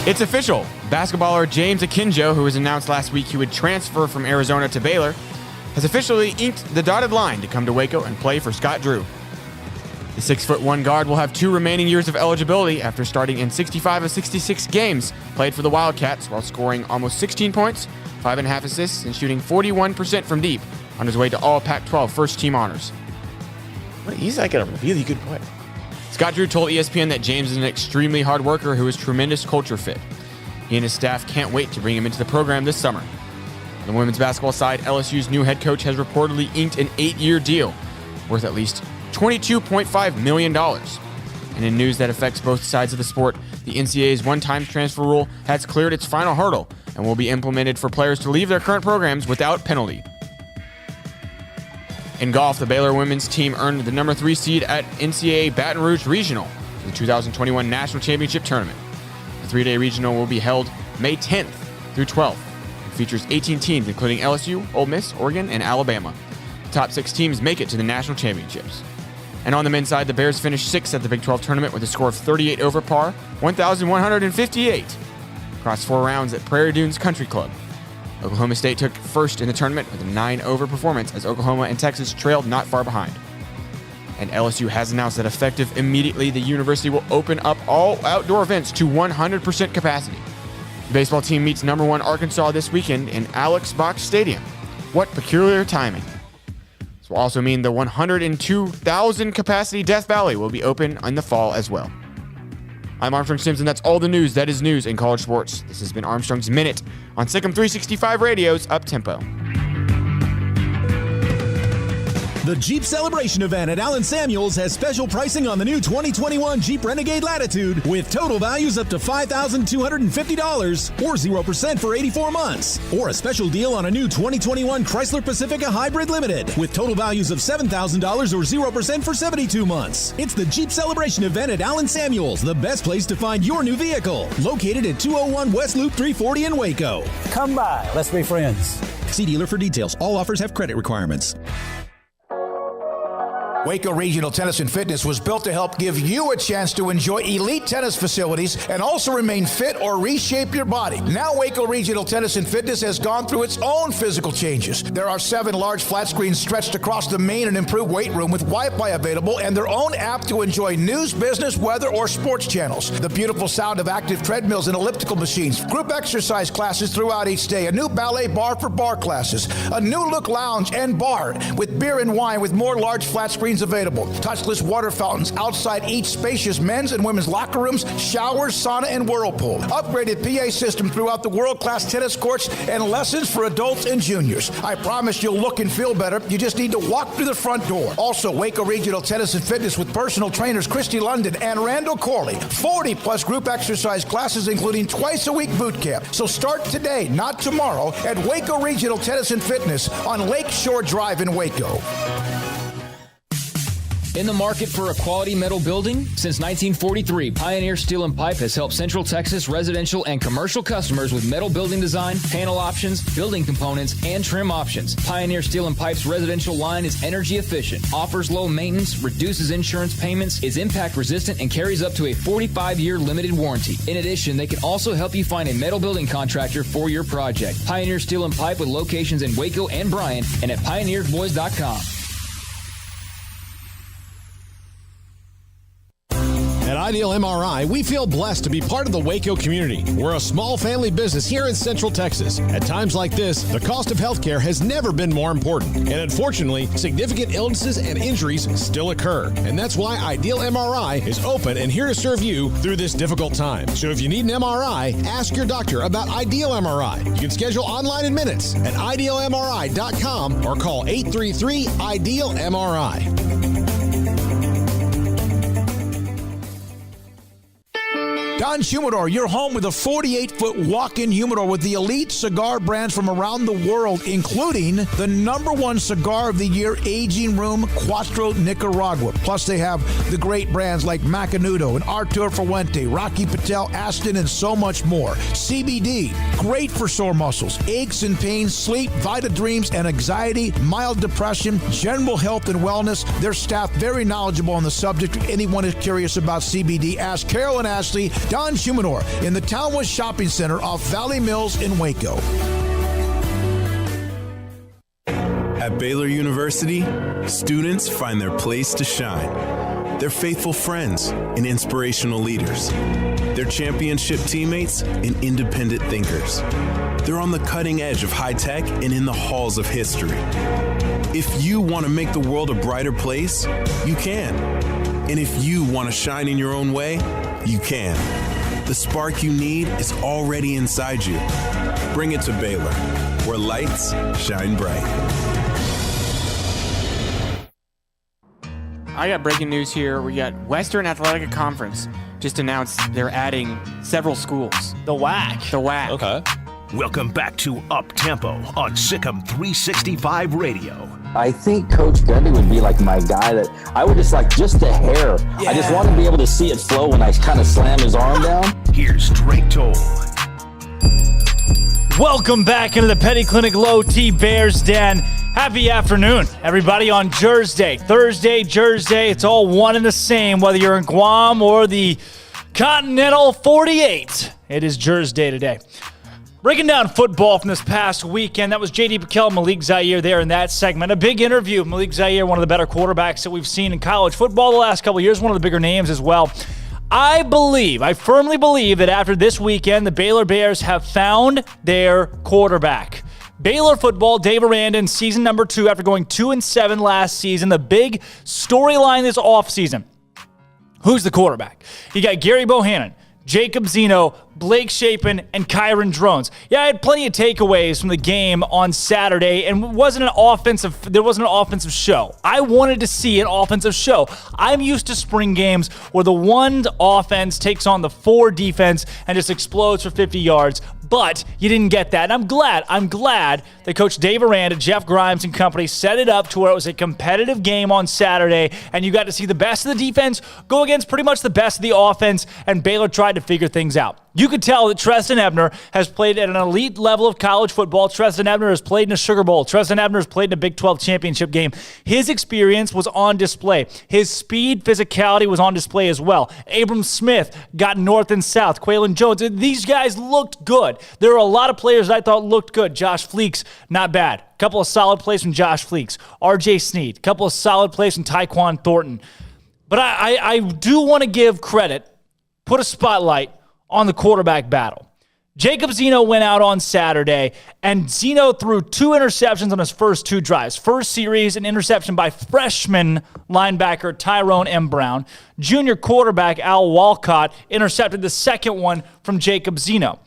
It's official. Basketballer James Akinjo, who was announced last week he would transfer from Arizona to Baylor, has officially inked the dotted line to come to Waco and play for Scott Drew. The 6'1" guard will have 2 remaining years of eligibility after starting in 65 of 66 games played for the Wildcats while scoring almost 16 points, 5.5 assists, and shooting 41% from deep on his way to all Pac-12 first-team honors. He's like a really good player. Scott Drew told ESPN that James is an extremely hard worker who is a tremendous culture fit. He and his staff can't wait to bring him into the program this summer. On the women's basketball side, LSU's new head coach has reportedly inked an 8-year deal worth at least $22.5 million. And in news that affects both sides of the sport, the NCAA's one-time transfer rule has cleared its final hurdle and will be implemented for players to leave their current programs without penalty. In golf, the Baylor women's team earned the number 3 seed at NCAA Baton Rouge Regional in the 2021 National Championship Tournament. The 3-day regional will be held May 10th through 12th and features 18 teams, including LSU, Ole Miss, Oregon, and Alabama. The top 6 teams make it to the national championships. And on the men's side, the Bears finished 6th at the Big 12 tournament with a score of 38 over par, 1,158, across 4 rounds at Prairie Dunes Country Club. Oklahoma State took first in the tournament with a 9-over performance as Oklahoma and Texas trailed not far behind. And LSU has announced that effective immediately, the university will open up all outdoor events to 100% capacity. The baseball team meets number 1 Arkansas this weekend in Alex Box Stadium. What peculiar timing. This will also mean the 102,000 capacity Death Valley will be open in the fall as well. I'm Armstrong Simpson. That's all the news that is news in college sports. This has been Armstrong's Minute on SicEm365 Radio's Uptempo. The Jeep Celebration event at Allen Samuels has special pricing on the new 2021 Jeep Renegade Latitude with total values up to $5,250 or 0% for 84 months. Or a special deal on a new 2021 Chrysler Pacifica Hybrid Limited with total values of $7,000 or 0% for 72 months. It's the Jeep Celebration event at Allen Samuels, the best place to find your new vehicle. Located at 201 West Loop 340 in Waco. Come by. Let's be friends. See dealer for details. All offers have credit requirements. Waco Regional Tennis and Fitness was built to help give you a chance to enjoy elite tennis facilities and also remain fit or reshape your body. Now Waco Regional Tennis and Fitness has gone through its own physical changes. There are 7 large flat screens stretched across the main and improved weight room with Wi-Fi available and their own app to enjoy news, business, weather, or sports channels. The beautiful sound of active treadmills and elliptical machines, group exercise classes throughout each day, a new ballet bar for bar classes, a new look lounge and bar with beer and wine with more large flat screens screens available, touchless water fountains outside each spacious men's and women's locker rooms, showers, sauna, and whirlpool. Upgraded PA system throughout the world-class tennis courts and lessons for adults and juniors. I promise you'll look and feel better. You just need to walk through the front door. Also, Waco Regional Tennis and Fitness with personal trainers Christy London and Randall Corley. 40-plus group exercise classes, including twice-a-week boot camp. So start today, not tomorrow, at Waco Regional Tennis and Fitness on Lakeshore Drive in Waco. In the market for a quality metal building? Since 1943, Pioneer Steel and Pipe has helped Central Texas residential and commercial customers with metal building design, panel options, building components, and trim options. Pioneer Steel and Pipe's residential line is energy efficient, offers low maintenance, reduces insurance payments, is impact resistant, and carries up to a 45-year limited warranty. In addition, they can also help you find a metal building contractor for your project. Pioneer Steel and Pipe with locations in Waco and Bryan and at pioneersboys.com. At Ideal MRI, we feel blessed to be part of the Waco community. We're a small family business here in Central Texas. At times like this, the cost of healthcare has never been more important. And unfortunately, significant illnesses and injuries still occur. And that's why Ideal MRI is open and here to serve you through this difficult time. So if you need an MRI, ask your doctor about Ideal MRI. You can schedule online in minutes at idealmri.com or call 833-IDEAL-MRI. Don Humidor, your home with a 48-foot walk-in humidor with the elite cigar brands from around the world, including the #1 cigar of the year, Aging Room Cuatro Nicaragua. Plus, they have the great brands like Macanudo and Artur Fuente, Rocky Patel, Aston, and so much more. CBD, great for sore muscles, aches and pains, sleep, Vita Dreams, and anxiety, mild depression, general health and wellness. Their staff very knowledgeable on the subject. If anyone is curious about CBD, ask Carol and Ashley. Don Humidor in the Townwood Shopping Center off Valley Mills in Waco. At Baylor University, students find their place to shine. They're faithful friends and inspirational leaders. They're championship teammates and independent thinkers. They're on the cutting edge of high tech and in the halls of history. If you want to make the world a brighter place, you can. And if you want to shine in your own way, you can. The spark you need is already inside you. Bring it to Baylor, where lights shine bright. I got breaking news here. We got Western Athletic Conference just announced they're adding several schools. The WAC. The WAC. Okay. Welcome back to Up Tempo on SicEm365 Radio. I think Coach Gundy would be like my guy that I would just like just the hair. Yeah. I just want to be able to see it flow when I kind of slam his arm down. Here's Drake Toll. Welcome back into the Petty Clinic Low T Bears Den. Happy afternoon, everybody, on Thursday. Thursday, it's all one and the same, whether you're in Guam or the Continental 48. It is Thursday today. Breaking down football from this past weekend, that was J.D. PicKell, Malik Zaire there in that segment. A big interview. Malik Zaire, one of the better quarterbacks that we've seen in college football the last couple of years, one of the bigger names as well. I firmly believe that after this weekend, the Baylor Bears have found their quarterback. Baylor football, Dave Aranda in season number 2 after going 2-7 last season. The big storyline this offseason. Who's the quarterback? You got Gary Bohannon, Jacob Zeno, Blake Shapen, and Kyron Drones. Yeah, I had plenty of takeaways from the game on Saturday, and there wasn't an offensive show. I wanted to see an offensive show. I'm used to spring games where the one offense takes on the 4 defense and just explodes for 50 yards. But you didn't get that. And I'm glad that Coach Dave Aranda, Jeff Grimes, and company set it up to where it was a competitive game on Saturday, and you got to see the best of the defense go against pretty much the best of the offense, and Baylor tried to figure things out. You could tell that Treston Ebner has played at an elite level of college football. Treston Ebner has played in a Sugar Bowl. Treston Ebner has played in a Big 12 championship game. His experience was on display. His speed, physicality was on display as well. Abram Smith got north and south. Quaylen Jones. These guys looked good. There were a lot of players that I thought looked good. Josh Fleeks, not bad. A couple of solid plays from Josh Fleeks. RJ Sneed. A couple of solid plays from Tyquan Thornton. But I do want to give credit, put a spotlight on the quarterback battle. Jacob Zeno went out on Saturday, and Zeno threw 2 interceptions on his first 2 drives. First series, an interception by freshman linebacker Tyrone M. Brown. Junior quarterback Al Walcott intercepted the second one from Jacob Zeno.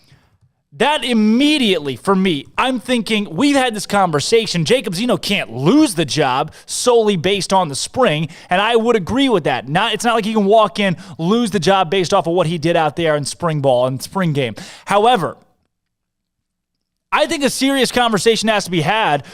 That immediately, for me, I'm thinking, we've had this conversation. Jacob Zeno can't lose the job solely based on the spring, and I would agree with that. It's not like he can walk in, lose the job based off of what he did out there in spring ball and spring game. However, I think a serious conversation has to be had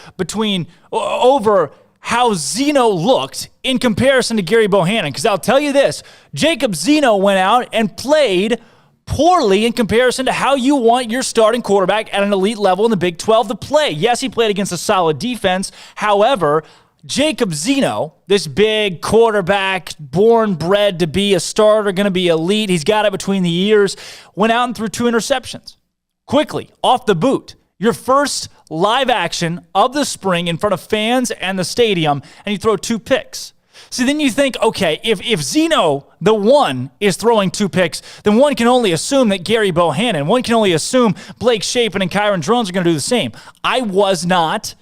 over how Zeno looked in comparison to Gary Bohannon, because I'll tell you this, Jacob Zeno went out and played poorly in comparison to how you want your starting quarterback at an elite level in the Big 12 to play. Yes, he played against a solid defense. However, Jacob Zeno, this big quarterback, bred to be a starter, going to be elite, he's got it between the ears, went out and threw 2 interceptions. Quickly, off the boot. Your first live action of the spring in front of fans and the stadium, and you throw 2 picks. So then you think, okay, if Zeno, the one, is throwing 2 picks, then one can only assume that Gary Bohannon, one can only assume Blake Shapen and Kyron Drones are going to do the same. I was not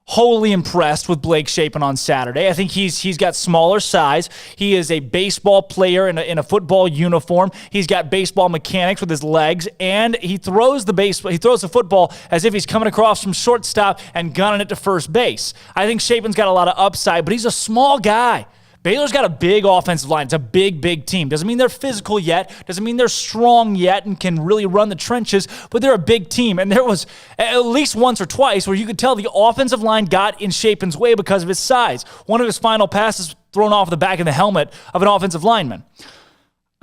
wholly impressed with Blake Shapen on Saturday. I think he's got smaller size. He is a baseball player in a football uniform. He's got baseball mechanics with his legs, and he throws the football as if he's coming across from shortstop and gunning it to first base. I think Shapen's got a lot of upside, but he's a small guy. Baylor's got a big offensive line. It's a big, big team. Doesn't mean they're physical yet. Doesn't mean they're strong yet and can really run the trenches, but they're a big team. And there was at least once or twice where you could tell the offensive line got in Shapen's way because of his size. One of his final passes thrown off the back of the helmet of an offensive lineman.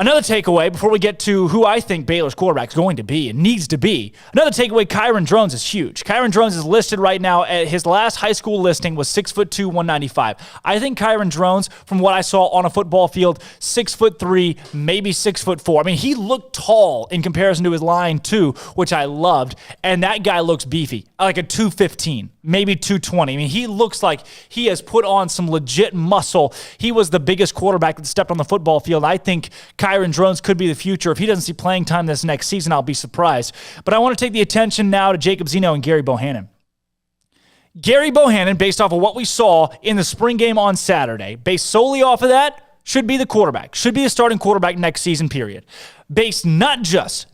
Another takeaway, before we get to who I think Baylor's quarterback is going to be and needs to be, another takeaway, Kyron Drones is huge. Kyron Drones is listed right now, his last high school listing was 6'2", 195. I think Kyron Drones, from what I saw on a football field, 6'3", maybe 6'4". I mean, he looked tall in comparison to his line too, which I loved, and that guy looks beefy, like a 215, maybe 220. I mean, he looks like he has put on some legit muscle. He was the biggest quarterback that stepped on the football field. I think Kyron Drones could be the future. If he doesn't see playing time this next season, I'll be surprised. But I want to take the attention now to Jacob Zeno and Gary Bohannon. Gary Bohannon, based off of what we saw in the spring game on Saturday, based solely off of that, should be the quarterback, should be the starting quarterback next season, period. Based not just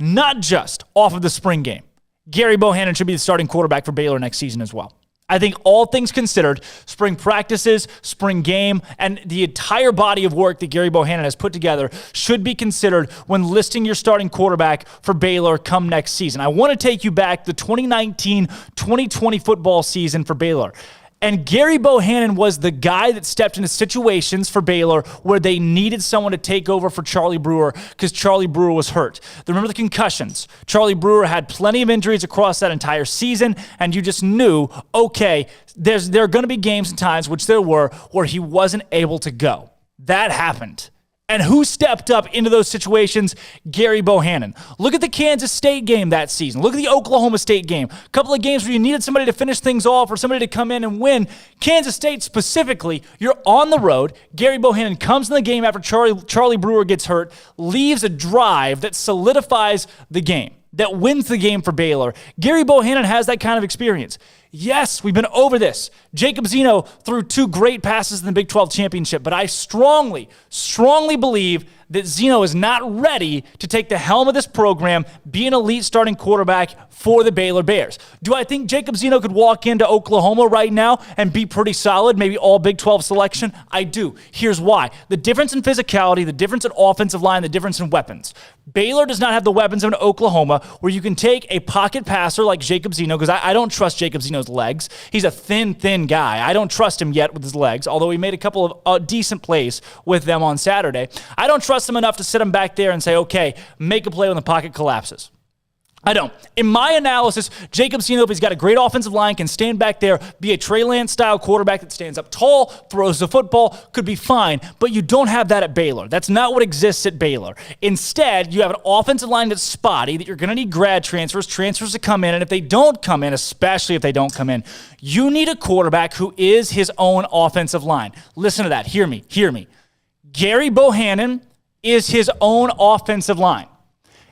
off of the spring game, Gary Bohannon should be the starting quarterback for Baylor next season as well. I think all things considered, spring practices, spring game, and the entire body of work that Gary Bohannon has put together should be considered when listing your starting quarterback for Baylor come next season. I want to take you back the 2019-2020 football season for Baylor. And Gary Bohannon was the guy that stepped into situations for Baylor where they needed someone to take over for Charlie Brewer because Charlie Brewer was hurt. Remember the concussions. Charlie Brewer had plenty of injuries across that entire season, and you just knew, okay, there are going to be games and times, which there were, where he wasn't able to go. That happened. And who stepped up into those situations? Gary Bohannon. Look at the Kansas State game that season. Look at the Oklahoma State game. A couple of games where you needed somebody to finish things off or somebody to come in and win. Kansas State specifically, you're on the road. Gary Bohannon comes in the game after Charlie Brewer gets hurt, leaves a drive that solidifies the game, that wins the game for Baylor. Gary Bohannon has that kind of experience. Yes, we've been over this. Jacob Zeno threw 2 great passes in the Big 12 championship, but I strongly believe that Zeno is not ready to take the helm of this program, be an elite starting quarterback for the Baylor Bears. Do I think Jacob Zeno could walk into Oklahoma right now and be pretty solid, maybe all Big 12 selection? I do. Here's why. The difference in physicality, the difference in offensive line, the difference in weapons. Baylor does not have the weapons of an Oklahoma where you can take a pocket passer like Jacob Zeno, because I don't trust Jacob Zeno's legs. He's a thin guy. I don't trust him yet with his legs, although he made a couple of decent plays with them on Saturday. I don't trust him enough to sit him back there and say, okay, make a play when the pocket collapses. I don't. In my analysis, Jacob Zeno, if he's got a great offensive line, can stand back there, be a Trey Lance-style quarterback that stands up tall, throws the football, could be fine, but you don't have that at Baylor. That's not what exists at Baylor. Instead, you have an offensive line that's spotty, that you're going to need grad transfers to come in, and if they don't come in, especially if they don't come in, you need a quarterback who is his own offensive line. Listen to that. Hear me. Gary Bohannon is his own offensive line.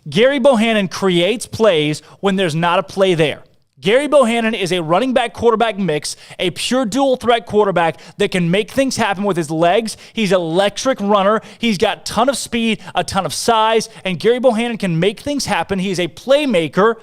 Gary Bohannon creates plays when there's not a play there. Gary Bohannon is a running back quarterback mix, a pure dual threat quarterback that can make things happen with his legs. He's an electric runner. He's got a ton of speed, a ton of size, and Gary Bohannon can make things happen. He's a playmaker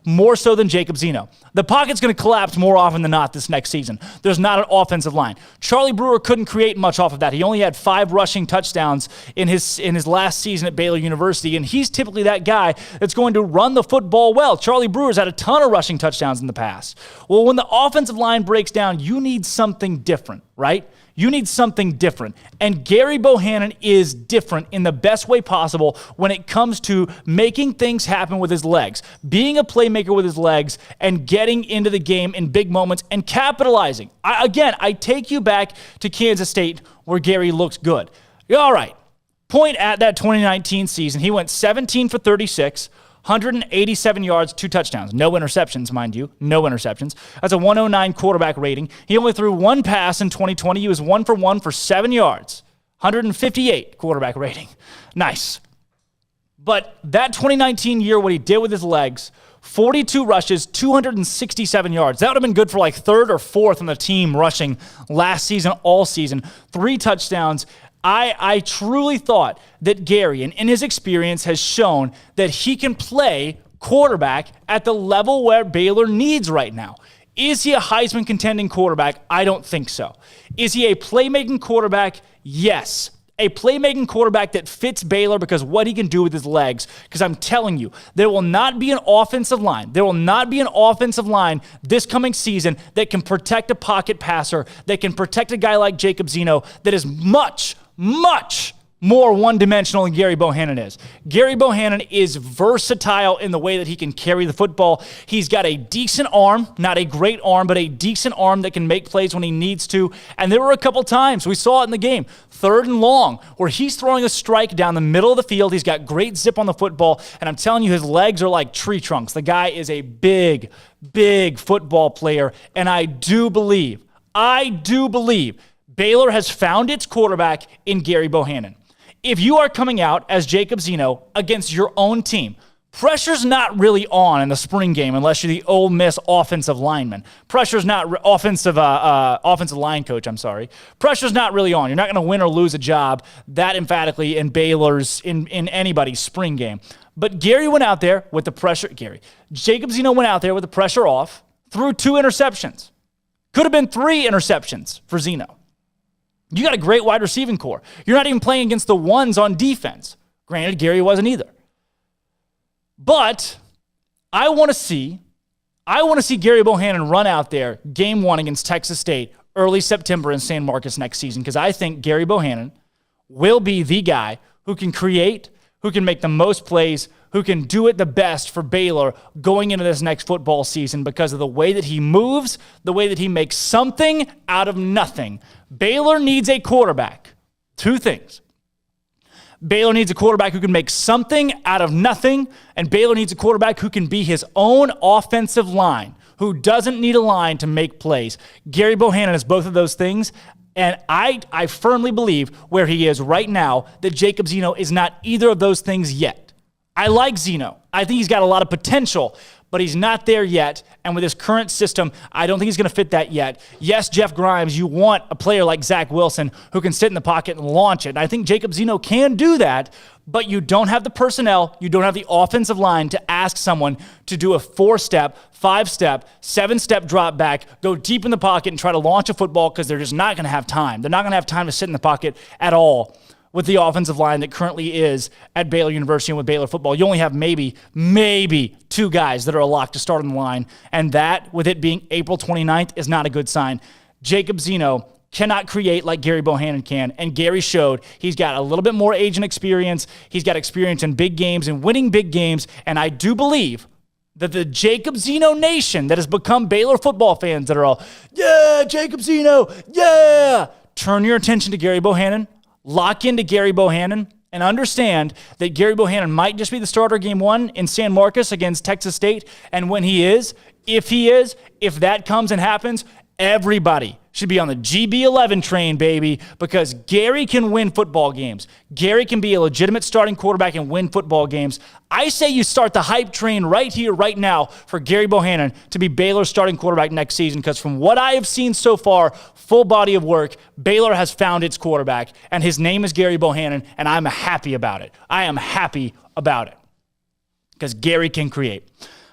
more so than Jacob Zeno. The pocket's going to collapse more often than not this next season. There's not an offensive line. Charlie Brewer couldn't create much off of that. He only had 5 rushing touchdowns in his last season at Baylor University, and he's typically that guy that's going to run the football well. Charlie Brewer's had a ton of rushing touchdowns in the past. Well, when the offensive line breaks down, you need something different, right? You need something different. And Gary Bohannon is different in the best way possible when it comes to making things happen with his legs, being a playmaker with his legs, and getting into the game in big moments and capitalizing. I take you back to Kansas State where Gary looks good. All right. Point at that 2019 season, he went 17 for 36, 187 yards, 2 touchdowns. No interceptions, mind you. No interceptions. That's a 109 quarterback rating. He only threw 1 pass in 2020. He was 1 for 1 for 7 yards. 158 quarterback rating. Nice. But that 2019 year, what he did with his legs, 42 rushes, 267 yards. That would have been good for like 3rd or 4th on the team rushing last season, all season. 3 touchdowns. I truly thought that Gary, and in his experience, has shown that he can play quarterback at the level where Baylor needs right now. Is he a Heisman contending quarterback? I don't think so. Is he a playmaking quarterback? Yes. A playmaking quarterback that fits Baylor because of what he can do with his legs. Because I'm telling you, there will not be an offensive line. There will not be an offensive line this coming season that can protect a pocket passer, that can protect a guy like Jacob Zeno, that is much more one-dimensional than Gary Bohannon is. Gary Bohannon is versatile in the way that he can carry the football. He's got a decent arm, not a great arm, but a decent arm that can make plays when he needs to. And there were a couple times, we saw it in the game, 3rd and long, where he's throwing a strike down the middle of the field. He's got great zip on the football, and I'm telling you, his legs are like tree trunks. The guy is a big football player, and I do believe Baylor has found its quarterback in Gary Bohannon. If you are coming out as Jacob Zeno against your own team, pressure's not really on in the spring game unless you're the Ole Miss offensive lineman. Pressure's not offensive line coach, I'm sorry. Pressure's not really on. You're not going to win or lose a job that emphatically in Baylor's, in anybody's spring game. But Gary went out there with the pressure. Jacob Zeno went out there with the pressure off, threw 2 interceptions. Could have been 3 interceptions for Zeno. You got a great wide receiving core. You're not even playing against the ones on defense. Granted, Gary wasn't either. But I want to see Gary Bohannon run out there game 1 against Texas State early September in San Marcos next season, because I think Gary Bohannon will be the guy who can create, who can make the most plays, who can do it the best for Baylor going into this next football season because of the way that he moves, the way that he makes something out of nothing. Baylor needs a quarterback. 2 things. Baylor needs a quarterback who can make something out of nothing, and Baylor needs a quarterback who can be his own offensive line, who doesn't need a line to make plays. Gary Bohannon is both of those things, and I firmly believe where he is right now that Jacob Zeno is not either of those things yet. I like Zeno. I think he's got a lot of potential, but he's not there yet. And with his current system, I don't think he's going to fit that yet. Yes, Jeff Grimes, you want a player like Zach Wilson who can sit in the pocket and launch it. And I think Jacob Zeno can do that, but you don't have the personnel, you don't have the offensive line to ask someone to do a 4-step, 5-step, 7-step drop back, go deep in the pocket and try to launch a football because they're just not going to have time. They're not going to have time to sit in the pocket at all with the offensive line that currently is at Baylor University and with Baylor football. You only have maybe 2 guys that are a lock to start on the line, and that, with it being April 29th, is not a good sign. Jacob Zeno cannot create like Gary Bohannon can, and Gary showed he's got a little bit more age and experience. He's got experience in big games and winning big games, and I do believe that the Jacob Zeno nation that has become Baylor football fans that are all, yeah, Jacob Zeno, yeah, turn your attention to Gary Bohannon. Lock into Gary Bohannon and understand that Gary Bohannon might just be the starter game 1 in San Marcos against Texas State. And when he is, if that comes and happens, Everybody should be on the GB11 train, baby, because Gary can win football games. Gary can be a legitimate starting quarterback and win football games. I say you start the hype train right here, right now for Gary Bohannon to be Baylor's starting quarterback next season, because from what I have seen so far, full body of work, Baylor has found its quarterback, and his name is Gary Bohannon, and I'm happy about it. I am happy about it because Gary can create.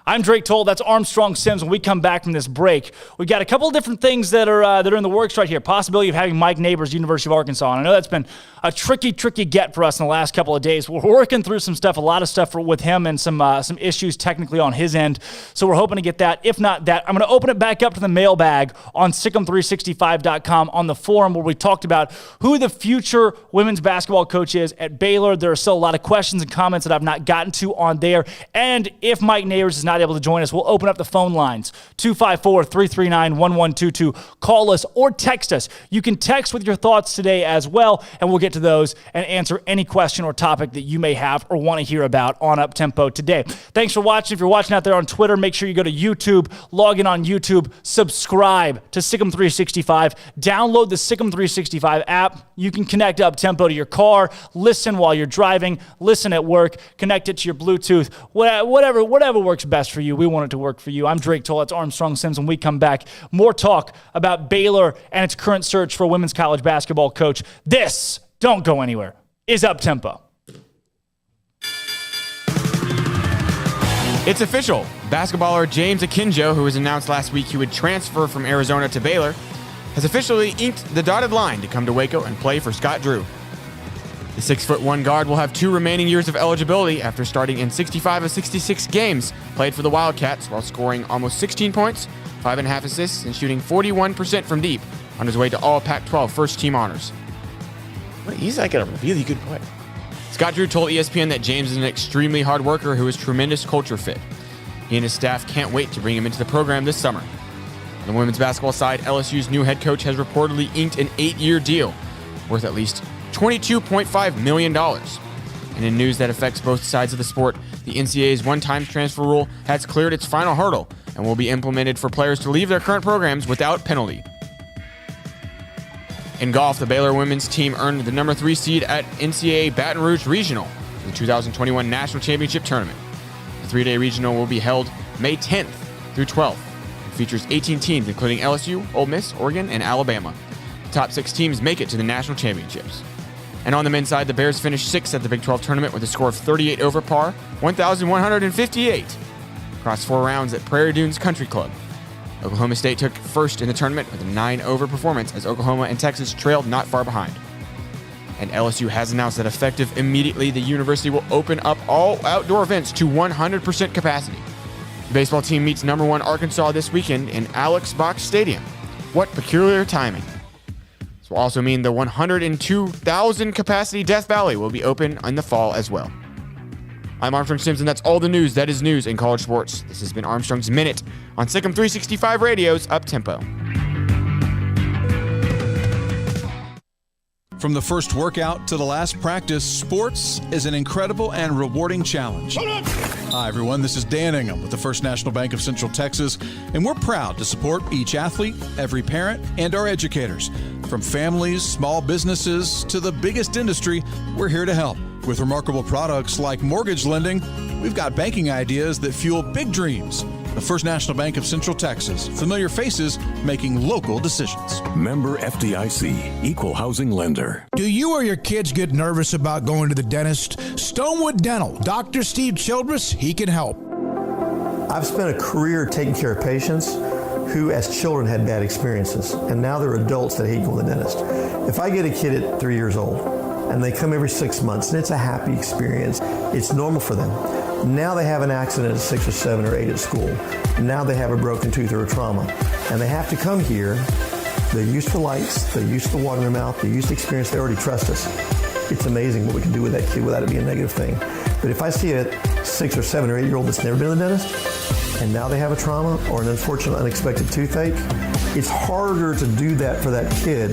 I'm Drake Toll. That's Armstrong Sims. When we come back from this break, we got a couple of different things that are in the works right here. Possibility of having Mike Neighbors, University of Arkansas. And I know that's been a tricky get for us in the last couple of days. We're working through some stuff, a lot of stuff with him, and some issues technically on his end. So we're hoping to get that. If not that, I'm going to open it back up to the mailbag on SicEm365.com on the forum, where we talked about who the future women's basketball coach is at Baylor. There are still a lot of questions and comments that I've not gotten to on there. And if Mike Neighbors is not able to join us, we'll open up the phone lines, 254-339-1122. Call us or text us. You can text with your thoughts today as well, and we'll get to those and answer any question or topic that you may have or want to hear about on Uptempo today. Thanks for watching. If you're watching out there on Twitter, make sure you go to YouTube, log in on YouTube, subscribe to SicEm365, download the SicEm365 app. You can connect Uptempo to your car, listen while you're driving, listen at work, connect it to your Bluetooth, whatever works best for you. We want it to work for you. I'm Drake Toll. That's Armstrong Sims. When we come back, more talk about Baylor and its current search for a women's college basketball coach. This, don't go anywhere, is Uptempo. It's official. Basketballer James Akinjo, who was announced last week he would transfer from Arizona to Baylor, has officially inked the dotted line to come to Waco and play for Scott Drew. The 6'1" guard will have 2 remaining years of eligibility after starting in 65 of 66 games played for the Wildcats, while scoring almost 16 points, 5.5 assists, and shooting 41% from deep on his way to all Pac-12 first-team honors. He's like a really good player. Scott Drew told ESPN that James is an extremely hard worker who is a tremendous culture fit. He and his staff can't wait to bring him into the program this summer. On the women's basketball side, LSU's new head coach has reportedly inked an 8-year deal worth at least $22.5 million. And in news that affects both sides of the sport, the NCAA's one-time transfer rule has cleared its final hurdle and will be implemented for players to leave their current programs without penalty. In golf, the Baylor women's team earned the number 3 seed at NCAA Baton Rouge Regional in the 2021 National Championship Tournament. The 3-day regional will be held May 10th through 12th and features 18 teams, including LSU, Ole Miss, Oregon, and Alabama. The top 6 teams make it to the national championships. And on the men's side, the Bears finished 6th at the Big 12 tournament with a score of 38 over par, 1,158, across 4 rounds at Prairie Dunes Country Club. Oklahoma State took first in the tournament with a 9 over performance as Oklahoma and Texas trailed not far behind. And LSU has announced that effective immediately, the university will open up all outdoor events to 100% capacity. The baseball team meets number 1 Arkansas this weekend in Alex Box Stadium. What peculiar timing. This will also mean the 102,000 capacity Death Valley will be open in the fall as well. I'm Armstrong Sims, and that's all the news that is news in college sports. This has been Armstrong's Minute on SicEm365 Radio's Uptempo. From the first workout to the last practice, sports is an incredible and rewarding challenge. Hi, everyone. This is Dan Ingham with the First National Bank of Central Texas, and we're proud to support each athlete, every parent, and our educators. From families, small businesses, to the biggest industry, we're here to help. With remarkable products like mortgage lending, we've got banking ideas that fuel big dreams. The First National Bank of Central Texas. Familiar faces making local decisions. Member FDIC, Equal Housing Lender. Do you or your kids get nervous about going to the dentist? Stonewood Dental, Dr. Steve Childress, he can help. I've spent a career taking care of patients who as children had bad experiences, and now they're adults that hate going to the dentist. If I get a kid at 3 years old and they come every 6 months and it's a happy experience, it's normal for them. Now they have an accident at 6 or 7 or 8 at school. Now they have a broken tooth or a trauma, and they have to come here. They're used to lights, they're used to the water in their mouth, they're used to experience, they already trust us. It's amazing what we can do with that kid without it being a negative thing. But if I see a 6 or 7 or 8-year-old that's never been to the dentist, and now they have a trauma or an unfortunate unexpected toothache, it's harder to do that for that kid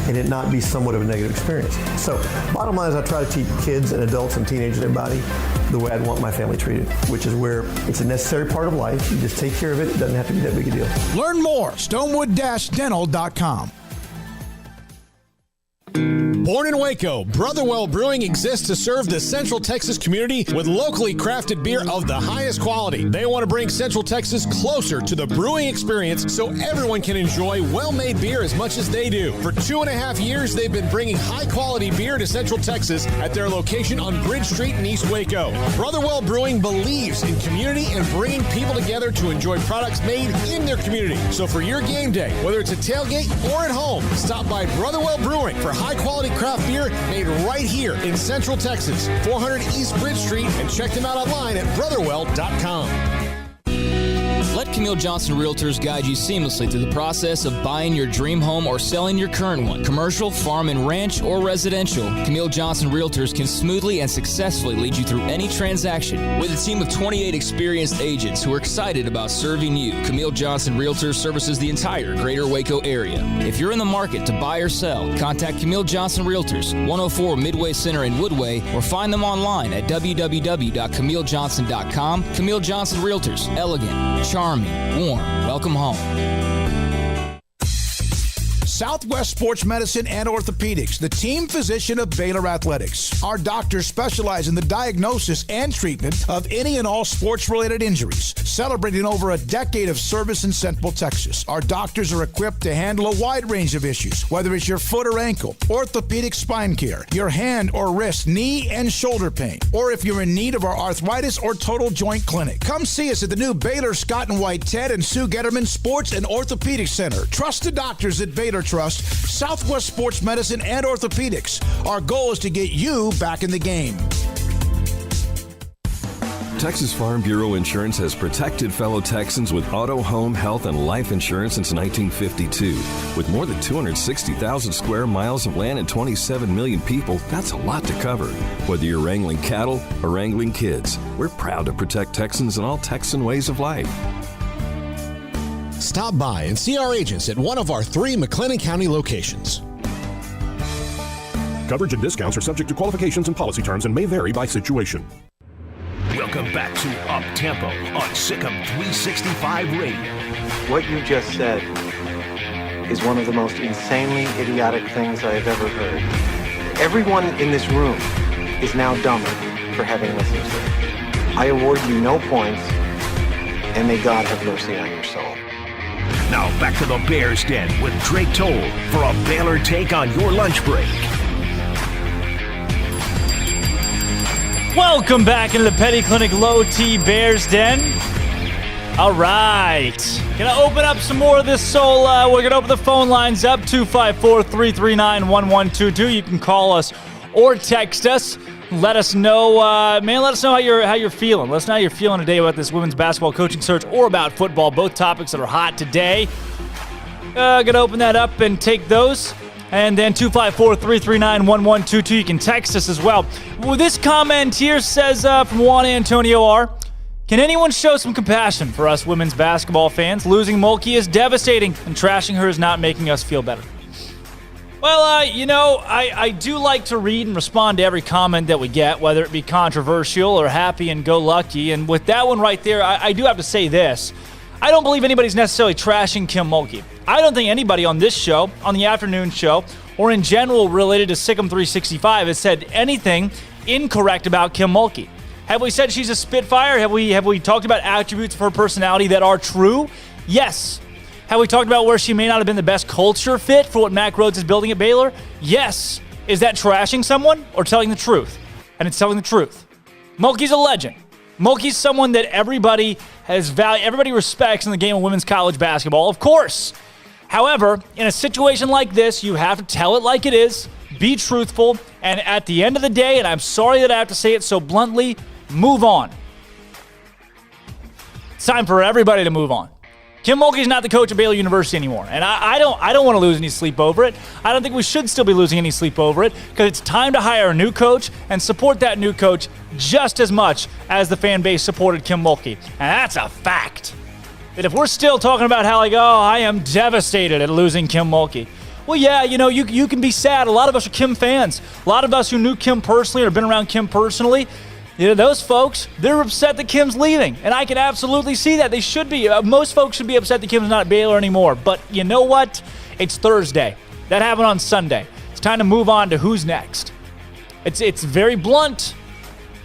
and it not be somewhat of a negative experience. So bottom line is I try to teach kids and adults and teenagers and everybody the way I'd want my family treated, which is where it's a necessary part of life. You just take care of it. It doesn't have to be that big a deal. Learn more, stonewood-dental.com. Born in Waco, Brotherwell Brewing exists to serve the Central Texas community with locally crafted beer of the highest quality. They want to bring Central Texas closer to the brewing experience so everyone can enjoy well-made beer as much as they do. For 2.5 years, they've been bringing high-quality beer to Central Texas at their location on Bridge Street in East Waco. Brotherwell Brewing believes in community and bringing people together to enjoy products made in their community. So for your game day, whether it's a tailgate or at home, stop by Brotherwell Brewing for high-quality craft beer made right here in Central Texas, 400 East Bridge Street, and check them out online at brotherwell.com. Let Camille Johnson Realtors guide you seamlessly through the process of buying your dream home or selling your current one. Commercial, farm and ranch, or residential, Camille Johnson Realtors can smoothly and successfully lead you through any transaction. With a team of 28 experienced agents who are excited about serving you, Camille Johnson Realtors services the entire greater Waco area. If you're in the market to buy or sell, contact Camille Johnson Realtors, 104 Midway Center in Woodway, or find them online at www.camillejohnson.com. Camille Johnson Realtors, elegant, charming, warm. Welcome home. Southwest Sports Medicine and Orthopedics, the team physician of Baylor Athletics. Our doctors specialize in the diagnosis and treatment of any and all sports-related injuries, celebrating over a decade of service in Central Texas. Our doctors are equipped to handle a wide range of issues, whether it's your foot or ankle, orthopedic spine care, your hand or wrist, knee and shoulder pain, or if you're in need of our arthritis or total joint clinic. Come see us at the new Baylor Scott and White Ted and Sue Getterman Sports and Orthopedic Center. Trusted doctors at Baylor Trust, Southwest Sports Medicine and Orthopedics. Our goal is to get you back in the game. Texas Farm Bureau Insurance has protected fellow Texans with auto, home, health, and life insurance since 1952. With more than 260,000 square miles of land and 27 million people, that's a lot to cover. Whether you're wrangling cattle or wrangling kids, we're proud to protect Texans in all Texan ways of life. Stop by and see our agents at one of our 3 McLennan County locations. Coverage and discounts are subject to qualifications and policy terms and may vary by situation. Welcome back to Up Tempo on SicEm365 Radio. What you just said is one of the most insanely idiotic things I have ever heard. Everyone in this room is now dumber for having listened to it. I award you no points, and may God have mercy on your soul. Now back to the Bears Den with Drake Toll for a Baylor take on your lunch break. Welcome back into the Petty Clinic Low T Bears Den. All right. Gonna open up some more of this, so we're gonna open the phone lines up, 254-339-1122. You can call us or text us. Let us know, let us know how you're feeling. Let us know how you're feeling today about this women's basketball coaching search or about football, both topics that are hot today. Gonna open that up and take those. And then 254-339-1122. You can text us as well. Well, this comment here says from Juan Antonio R. Can anyone show some compassion for us women's basketball fans? Losing Mulkey is devastating, and trashing her is not making us feel better. Well, I do like to read and respond to every comment that we get, whether it be controversial or happy and go lucky. And with that one right there, I do have to say this. I don't believe anybody's necessarily trashing Kim Mulkey. I don't think anybody on this show, on the afternoon show, or in general related to SicEm365 has said anything incorrect about Kim Mulkey. Have we said she's a Spitfire? Have we talked about attributes of her personality that are true? Yes. Have we talked about where she may not have been the best culture fit for what Mack Rhoades is building at Baylor? Yes. Is that trashing someone or telling the truth? And it's telling the truth. Mulkey's a legend. Mulkey's someone that everybody respects in the game of women's college basketball, of course. However, in a situation like this, you have to tell it like it is, be truthful, and at the end of the day, and I'm sorry that I have to say it so bluntly, move on. It's time for everybody to move on. Kim Mulkey's not the coach of Baylor University anymore, and I don't want to lose any sleep over it. I don't think we should still be losing any sleep over it, because it's time to hire a new coach and support that new coach just as much as the fan base supported Kim Mulkey. And that's a fact. That if we're still talking about how, I am devastated at losing Kim Mulkey. Well, yeah, you can be sad. A lot of us are Kim fans. A lot of us who knew Kim personally or been around Kim personally, those folks, they're upset that Kim's leaving. And I can absolutely see that. They should be. Most folks should be upset that Kim's not at Baylor anymore. But you know what? It's Thursday. That happened on Sunday. It's time to move on to who's next. It's very blunt.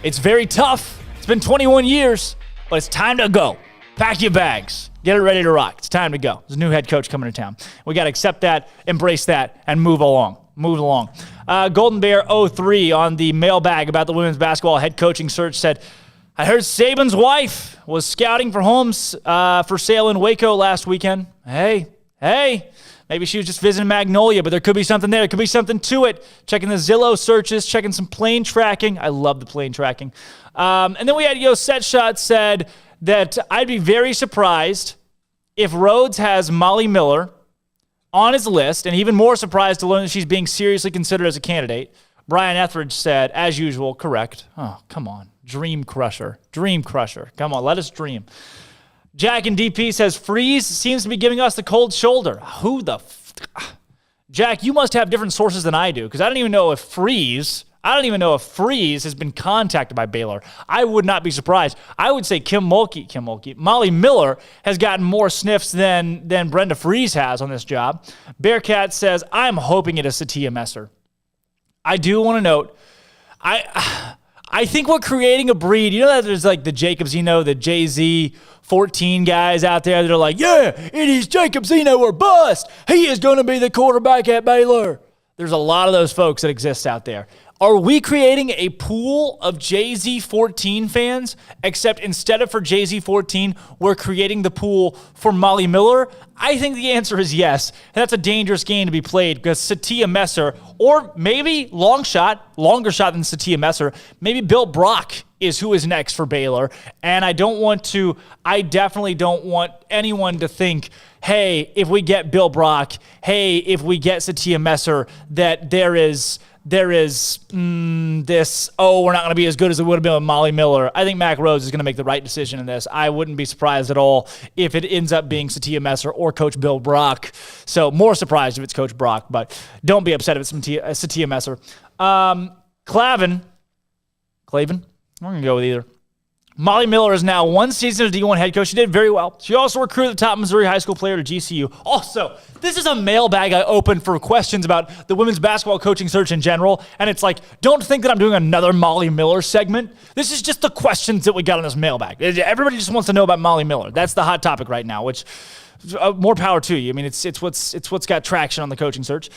It's very tough. It's been 21 years, but it's time to go. Pack your bags. Get it ready to rock. It's time to go. There's a new head coach coming to town. We got to accept that, embrace that, and move along. Golden Bear 03 on the mailbag about the women's basketball head coaching search said, I heard Saban's wife was scouting for homes for sale in Waco last weekend. Hey, maybe she was just visiting Magnolia, but there could be something there. There could be something to it. Checking the Zillow searches, checking some plane tracking. I love the plane tracking. And then we had Set Shot said that I'd be very surprised if Rhodes has Molly Miller on his list, and even more surprised to learn that she's being seriously considered as a candidate. Brian Etheridge said, as usual, correct. Oh, come on. Dream crusher. Come on, let us dream. Jack in DP says, Freeze seems to be giving us the cold shoulder. Jack, you must have different sources than I do, because I don't even know if Freeze has been contacted by Baylor. I would not be surprised. I would say Molly Miller has gotten more sniffs than Brenda Freeze has on this job. Bearcat says, I'm hoping it is Satia Messer. I do want to note, I think we're creating a breed. You know that there's like the Jacob Zeno, the Jay-Z 14 guys out there that are like, yeah, it is Jacob Zeno or bust. He is going to be the quarterback at Baylor. There's a lot of those folks that exist out there. Are we creating a pool of Jay-Z 14 fans, except instead of for Jay-Z 14, we're creating the pool for Molly Miller? I think the answer is yes. And that's a dangerous game to be played because Satia Messer, or maybe longer shot than Satia Messer, maybe Bill Brock is who is next for Baylor. And I definitely don't want anyone to think, hey, if we get Bill Brock, hey, if we get Satia Messer, that there is this, we're not going to be as good as it would have been with Molly Miller. I think Mac Rhodes is going to make the right decision in this. I wouldn't be surprised at all if it ends up being Satia Messer or Coach Bill Brock. So more surprised if it's Coach Brock, but don't be upset if it's Satia Messer. Clavin, I'm going to go with either. Molly Miller is now one season as D1 head coach. She did very well. She also recruited the top Missouri high school player to GCU. Also, this is a mailbag I opened for questions about the women's basketball coaching search in general, and it's like, don't think that I'm doing another Molly Miller segment. This is just the questions that we got on this mailbag. Everybody just wants to know about Molly Miller. That's the hot topic right now, which more power to you. I mean, it's what's got traction on the coaching search.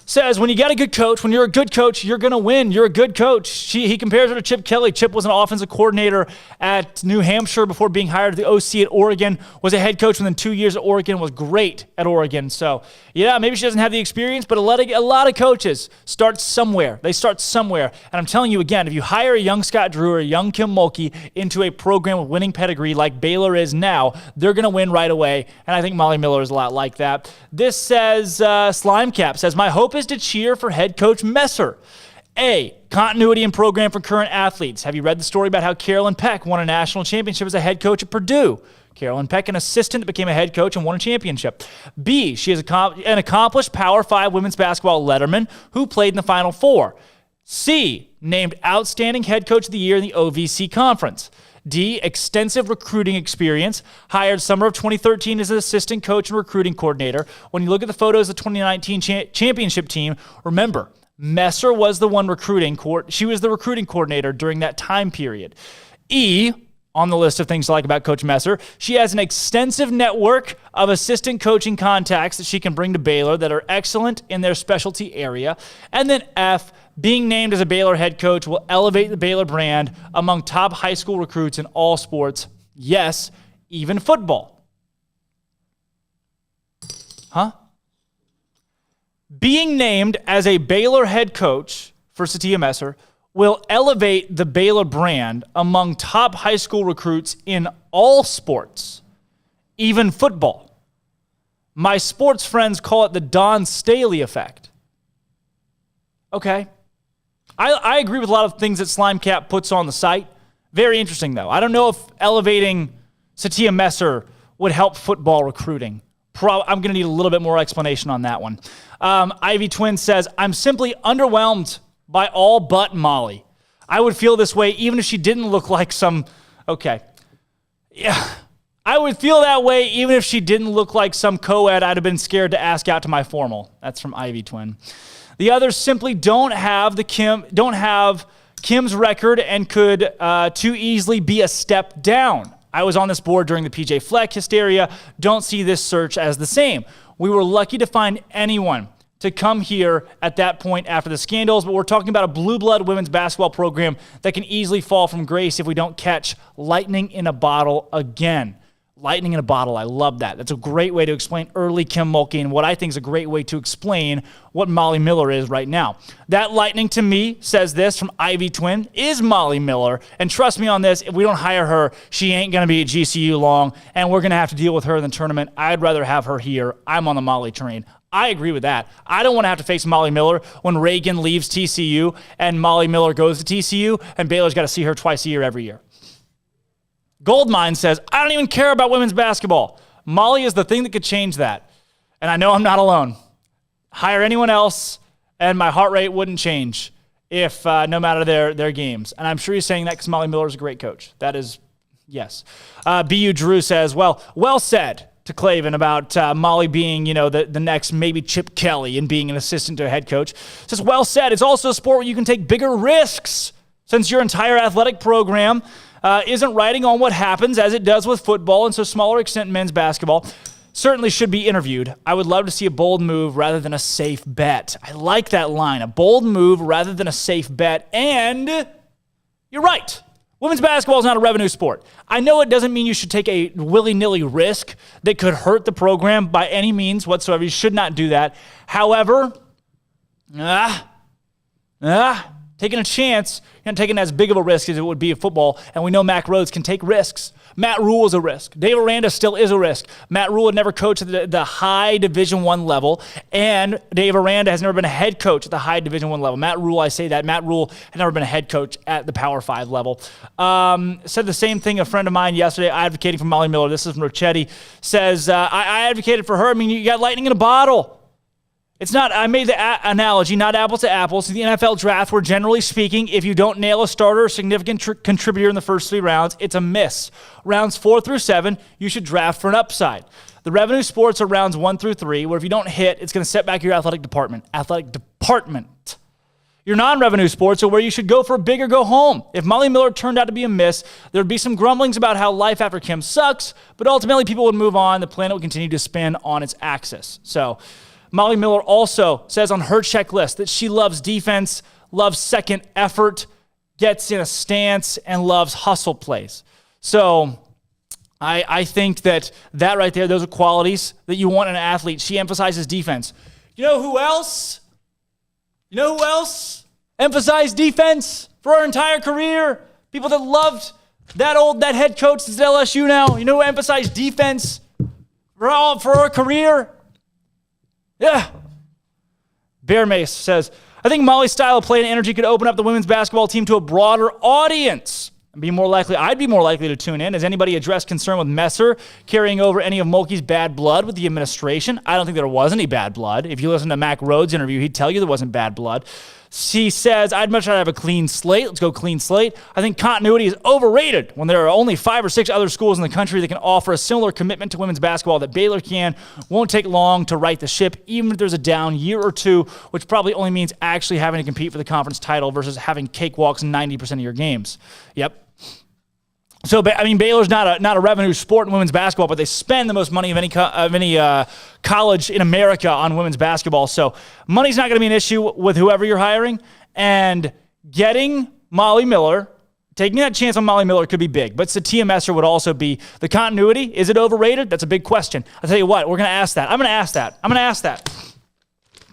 Says, when you got a good coach, when you're a good coach, you're going to win. You're a good coach. He compares her to Chip Kelly. Chip was an offensive coordinator at New Hampshire before being hired to the OC at Oregon, was a head coach within 2 years at Oregon, was great at Oregon. So, yeah, maybe she doesn't have the experience, but a lot of coaches start somewhere. They start somewhere. And I'm telling you again, if you hire a young Scott Drew or a young Kim Mulkey into a program with winning pedigree like Baylor is now, they're going to win right away. And I think Molly Miller is a lot like that. This says, Slimecap says, my hope is to cheer for head coach Messer. A, continuity in program for current athletes. Have you read the story about how Carolyn Peck won a national championship as a head coach at Purdue? Carolyn Peck, an assistant, became a head coach and won a championship. B, she is an accomplished Power 5 women's basketball letterman who played in the Final Four. C, named outstanding head coach of the year in the OVC conference. D, extensive recruiting experience, hired summer of 2013 as an assistant coach and recruiting coordinator. When you look at the photos of the 2019 championship team, remember, Messer was the one recruiting. She was the recruiting coordinator during that time period. E, on the list of things to like about Coach Messer, she has an extensive network of assistant coaching contacts that she can bring to Baylor that are excellent in their specialty area. And then F, being named as a Baylor head coach will elevate the Baylor brand among top high school recruits in all sports. Yes, even football. Huh? Being named as a Baylor head coach for Satia Messer will elevate the Baylor brand among top high school recruits in all sports, even football. My sports friends call it the Don Staley effect. Okay. I agree with a lot of things that Slimecap puts on the site. Very interesting, though. I don't know if elevating Satia Messer would help football recruiting. I'm going to need a little bit more explanation on that one. Ivy Twin says, I'm simply underwhelmed by all but Molly. I would feel this way even if she didn't look like some, okay. Yeah. I would feel that way even if she didn't look like some co-ed I'd have been scared to ask out to my formal. That's from Ivy Twin. The others simply don't have Kim's record and could too easily be a step down. I was on this board during the PJ Fleck hysteria. Don't see this search as the same. We were lucky to find anyone to come here at that point after the scandals, but we're talking about a blue blood women's basketball program that can easily fall from grace if we don't catch lightning in a bottle again. Lightning in a bottle, I love that. That's a great way to explain early Kim Mulkey and what I think is a great way to explain what Molly Miller is right now. That lightning to me, says this from Ivy Twin, is Molly Miller. And trust me on this, if we don't hire her, she ain't going to be at GCU long, and we're going to have to deal with her in the tournament. I'd rather have her here. I'm on the Molly train. I agree with that. I don't want to have to face Molly Miller when Reagan leaves TCU and Molly Miller goes to TCU, and Baylor's got to see her twice a year every year. Goldmine says, I don't even care about women's basketball. Molly is the thing that could change that. And I know I'm not alone. Hire anyone else, and my heart rate wouldn't change if no matter their games. And I'm sure he's saying that because Molly Miller is a great coach. That is, yes. BU Drew says, well said to Clavin about Molly being, the next maybe Chip Kelly and being an assistant to a head coach. Says, well said. It's also a sport where you can take bigger risks since your entire athletic program isn't riding on what happens as it does with football, and so smaller extent men's basketball certainly should be interviewed. I would love to see a bold move rather than a safe bet. I like that line, a bold move rather than a safe bet. And you're right. Women's basketball is not a revenue sport. I know it doesn't mean you should take a willy-nilly risk that could hurt the program by any means whatsoever. You should not do that. However, taking a chance, you're not taking as big of a risk as it would be in football, and we know Mack Rhodes can take risks. Matt Rule is a risk. Dave Aranda still is a risk. Matt Rule had never coached at the high Division I level, and Dave Aranda has never been a head coach at the high Division I level. Matt Rule, I say that. Matt Rule had never been a head coach at the Power 5 level. Said the same thing a friend of mine yesterday, advocating for Molly Miller. This is from Rochetti. Says, I advocated for her. I mean, you got lightning in a bottle. It's not, I made the analogy, not apples to apples. In the NFL draft, where generally speaking, if you don't nail a starter or significant contributor in the first 3 rounds, it's a miss. Rounds 4 through 7, you should draft for an upside. The revenue sports are rounds 1 through 3, where if you don't hit, it's going to set back your athletic department. Your non-revenue sports are where you should go for a big or go home. If Molly Miller turned out to be a miss, there'd be some grumblings about how life after Kim sucks, but ultimately people would move on. The planet would continue to spin on its axis. So, Molly Miller also says on her checklist that she loves defense, loves second effort, gets in a stance, and loves hustle plays. So I think that right there, those are qualities that you want in an athlete. She emphasizes defense. You know who else emphasized defense for her entire career? People that loved that head coach that's at LSU now. You know who emphasized defense for her career? Yeah. Bear Mace says, I think Molly's style of play and energy could open up the women's basketball team to a broader audience. I'd be more likely to tune in. Has anybody addressed concern with Messer carrying over any of Mulkey's bad blood with the administration? I don't think there was any bad blood. If you listen to Mack Rhodes' interview, he'd tell you there wasn't bad blood. She says, I'd much rather have a clean slate. Let's go clean slate. I think continuity is overrated when there are only 5 or 6 other schools in the country that can offer a similar commitment to women's basketball that Baylor can. Won't take long to right the ship, even if there's a down year or two, which probably only means actually having to compete for the conference title versus having cakewalks in 90% of your games. Yep. So, I mean, Baylor's not a revenue sport in women's basketball, but they spend the most money of any college in America on women's basketball. So money's not going to be an issue with whoever you're hiring. And getting Molly Miller, taking that chance on Molly Miller could be big. But Satia Messer would also be the continuity. Is it overrated? That's a big question. I'll tell you what, we're going to ask that. I'm going to ask that.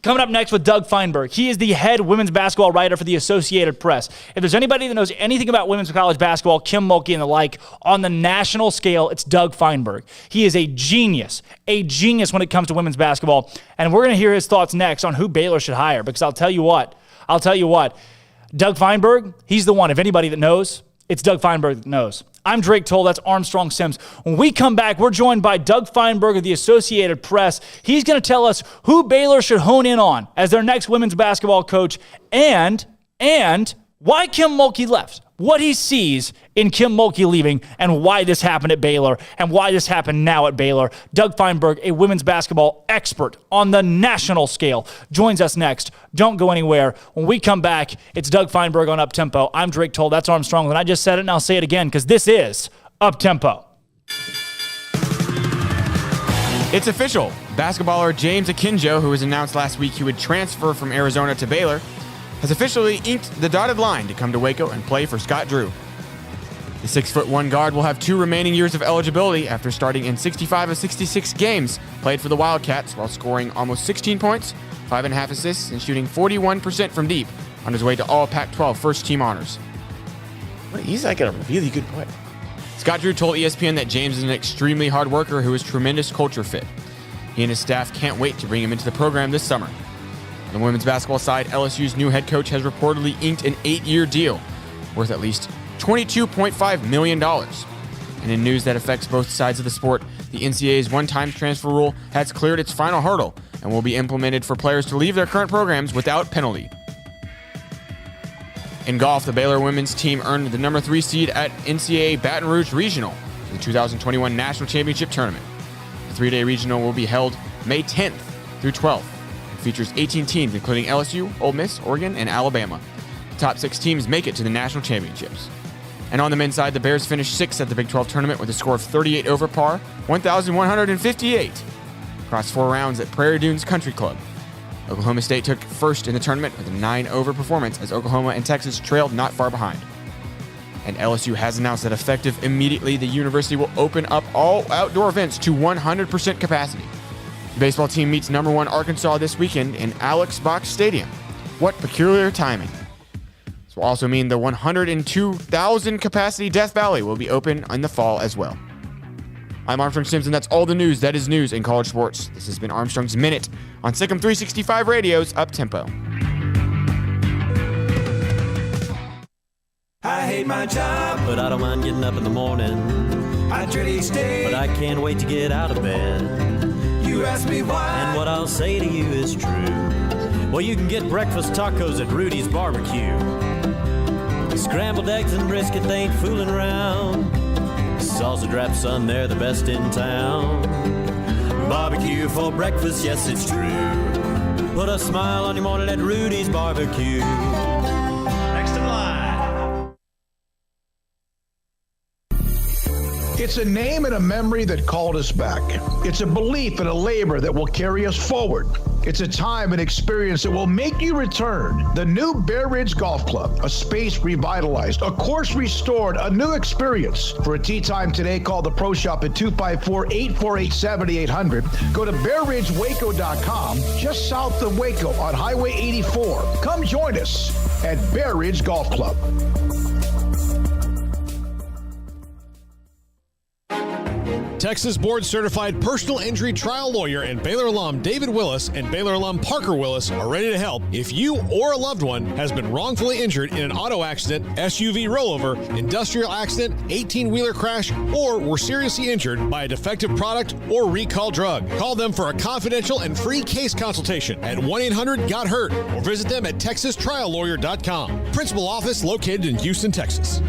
Coming up next with Doug Feinberg. He is the head women's basketball writer for the Associated Press. If there's anybody that knows anything about women's college basketball, Kim Mulkey and the like, on the national scale, it's Doug Feinberg. He is a genius when it comes to women's basketball. And we're going to hear his thoughts next on who Baylor should hire, because I'll tell you what, Doug Feinberg, he's the one. If anybody that knows, it's Doug Feinberg that knows. I'm Drake Toll. That's Armstrong Sims. When we come back, we're joined by Doug Feinberg of the Associated Press. He's going to tell us who Baylor should hone in on as their next women's basketball coach and why Kim Mulkey left, what he sees in Kim Mulkey leaving, and why this happened at Baylor, and why this happened now at Baylor. Doug Feinberg, a women's basketball expert on the national scale, joins us next. Don't go anywhere. When we come back, it's Doug Feinberg on Up Tempo. I'm Drake Toll. That's Armstrong. And I just said it, and I'll say it again, because this is Up Tempo. It's official. Basketballer James Akinjo, who was announced last week he would transfer from Arizona to Baylor, has officially inked the dotted line to come to Waco and play for Scott Drew. The 6'1" guard will have 2 remaining years of eligibility after starting in 65 of 66 games played for the Wildcats while scoring almost 16 points, 5.5 assists, and shooting 41% from deep on his way to all Pac-12 first-team honors. He's like a really good player. Scott Drew told ESPN that James is an extremely hard worker who is a tremendous culture fit. He and his staff can't wait to bring him into the program this summer. On the women's basketball side, LSU's new head coach has reportedly inked an 8-year deal worth at least $22.5 million. And in news that affects both sides of the sport, the NCAA's one-time transfer rule has cleared its final hurdle and will be implemented for players to leave their current programs without penalty. In golf, the Baylor women's team earned the number 3 seed at NCAA Baton Rouge Regional, the 2021 National Championship Tournament. The 3-day regional will be held May 10th through 12th. Features 18 teams, including LSU, Ole Miss, Oregon, and Alabama. The top 6 teams make it to the national championships. And on the men's side, the Bears finished 6th at the Big 12 tournament with a score of 38 over par, 1,158, across 4 rounds at Prairie Dunes Country Club. Oklahoma State took first in the tournament with a 9 over performance as Oklahoma and Texas trailed not far behind. And LSU has announced that effective immediately, the university will open up all outdoor events to 100% capacity. The baseball team meets number 1 Arkansas this weekend in Alex Box Stadium. What peculiar timing. This will also mean the 102,000 capacity Death Valley will be open in the fall as well. I'm Armstrong Simpson. That's all the news that is news in college sports. This has been Armstrong's Minute on SicEm365 Radio's Up Tempo. I hate my job, but I don't mind getting up in the morning. I dread each day, but I can't wait to get out of bed. You ask me why, and what I'll say to you is true. Well, you can get breakfast tacos at Rudy's Barbecue. Scrambled eggs and brisket, they ain't fooling around. Sausage wrap, son, they're the best in town. Barbecue for breakfast, yes, it's true. Put a smile on your morning at Rudy's Barbecue. Next in line. It's a name and a memory that called us back. It's a belief and a labor that will carry us forward. It's a time and experience that will make you return. The new Bear Ridge Golf Club, a space revitalized, a course restored, a new experience. For a tee time today, call the Pro Shop at 254-848-7800. Go to BearRidgeWaco.com, just south of Waco on Highway 84. Come join us at Bear Ridge Golf Club. Texas board-certified personal injury trial lawyer and Baylor alum David Willis and Baylor alum Parker Willis are ready to help if you or a loved one has been wrongfully injured in an auto accident, SUV rollover, industrial accident, 18-wheeler crash, or were seriously injured by a defective product or recall drug. Call them for a confidential and free case consultation at 1-800-GOT-HURT or visit them at TexasTrialLawyer.com. Principal office located in Houston, Texas.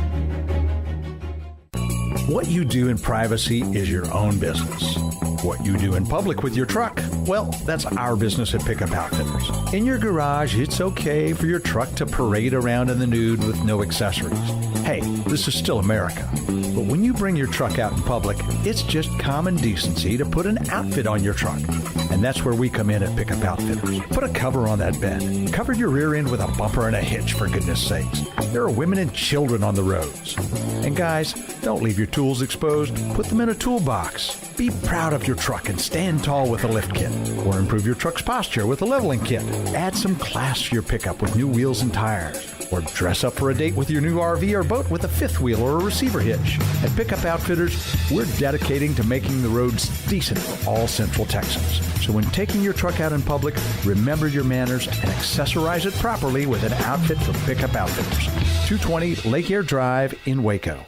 What you do in privacy is your own business. What you do in public with your truck, well, that's our business at Pickup Outfitters. In your garage, it's okay for your truck to parade around in the nude with no accessories. Hey, this is still America. But when you bring your truck out in public, it's just common decency to put an outfit on your truck. And that's where we come in at Pickup Outfitters. Put a cover on that bed. Cover your rear end with a bumper and a hitch, for goodness sakes. There are women and children on the roads. And guys, don't leave your tools exposed. Put them in a toolbox. Be proud of your truck and stand tall with a lift kit. Or improve your truck's posture with a leveling kit. Add some class to your pickup with new wheels and tires. Or dress up for a date with your new RV or boat with a fifth wheel or a receiver hitch. At Pickup Outfitters, we're dedicating to making the roads decent for all Central Texans. So when taking your truck out in public, remember your manners and accessorize it properly with an outfit from Pickup Outfitters. 220 Lake Air Drive in Waco.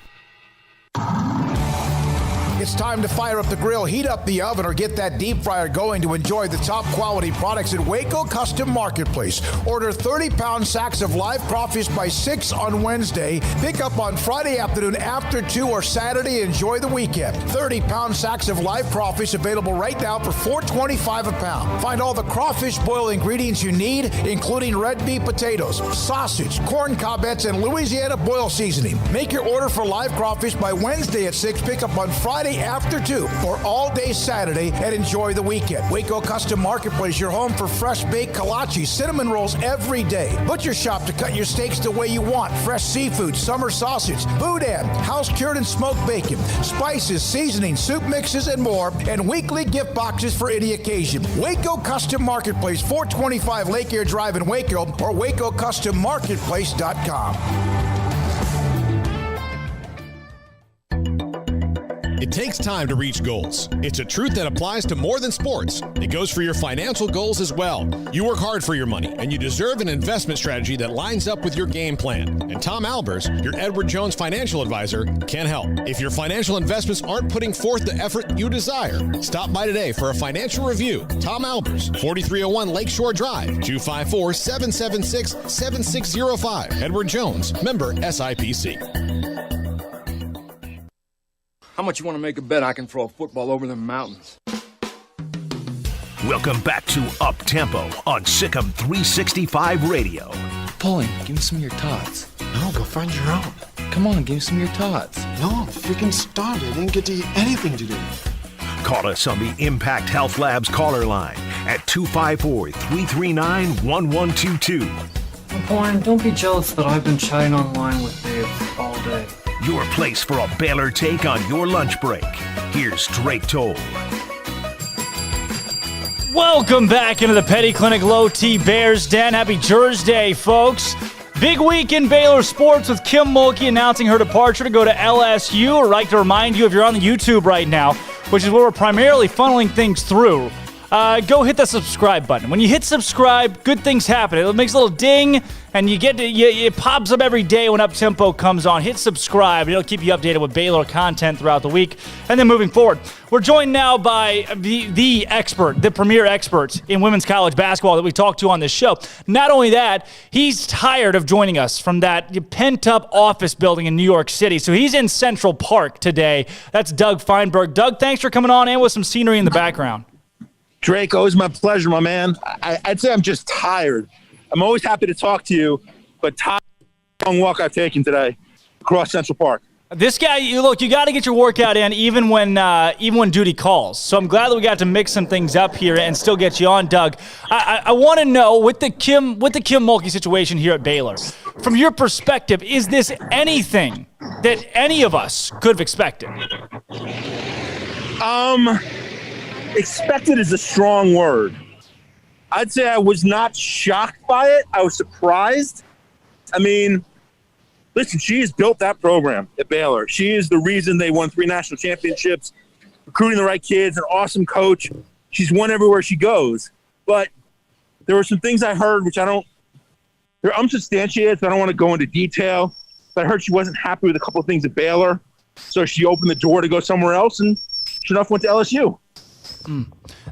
it's time to fire up the grill, heat up the oven, or get that deep fryer going to enjoy the top quality products at Waco Custom Marketplace. Order 30-pound sacks of live crawfish by 6 on Wednesday. Pick up on Friday afternoon after 2 or Saturday. Enjoy the weekend. 30-pound sacks of live crawfish available right now for $4.25 a pound. Find all the crawfish boil ingredients you need, including red beef potatoes, sausage, corn cobettes, and Louisiana boil seasoning. Make your order for live crawfish by Wednesday at 6. Pick up on Friday after 2 or all day Saturday, and enjoy the weekend. Waco Custom Marketplace, your home for fresh baked kolache, cinnamon rolls every day. Butcher shop to cut your steaks the way you want. Fresh seafood, summer sausage, boudin, house cured and smoked bacon, spices, seasoning, soup mixes, and more, and weekly gift boxes for any occasion. Waco Custom Marketplace, 425 Lake Air Drive in Waco, or WacoCustomMarketplace.com. It takes time to reach goals. It's a truth that applies to more than sports. It goes for your financial goals as well. You work hard for your money, and you deserve an investment strategy that lines up with your game plan. And Tom Albers, your Edward Jones financial advisor, can help. If your financial investments aren't putting forth the effort you desire, stop by today for a financial review. Tom Albers, 4301 Lakeshore Drive, 254-776-7605. Edward Jones, member SIPC. How much you want to make a bet I can throw a football over the mountains? Welcome back to Up Tempo on SicEm365 Radio. Paulie, give me some of your tots. No, go find your own. Come on, give me some of your tots. No, I'm freaking starved. I didn't get to eat anything today. Call us on the Impact Health Labs caller line at 254-339-1122. Brian, don't be jealous that I've been chatting online with Dave all day. Your place for a Baylor take on your lunch break. Here's Drake Toll. Welcome back into the Petty Clinic Low T Bears Den. Happy Thursday, folks. Big week in Baylor sports with Kim Mulkey announcing her departure to go to LSU. I'd like to remind you, if you're on the YouTube right now, which is where we're primarily funneling things through, go hit the subscribe button. When you hit subscribe, good things happen. It makes a little ding, and it pops up every day when Up Tempo comes on. Hit subscribe. It'll keep you updated with Baylor content throughout the week. And then moving forward, we're joined now by the expert, the premier expert in women's college basketball that we talked to on this show. Not only that, he's tired of joining us from that pent-up office building in New York City. So he's in Central Park today. That's Doug Feinberg. Doug, thanks for coming on and with some scenery in the background. Drake, always my pleasure, my man. I'd say I'm just tired. I'm always happy to talk to you, but tired of the long walk I've taken today across Central Park. This guy, you got to get your workout in even when duty calls. So I'm glad that we got to mix some things up here and still get you on, Doug. I want to know, with the Kim Mulkey situation here at Baylor, from your perspective, is this anything that any of us could have expected? Expected is a strong word. I'd say I was not shocked by it. I was surprised. I mean, listen, she has built that program at Baylor. She is the reason they won 3 national championships, recruiting the right kids, an awesome coach. She's won everywhere she goes. But there were some things I heard which they're unsubstantiated, so I don't want to go into detail. But I heard she wasn't happy with a couple of things at Baylor, so she opened the door to go somewhere else, and sure enough went to LSU.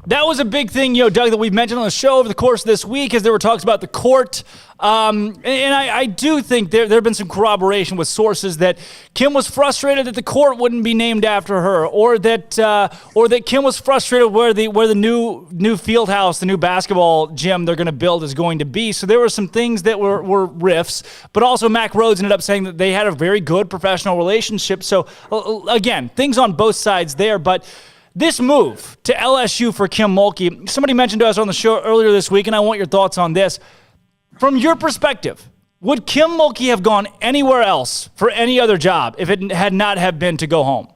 That was a big thing, Doug, that we've mentioned on the show over the course of this week, as there were talks about the court. And I do think there have been some corroboration with sources that Kim was frustrated that the court wouldn't be named after her, or that Kim was frustrated where the new field house, the new basketball gym they're going to build is going to be. So there were some things that were riffs, but also Mack Rhodes ended up saying that they had a very good professional relationship. So again, things on both sides there, but this move to LSU for Kim Mulkey, somebody mentioned to us on the show earlier this week, and I want your thoughts on this. From your perspective, would Kim Mulkey have gone anywhere else for any other job if it had not have been to go home?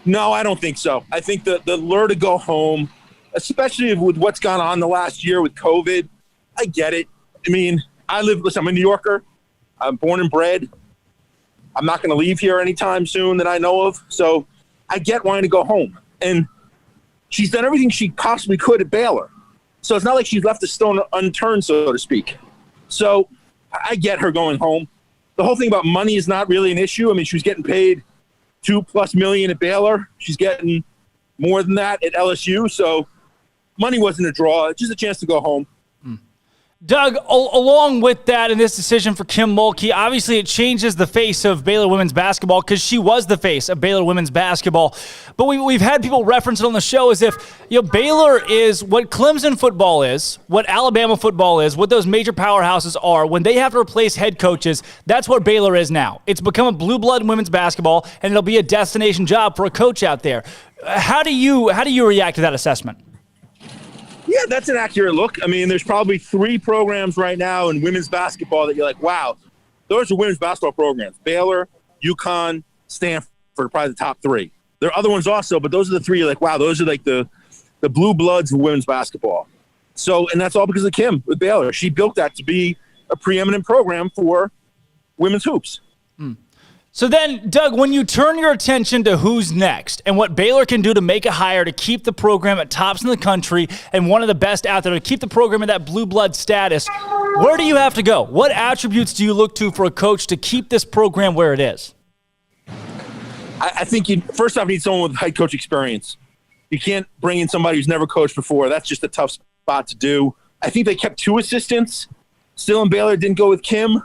No, I don't think so. I think the lure to go home, especially with what's gone on the last year with COVID, I get it. I mean, I'm a New Yorker. I'm born and bred. I'm not going to leave here anytime soon that I know of. So I get wanting to go home. And she's done everything she possibly could at Baylor. So it's not like she's left a stone unturned, so to speak. So I get her going home. The whole thing about money is not really an issue. I mean, she was getting paid $2+ million at Baylor. She's getting more than that at LSU. So money wasn't a draw. It's just a chance to go home. Doug, along with that and this decision for Kim Mulkey, obviously it changes the face of Baylor women's basketball because she was the face of Baylor women's basketball. But we've had people reference it on the show as if Baylor is what Clemson football is, what Alabama football is, what those major powerhouses are. When they have to replace head coaches, that's what Baylor is now. It's become a blue blood in women's basketball, and it'll be a destination job for a coach out there. How do you react to that assessment? Yeah, that's an accurate look. I mean, there's probably 3 programs right now in women's basketball that you're like, wow, those are women's basketball programs. Baylor, UConn, Stanford, probably the top 3. There are other ones also, but those are the 3 you're like, wow, those are like the blue bloods of women's basketball. So, and that's all because of Kim with Baylor. She built that to be a preeminent program for women's hoops. So then, Doug, when you turn your attention to who's next and what Baylor can do to make a hire to keep the program at tops in the country and one of the best out there to keep the program in that blue blood status, where do you have to go? What attributes do you look to for a coach to keep this program where it is? I think you first off need someone with head coach experience. You can't bring in somebody who's never coached before. That's just a tough spot to do. I think they kept 2 assistants. Still in Baylor, didn't go with Kim.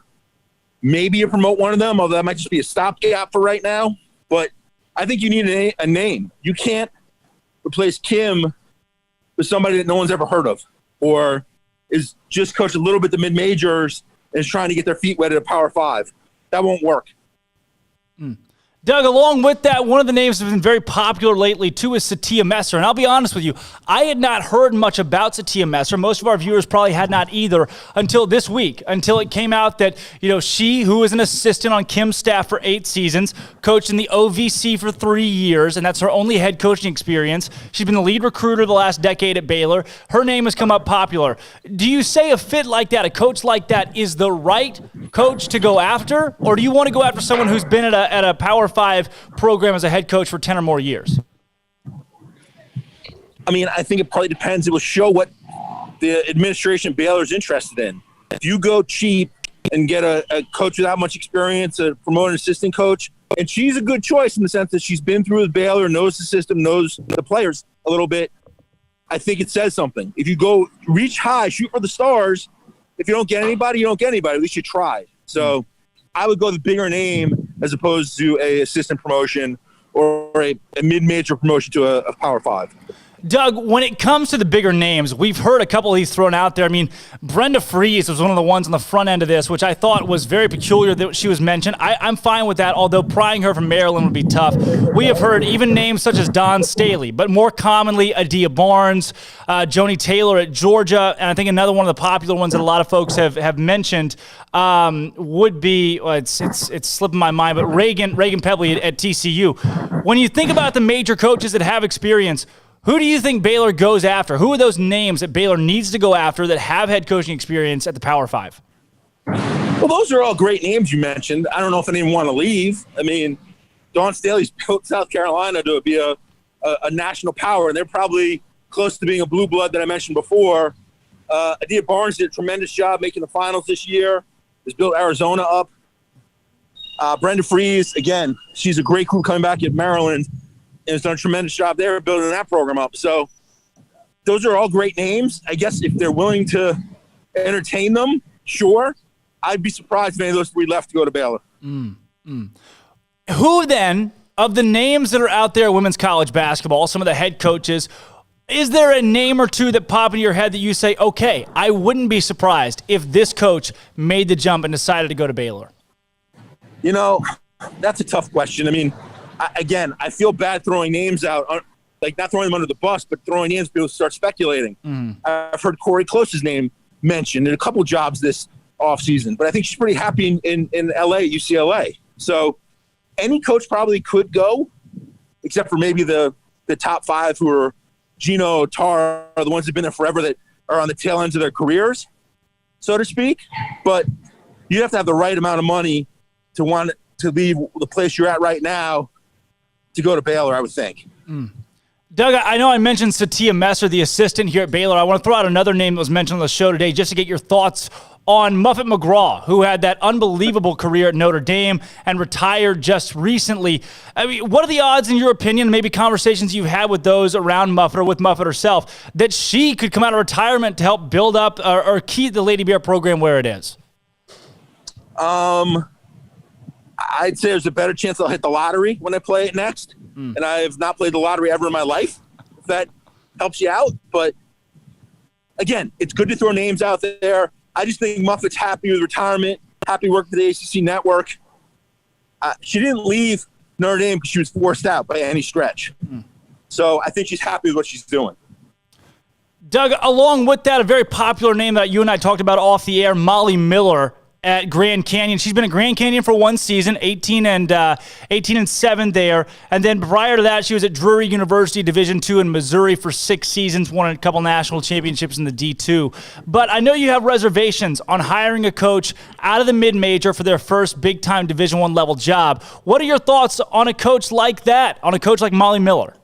Maybe you promote one of them, although that might just be a stopgap for right now. But I think you need a name. You can't replace Kim with somebody that no one's ever heard of or is just coached a little bit the mid-majors and is trying to get their feet wet at a Power 5. That won't work. Doug, along with that, one of the names that's been very popular lately, too, is Satia Messer. And I'll be honest with you, I had not heard much about Satia Messer. Most of our viewers probably had not either until this week, until it came out that, she, who was an assistant on Kim's staff for 8 seasons, coached in the OVC for 3 years, and that's her only head coaching experience. She's been the lead recruiter the last decade at Baylor. Her name has come up popular. Do you say a fit like that, a coach like that, is the right coach to go after? Or do you want to go after someone who's been at a Power 5 program as a head coach for 10 or more years? I mean, I think it probably depends. It will show what the administration Baylor is interested in. If you go cheap and get a coach without much experience, promote an assistant coach, and she's a good choice in the sense that she's been through with Baylor, knows the system, knows the players a little bit, I think it says something. If you go reach high, shoot for the stars, if you don't get anybody, you don't get anybody. At least you tried. So I would go the bigger name as opposed to a assistant promotion or a mid-major promotion to a Power 5. Doug, when it comes to the bigger names, we've heard a couple of these thrown out there. I mean, Brenda Fries was one of the ones on the front end of this, which I thought was very peculiar that she was mentioned. I'm fine with that, although prying her from Maryland would be tough. We have heard even names such as Don Staley, but more commonly Adia Barnes, Joni Taylor at Georgia, and I think another one of the popular ones that a lot of folks have mentioned would be, it's slipping my mind, but Reagan Pebley at TCU. When you think about the major coaches that have experience, who do you think Baylor goes after? Who are those names that Baylor needs to go after that have head coaching experience at the Power 5? Well, those are all great names you mentioned. I don't know if anyone want to leave. I mean, Dawn Staley's built South Carolina to be a national power, and they're probably close to being a blue blood that I mentioned before. Adia Barnes did a tremendous job making the finals this year. Has built Arizona up. Brenda Fries, again, she's a great crew coming back at Maryland. And has done a tremendous job there building that program up. So those are all great names. I guess if they're willing to entertain them, sure. I'd be surprised if any of those 3 left to go to Baylor. Who then, of the names that are out there in women's college basketball, some of the head coaches, is there a name or 2 that pop into your head that you say, okay, I wouldn't be surprised if this coach made the jump and decided to go to Baylor? That's a tough question. I mean, again, I feel bad throwing names out, like not throwing them under the bus, but throwing names, people start speculating. I've heard Corey Close's name mentioned in a couple jobs this offseason, but I think she's pretty happy in LA, UCLA. So any coach probably could go, except for maybe the top 5 who are Gino, Tar, the ones that have been there forever that are on the tail ends of their careers, so to speak. But you have to have the right amount of money to want to leave the place you're at right now to go to Baylor, I would think. Doug, I know I mentioned Satia Messer, the assistant here at Baylor. I want to throw out another name that was mentioned on the show today just to get your thoughts on Muffet McGraw, who had that unbelievable career at Notre Dame and retired just recently. I mean, what are the odds, in your opinion, maybe conversations you've had with those around Muffet or with Muffet herself, that she could come out of retirement to help build up or keep the Lady Bear program where it is? I'd say there's a better chance I'll hit the lottery when I play it next. And I have not played the lottery ever in my life, if that helps you out. But, again, it's good to throw names out there. I just think Muffet's happy with retirement, happy working for the ACC network. She didn't leave Notre Dame because she was forced out by any stretch. So I think she's happy with what she's doing. Doug, along with that, a very popular name that you and I talked about off the air, Molly Miller at Grand Canyon. She's been at Grand Canyon for one season, 18-7 there. And then prior to that, she was at Drury University Division II in Missouri for 6 seasons, won a couple national championships in the D2. But I know you have reservations on hiring a coach out of the mid-major for their first big-time Division I level job. What are your thoughts on a coach like that, on a coach like Molly Miller?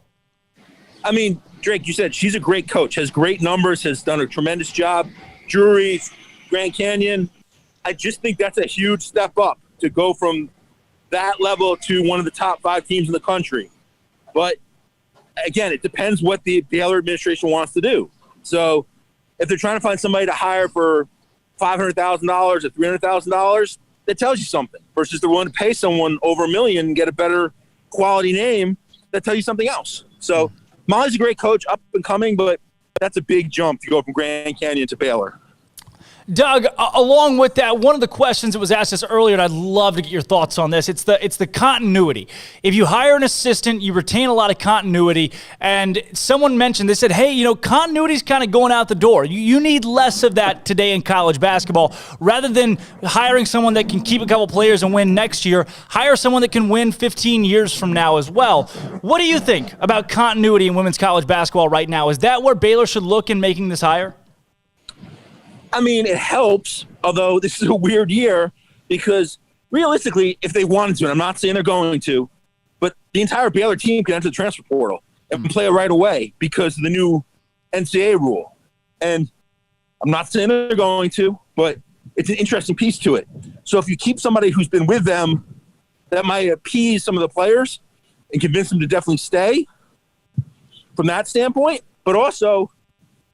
I mean, Drake, you said she's a great coach, has great numbers, has done a tremendous job. Drury, Grand Canyon. I just think that's a huge step up to go from that level to one of the top 5 teams in the country. But, again, it depends what the Baylor administration wants to do. So if they're trying to find somebody to hire for $500,000 or $300,000, that tells you something. Versus they're willing to pay someone over $1 million and get a better quality name, that tells you something else. So Molly's a great coach, up and coming, but that's a big jump to go from Grand Canyon to Baylor. Doug, along with that, one of the questions that was asked us earlier, and I'd love to get your thoughts on this, it's the continuity. If you hire an assistant, you retain a lot of continuity, and someone mentioned, they said, hey, continuity is kind of going out the door. You need less of that today in college basketball. Rather than hiring someone that can keep a couple players and win next year, hire someone that can win 15 years from now as well. What do you think about continuity in women's college basketball right now? Is that where Baylor should look in making this hire? I mean, it helps, although this is a weird year because realistically, if they wanted to, and I'm not saying they're going to, but the entire Baylor team can enter the transfer portal and play it right away because of the new NCAA rule. And I'm not saying they're going to, but it's an interesting piece to it. So if you keep somebody who's been with them, that might appease some of the players and convince them to definitely stay from that standpoint. But also,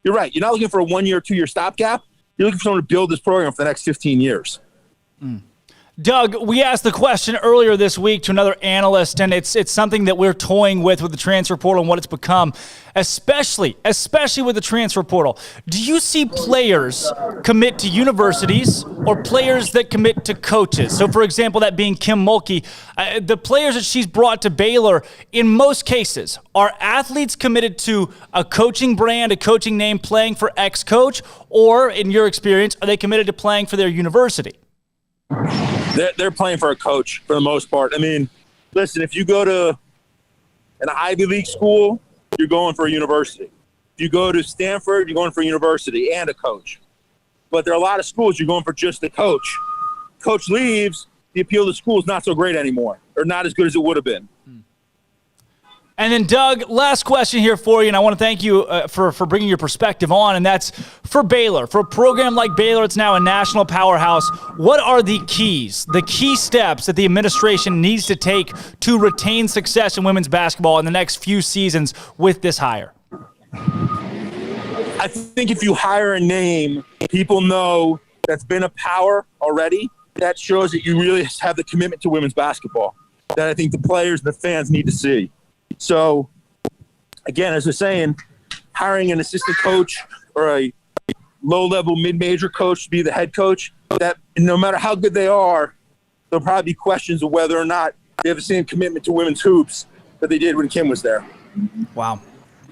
you're right. You're not looking for a 1 year, 2 year stopgap. You're looking for someone to build this program for the next 15 years. Doug, we asked the question earlier this week to another analyst, and it's something that we're toying with the transfer portal and what it's become, especially with the transfer portal. Do you see players commit to universities or players that commit to coaches? So, for example, that being Kim Mulkey, the players that she's brought to Baylor, in most cases, are athletes committed to a coaching brand, a coaching name, playing for X coach, or, in your experience, are they committed to playing for their university? They're playing for a coach for the most part. I mean, listen, if you go to an Ivy League school, you're going for a university. If you go to Stanford, you're going for a university and a coach. But there are a lot of schools you're going for just the coach. Coach leaves, the appeal to the school is not so great anymore, or not as good as it would have been. And then, Doug, last question here for you, and I want to thank you for bringing your perspective on, and that's for Baylor. For a program like Baylor, it's now a national powerhouse. What are the keys, the key steps that the administration needs to take to retain success in women's basketball in the next few seasons with this hire? I think if you hire a name, people know that's been a power already. That shows that you really have the commitment to women's basketball that I think the players and the fans need to see. So, again, as I was saying, hiring an assistant coach or a low-level mid-major coach to be the head coach, that no matter how good they are, there'll probably be questions of whether or not they have the same commitment to women's hoops that they did when Kim was there. Wow.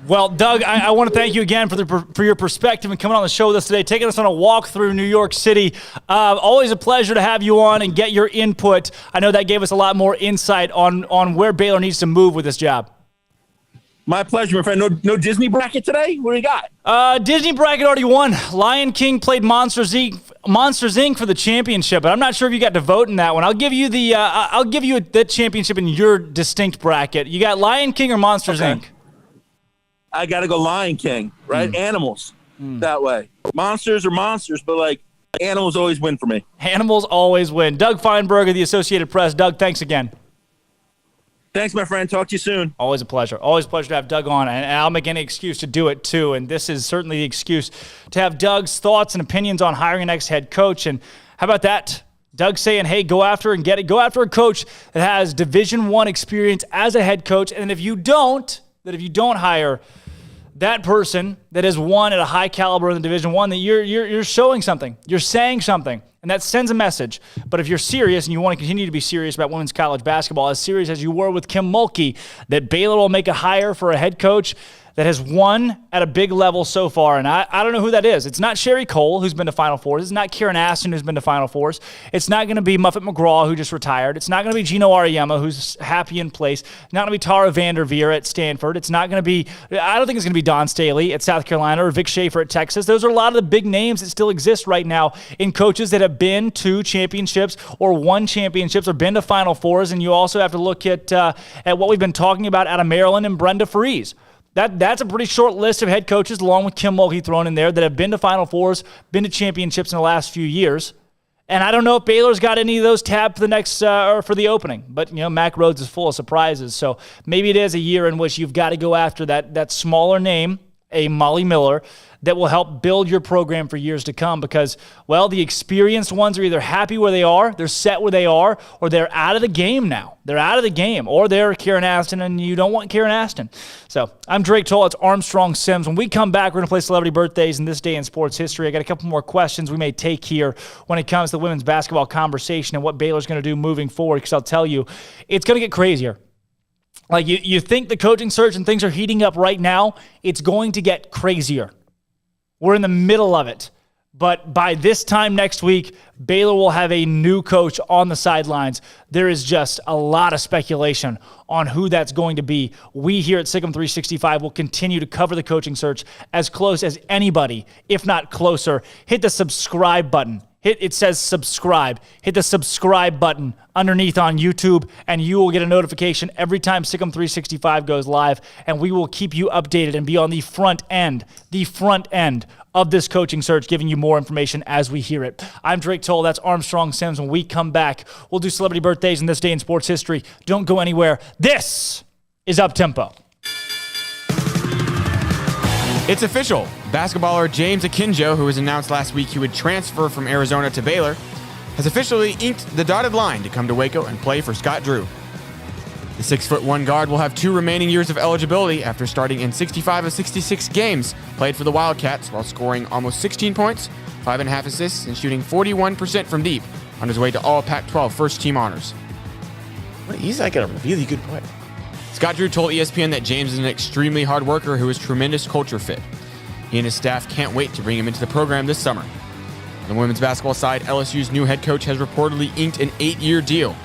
Well, Doug, I want to thank you again for your perspective and coming on the show with us today, taking us on a walk through New York City. Always a pleasure to have you on and get your input. I know that gave us a lot more insight on where Baylor needs to move with this job. My pleasure, my friend. No Disney bracket today? What do you got? Disney bracket already won. Lion King played Monsters Inc. for the championship, but I'm not sure if you got to vote in that one. I'll give you the championship in your distinct bracket. You got Lion King or Monsters Inc.? I got to go Lion King, right? Animals that way. Monsters are monsters, but Animals always win for me. Animals always win. Doug Feinberg of the Associated Press. Doug, thanks again. Thanks, my friend. Talk to you soon. Always a pleasure. Always a pleasure to have Doug on, and I'll make any excuse to do it too. And this is certainly the excuse to have Doug's thoughts and opinions on hiring an next head coach. And how about that? Doug saying, hey, go after and get it. Go after a coach that has Division I experience as a head coach. And if you don't hire that person that has won at a high caliber in the Division I, that you're showing something. You're saying something. And that sends a message. But if you're serious and you want to continue to be serious about women's college basketball, as serious as you were with Kim Mulkey, that Baylor will make a hire for a head coach that has won at a big level so far. And I don't know who that is. It's not Sherry Cole, who's been to Final Fours. It's not Kieran Aston, who's been to Final Fours. It's not going to be Muffet McGraw, who just retired. It's not going to be Gino Auriemma, who's happy in place. It's not going to be Tara Vanderveer at Stanford. It's not going to be, I don't think it's going to be Don Staley at South Carolina or Vic Schaefer at Texas. Those are a lot of the big names that still exist right now in coaches that have been to championships or won championships or been to Final Fours. And you also have to look at what we've been talking about out of Maryland and Brenda Freese. That's a pretty short list of head coaches, along with Kim Mulkey thrown in there, that have been to Final Fours, been to championships in the last few years. And I don't know if Baylor's got any of those tabbed for the next or for the opening. But Mack Rhodes is full of surprises, so maybe it is a year in which you've got to go after that smaller name, a Molly Miller, that will help build your program for years to come because, well, the experienced ones are either happy where they are, they're set where they are, or they're out of the game now. They're out of the game, or they're Kieran Aston, and you don't want Kieran Aston. So I'm Drake Toll. It's Armstrong Sims. When we come back, we're going to play Celebrity Birthdays in this day in sports history. I got a couple more questions we may take here when it comes to the women's basketball conversation and what Baylor's going to do moving forward, because I'll tell you, it's going to get crazier. Like you think the coaching search and things are heating up right now, it's going to get crazier. We're in the middle of it. But by this time next week, Baylor will have a new coach on the sidelines. There is just a lot of speculation on who that's going to be. We here at SicEm365 will continue to cover the coaching search as close as anybody, if not closer. Hit the subscribe button. It says subscribe. Hit the subscribe button underneath on YouTube, and you will get a notification every time SicEm365 goes live, and we will keep you updated and be on the front end of this coaching search, giving you more information as we hear it. I'm Drake Toll. That's Armstrong Sims. When we come back, we'll do Celebrity Birthdays in this day in sports history. Don't go anywhere. This is Up Tempo. It's official. Basketballer James Akinjo, who was announced last week he would transfer from Arizona to Baylor, has officially inked the dotted line to come to Waco and play for Scott Drew. The 6'1" guard will have 2 remaining years of eligibility after starting in 65 of 66 games played for the Wildcats while scoring almost 16 points, 5.5 assists, and shooting 41% from deep on his way to all Pac-12 first-team honors. He's like a really good player. Scott Drew told ESPN that James is an extremely hard worker who is a tremendous culture fit. He and his staff can't wait to bring him into the program this summer. On the women's basketball side, LSU's new head coach has reportedly inked an 8-year deal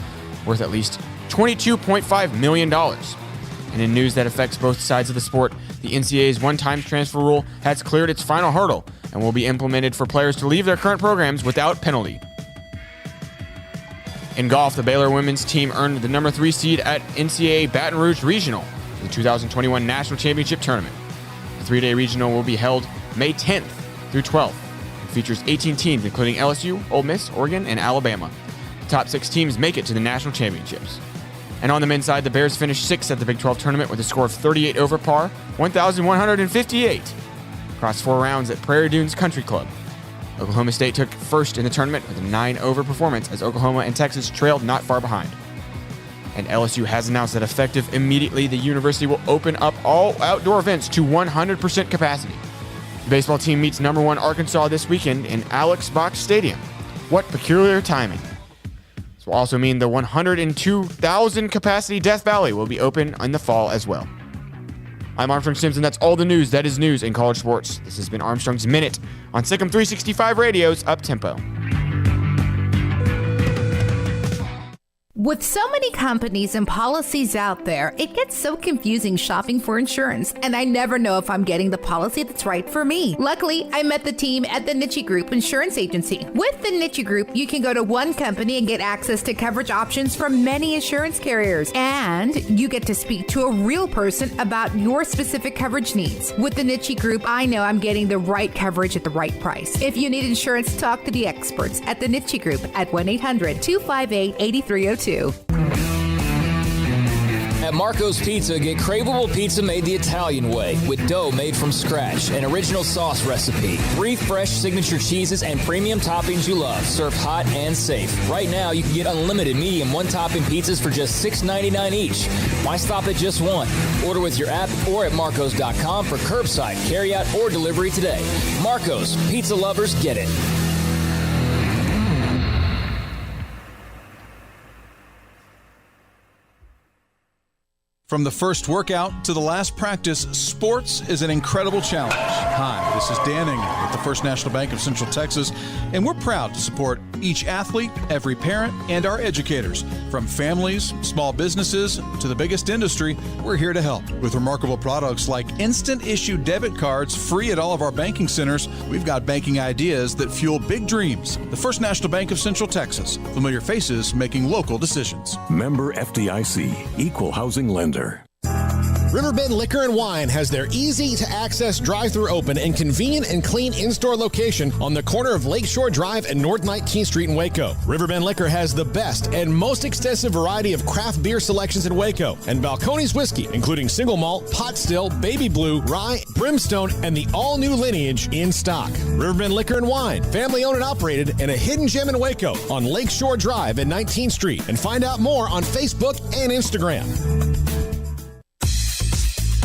worth at least $22.5 million. And in news that affects both sides of the sport, the NCAA's one-time transfer rule has cleared its final hurdle and will be implemented for players to leave their current programs without penalty. In golf, the Baylor women's team earned the number 3 seed at NCAA Baton Rouge Regional, the 2021 National Championship Tournament. The 3-day regional will be held May 10th through 12th. It features 18 teams, including LSU, Ole Miss, Oregon, and Alabama. The top 6 teams make it to the national championships. And on the men's side, the Bears finished 6th at the Big 12 tournament with a score of 38 over par, 1,158, across 4 rounds at Prairie Dunes Country Club. Oklahoma State took first in the tournament with a 9-over performance as Oklahoma and Texas trailed not far behind. And LSU has announced that effective immediately, the university will open up all outdoor events to 100% capacity. The baseball team meets number 1 Arkansas this weekend in Alex Box Stadium. What peculiar timing. This will also mean the 102,000 capacity Death Valley will be open in the fall as well. I'm Armstrong Simpson. That's all the news that is news in college sports. This has been Armstrong's Minute on SicEm365 Radio's Up Tempo. With so many companies and policies out there, it gets so confusing shopping for insurance, and I never know if I'm getting the policy that's right for me. Luckily, I met the team at the Niche Group Insurance Agency. With the Niche Group, you can go to one company and get access to coverage options from many insurance carriers, and you get to speak to a real person about your specific coverage needs. With the Niche Group, I know I'm getting the right coverage at the right price. If you need insurance, talk to the experts at the Niche Group at 1-800-258-8302. At Marco's Pizza, get craveable pizza made the Italian way with dough made from scratch, an original sauce recipe, 3 fresh signature cheeses, and premium toppings you love, served hot and safe. Right now, you can get unlimited medium one-topping pizzas for just $6.99 each. Why stop at just one? Order with your app or at marcos.com for curbside, carryout, or delivery today. Marco's, pizza lovers get it. From the first workout to the last practice, sports is an incredible challenge. Hi, this is Dan Ingham with the First National Bank of Central Texas, and we're proud to support each athlete, every parent, and our educators. From families, small businesses, to the biggest industry, we're here to help. With remarkable products like instant issue debit cards free at all of our banking centers, we've got banking ideas that fuel big dreams. The First National Bank of Central Texas. Familiar faces making local decisions. Member FDIC, Equal Housing Lender. Riverbend Liquor and Wine has their easy-to-access drive-thru open and convenient and clean in-store location on the corner of Lakeshore Drive and North 19th Street in Waco. Riverbend Liquor has the best and most extensive variety of craft beer selections in Waco, and Balcones whiskey, including single malt, pot still, baby blue, rye, brimstone, and the all-new Lineage in stock. Riverbend Liquor and Wine, family-owned and operated, and a hidden gem in Waco on Lakeshore Drive and 19th Street. And find out more on Facebook and Instagram.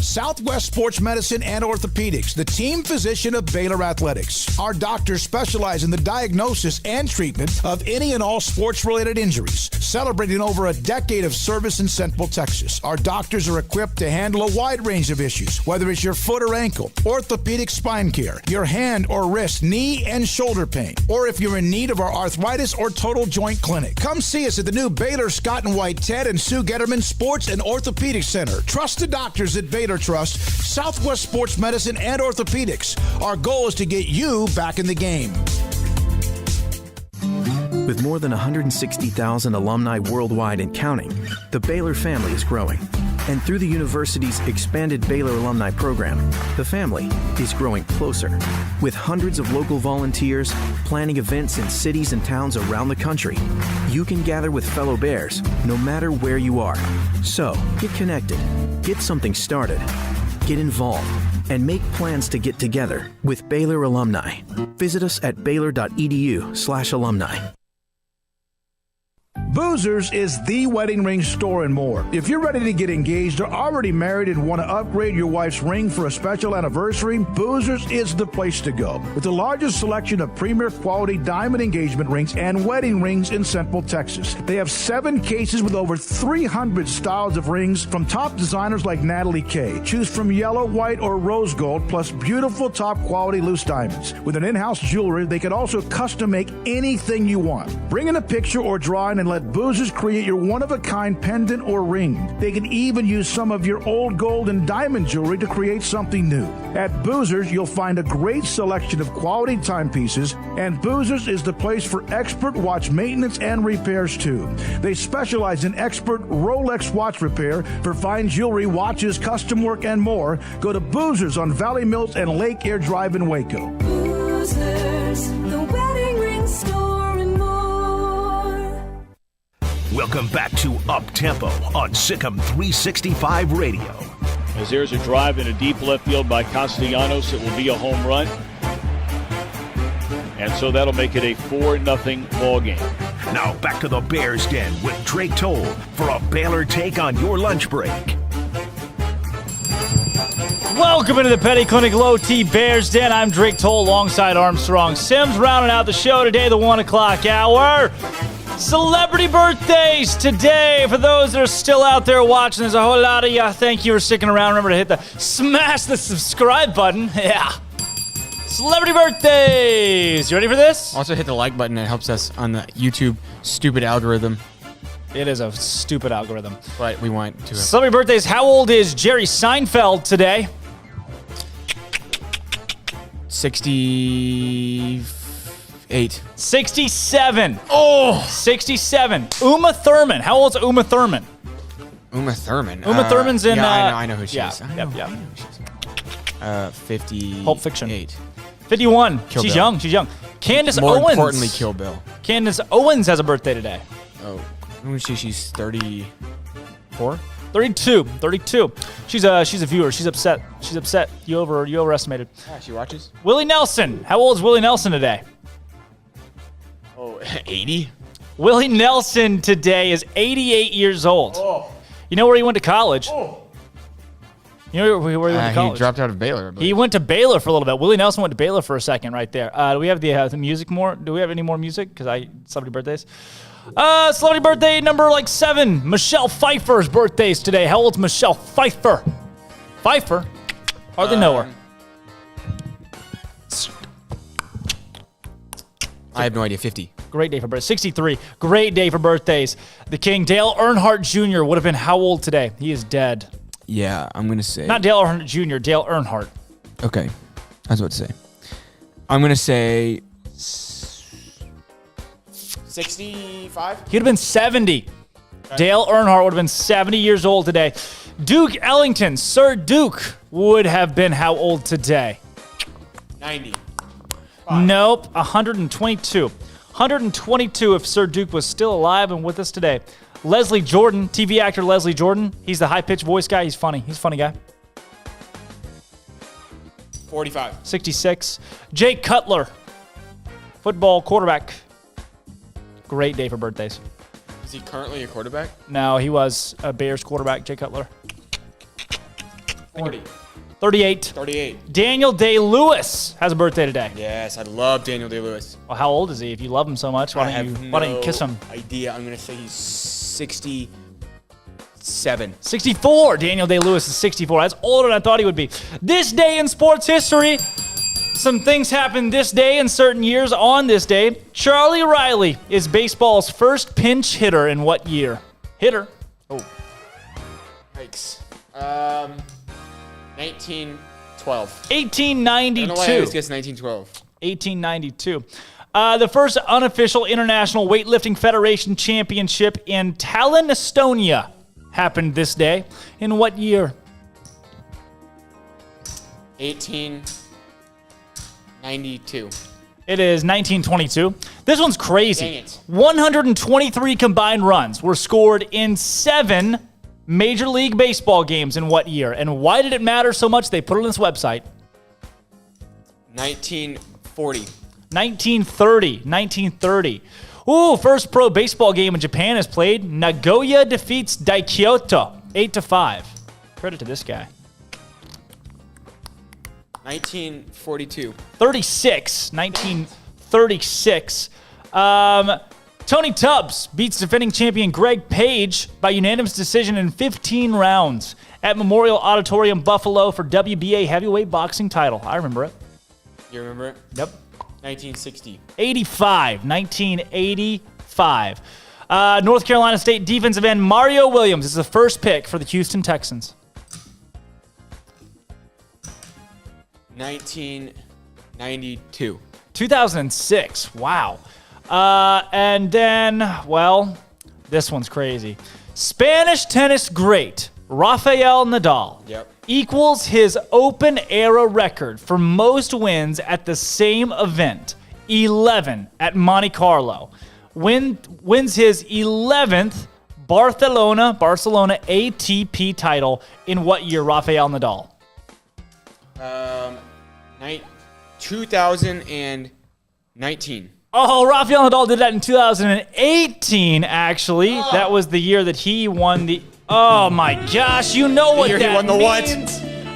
Southwest Sports Medicine and Orthopedics, the team physician of Baylor Athletics. Our doctors specialize in the diagnosis and treatment of any and all sports-related injuries. Celebrating over a decade of service in Central Texas, our doctors are equipped to handle a wide range of issues, whether it's your foot or ankle, orthopedic spine care, your hand or wrist, knee and shoulder pain, or if you're in need of our arthritis or total joint clinic. Come see us at the new Baylor Scott and White Ted and Sue Getterman Sports and Orthopedic Center. Trust the doctors at Baylor Trust, Southwest Sports Medicine and Orthopedics. Our goal is to get you back in the game. With more than 160,000 alumni worldwide and counting, the Baylor family is growing. And through the university's expanded Baylor alumni program, the family is growing closer. With hundreds of local volunteers planning events in cities and towns around the country, you can gather with fellow Bears no matter where you are. So, get connected, get something started, get involved, and make plans to get together with Baylor alumni. Visit us at baylor.edu/alumni. Boozers is the wedding ring store and more. If you're ready to get engaged or already married and want to upgrade your wife's ring for a special anniversary, Boozers is the place to go. With the largest selection of premier quality diamond engagement rings and wedding rings in Central Texas. They have 7 cases with over 300 styles of rings from top designers like Natalie Kay. Choose from yellow, white, or rose gold, plus beautiful top quality loose diamonds. With an in-house jewelry, they can also custom make anything you want. Bring in a picture or drawing and let Boozers create your one-of-a-kind pendant or ring. They can even use some of your old gold and diamond jewelry to create something new. At Boozers, you'll find a great selection of quality timepieces, and Boozers is the place for expert watch maintenance and repairs too. They specialize in expert Rolex watch repair for fine jewelry, watches, custom work, and more. Go to Boozers on Valley Mills and Lake Air Drive in Waco. Boozers, the wedding ring store. Welcome back to Up Tempo on SicEm365 Radio. As there's a drive in a deep left field by Castellanos, it will be a home run. And so that'll make it a 4-0 ball game. Now back to the Bears Den with Drake Toll for a Baylor take on your lunch break. Welcome into the Petty Clinic Low T Bears Den. I'm Drake Toll alongside Armstrong Sims. Rounding out the show today, the 1 o'clock hour. Celebrity birthdays today. For those that are still out there watching, there's a whole lot of you. Thank you for sticking around. Remember to smash the subscribe button. Yeah. Celebrity birthdays. You ready for this? Also hit the like button. It helps us on the YouTube stupid algorithm. It is a stupid algorithm. But we want to. Celebrity birthdays. How old is Jerry Seinfeld today? 68. 67. Oh! 67. Uma Thurman. How old's Uma Thurman? Uma Thurman. Uma Thurman's in... Yeah, I know who she is. I know who she is. 50. Pulp Fiction. 51. Kill She's Bill. young. She's young. Candace More Owens. importantly, Kill Bill. Candace Owens has a birthday today. Oh. Let me see. She's 34? 32. She's a viewer. She's upset. You overestimated. Yeah, she watches. Willie Nelson. How old is Willie Nelson today? Oh, 80? Willie Nelson today is 88 years old. Oh. You know where he went to college? Oh. You know where he went to college? He dropped out of Baylor. He went to Baylor for a little bit. Willie Nelson went to Baylor for a second right there. Do we have the music more? Do we have any more music? Because celebrity birthdays. Celebrity birthday number 7. Michelle Pfeiffer's birthday's today. How old's Michelle Pfeiffer? Hardly know her. I have no idea. 50. Great day for birthdays. 63. Great day for birthdays. The King, Dale Earnhardt Jr. would have been how old today? He is dead. Yeah, I'm going to say. Not Dale Earnhardt Jr., Dale Earnhardt. Okay. I was about to say. I'm going to say 65? He would have been 70. Okay. Dale Earnhardt would have been 70 years old today. Duke Ellington, Sir Duke, would have been how old today? 90. Nope, 122. 122 if Sir Duke was still alive and with us today. Leslie Jordan, TV actor Leslie Jordan. He's the high-pitched voice guy. He's funny. He's a funny guy. 45. 66. Jay Cutler, football quarterback. Great day for birthdays. Is he currently a quarterback? No, he was a Bears quarterback, Jay Cutler. 40. 38. Daniel Day-Lewis has a birthday today. Yes, I love Daniel Day-Lewis. Well, how old is he? If you love him so much, why don't you kiss him? Idea. I'm going to say he's 67. 64. Daniel Day-Lewis is 64. That's older than I thought he would be. This day in sports history, some things happened this day in certain years on this day. Charlie Riley is baseball's first pinch hitter in what year? Hitter. Oh. Yikes. 1912. 1892. I don't know why I always guess 1912. 1892. The first unofficial International Weightlifting Federation Championship in Tallinn, Estonia happened this day. In what year? 1892. It is 1922. This one's crazy. Dang it. 123 combined runs were scored in 7 Major League Baseball games in what year? And why did it matter so much? They put it on this website. 1940. 1930. Ooh, first pro baseball game in Japan is played. Nagoya defeats Daikyoto 8-5. Credit to this guy. 1942. 1936. Tony Tubbs beats defending champion Greg Page by unanimous decision in 15 rounds at Memorial Auditorium, Buffalo for WBA heavyweight boxing title. I remember it. You remember it? Yep. 1960. 1985. North Carolina State defensive end Mario Williams is the first pick for the Houston Texans. 1992. 2006. Wow. And then, well, this one's crazy. Spanish tennis great Rafael Nadal equals his Open era record for most wins at the same event, 11 at Monte Carlo. Wins his 11th Barcelona ATP title in what year, Rafael Nadal? 2019. Oh, Rafael Nadal did that in 2018, actually. That was the year that he won the... Oh, my gosh. You know what that means. He won the what?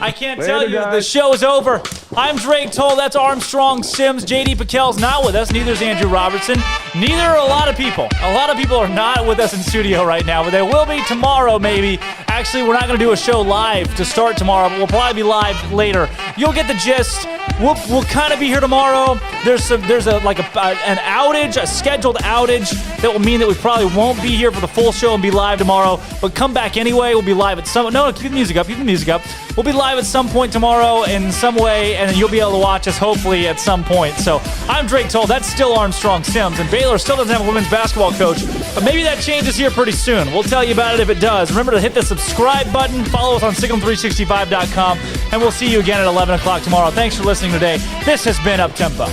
I can't tell you. The show is over. I'm Drake Toll. That's Armstrong Sims. J.D. PicKell's not with us. Neither is Andrew Robertson. Neither are a lot of people. A lot of people are not with us in studio right now, but they will be tomorrow maybe. Actually, we're not going to do a show live to start tomorrow, but we'll probably be live later. You'll get the gist. We'll kind of be here tomorrow. There's an outage, a scheduled outage that will mean that we probably won't be here for the full show and be live tomorrow. But come back anyway. We'll be live at some. No, keep the music up. Keep the music up. We'll be live at some point tomorrow in some way, and you'll be able to watch us hopefully at some point. So I'm Drake Toll. That's still Armstrong Sims, and Baylor still doesn't have a women's basketball coach, but maybe that changes here pretty soon. We'll tell you about it if it does. Remember to hit the subscribe button. Follow us on SicEm365.com, and we'll see you again at 11 o'clock tomorrow. Thanks for listening today. This has been Up Tempo.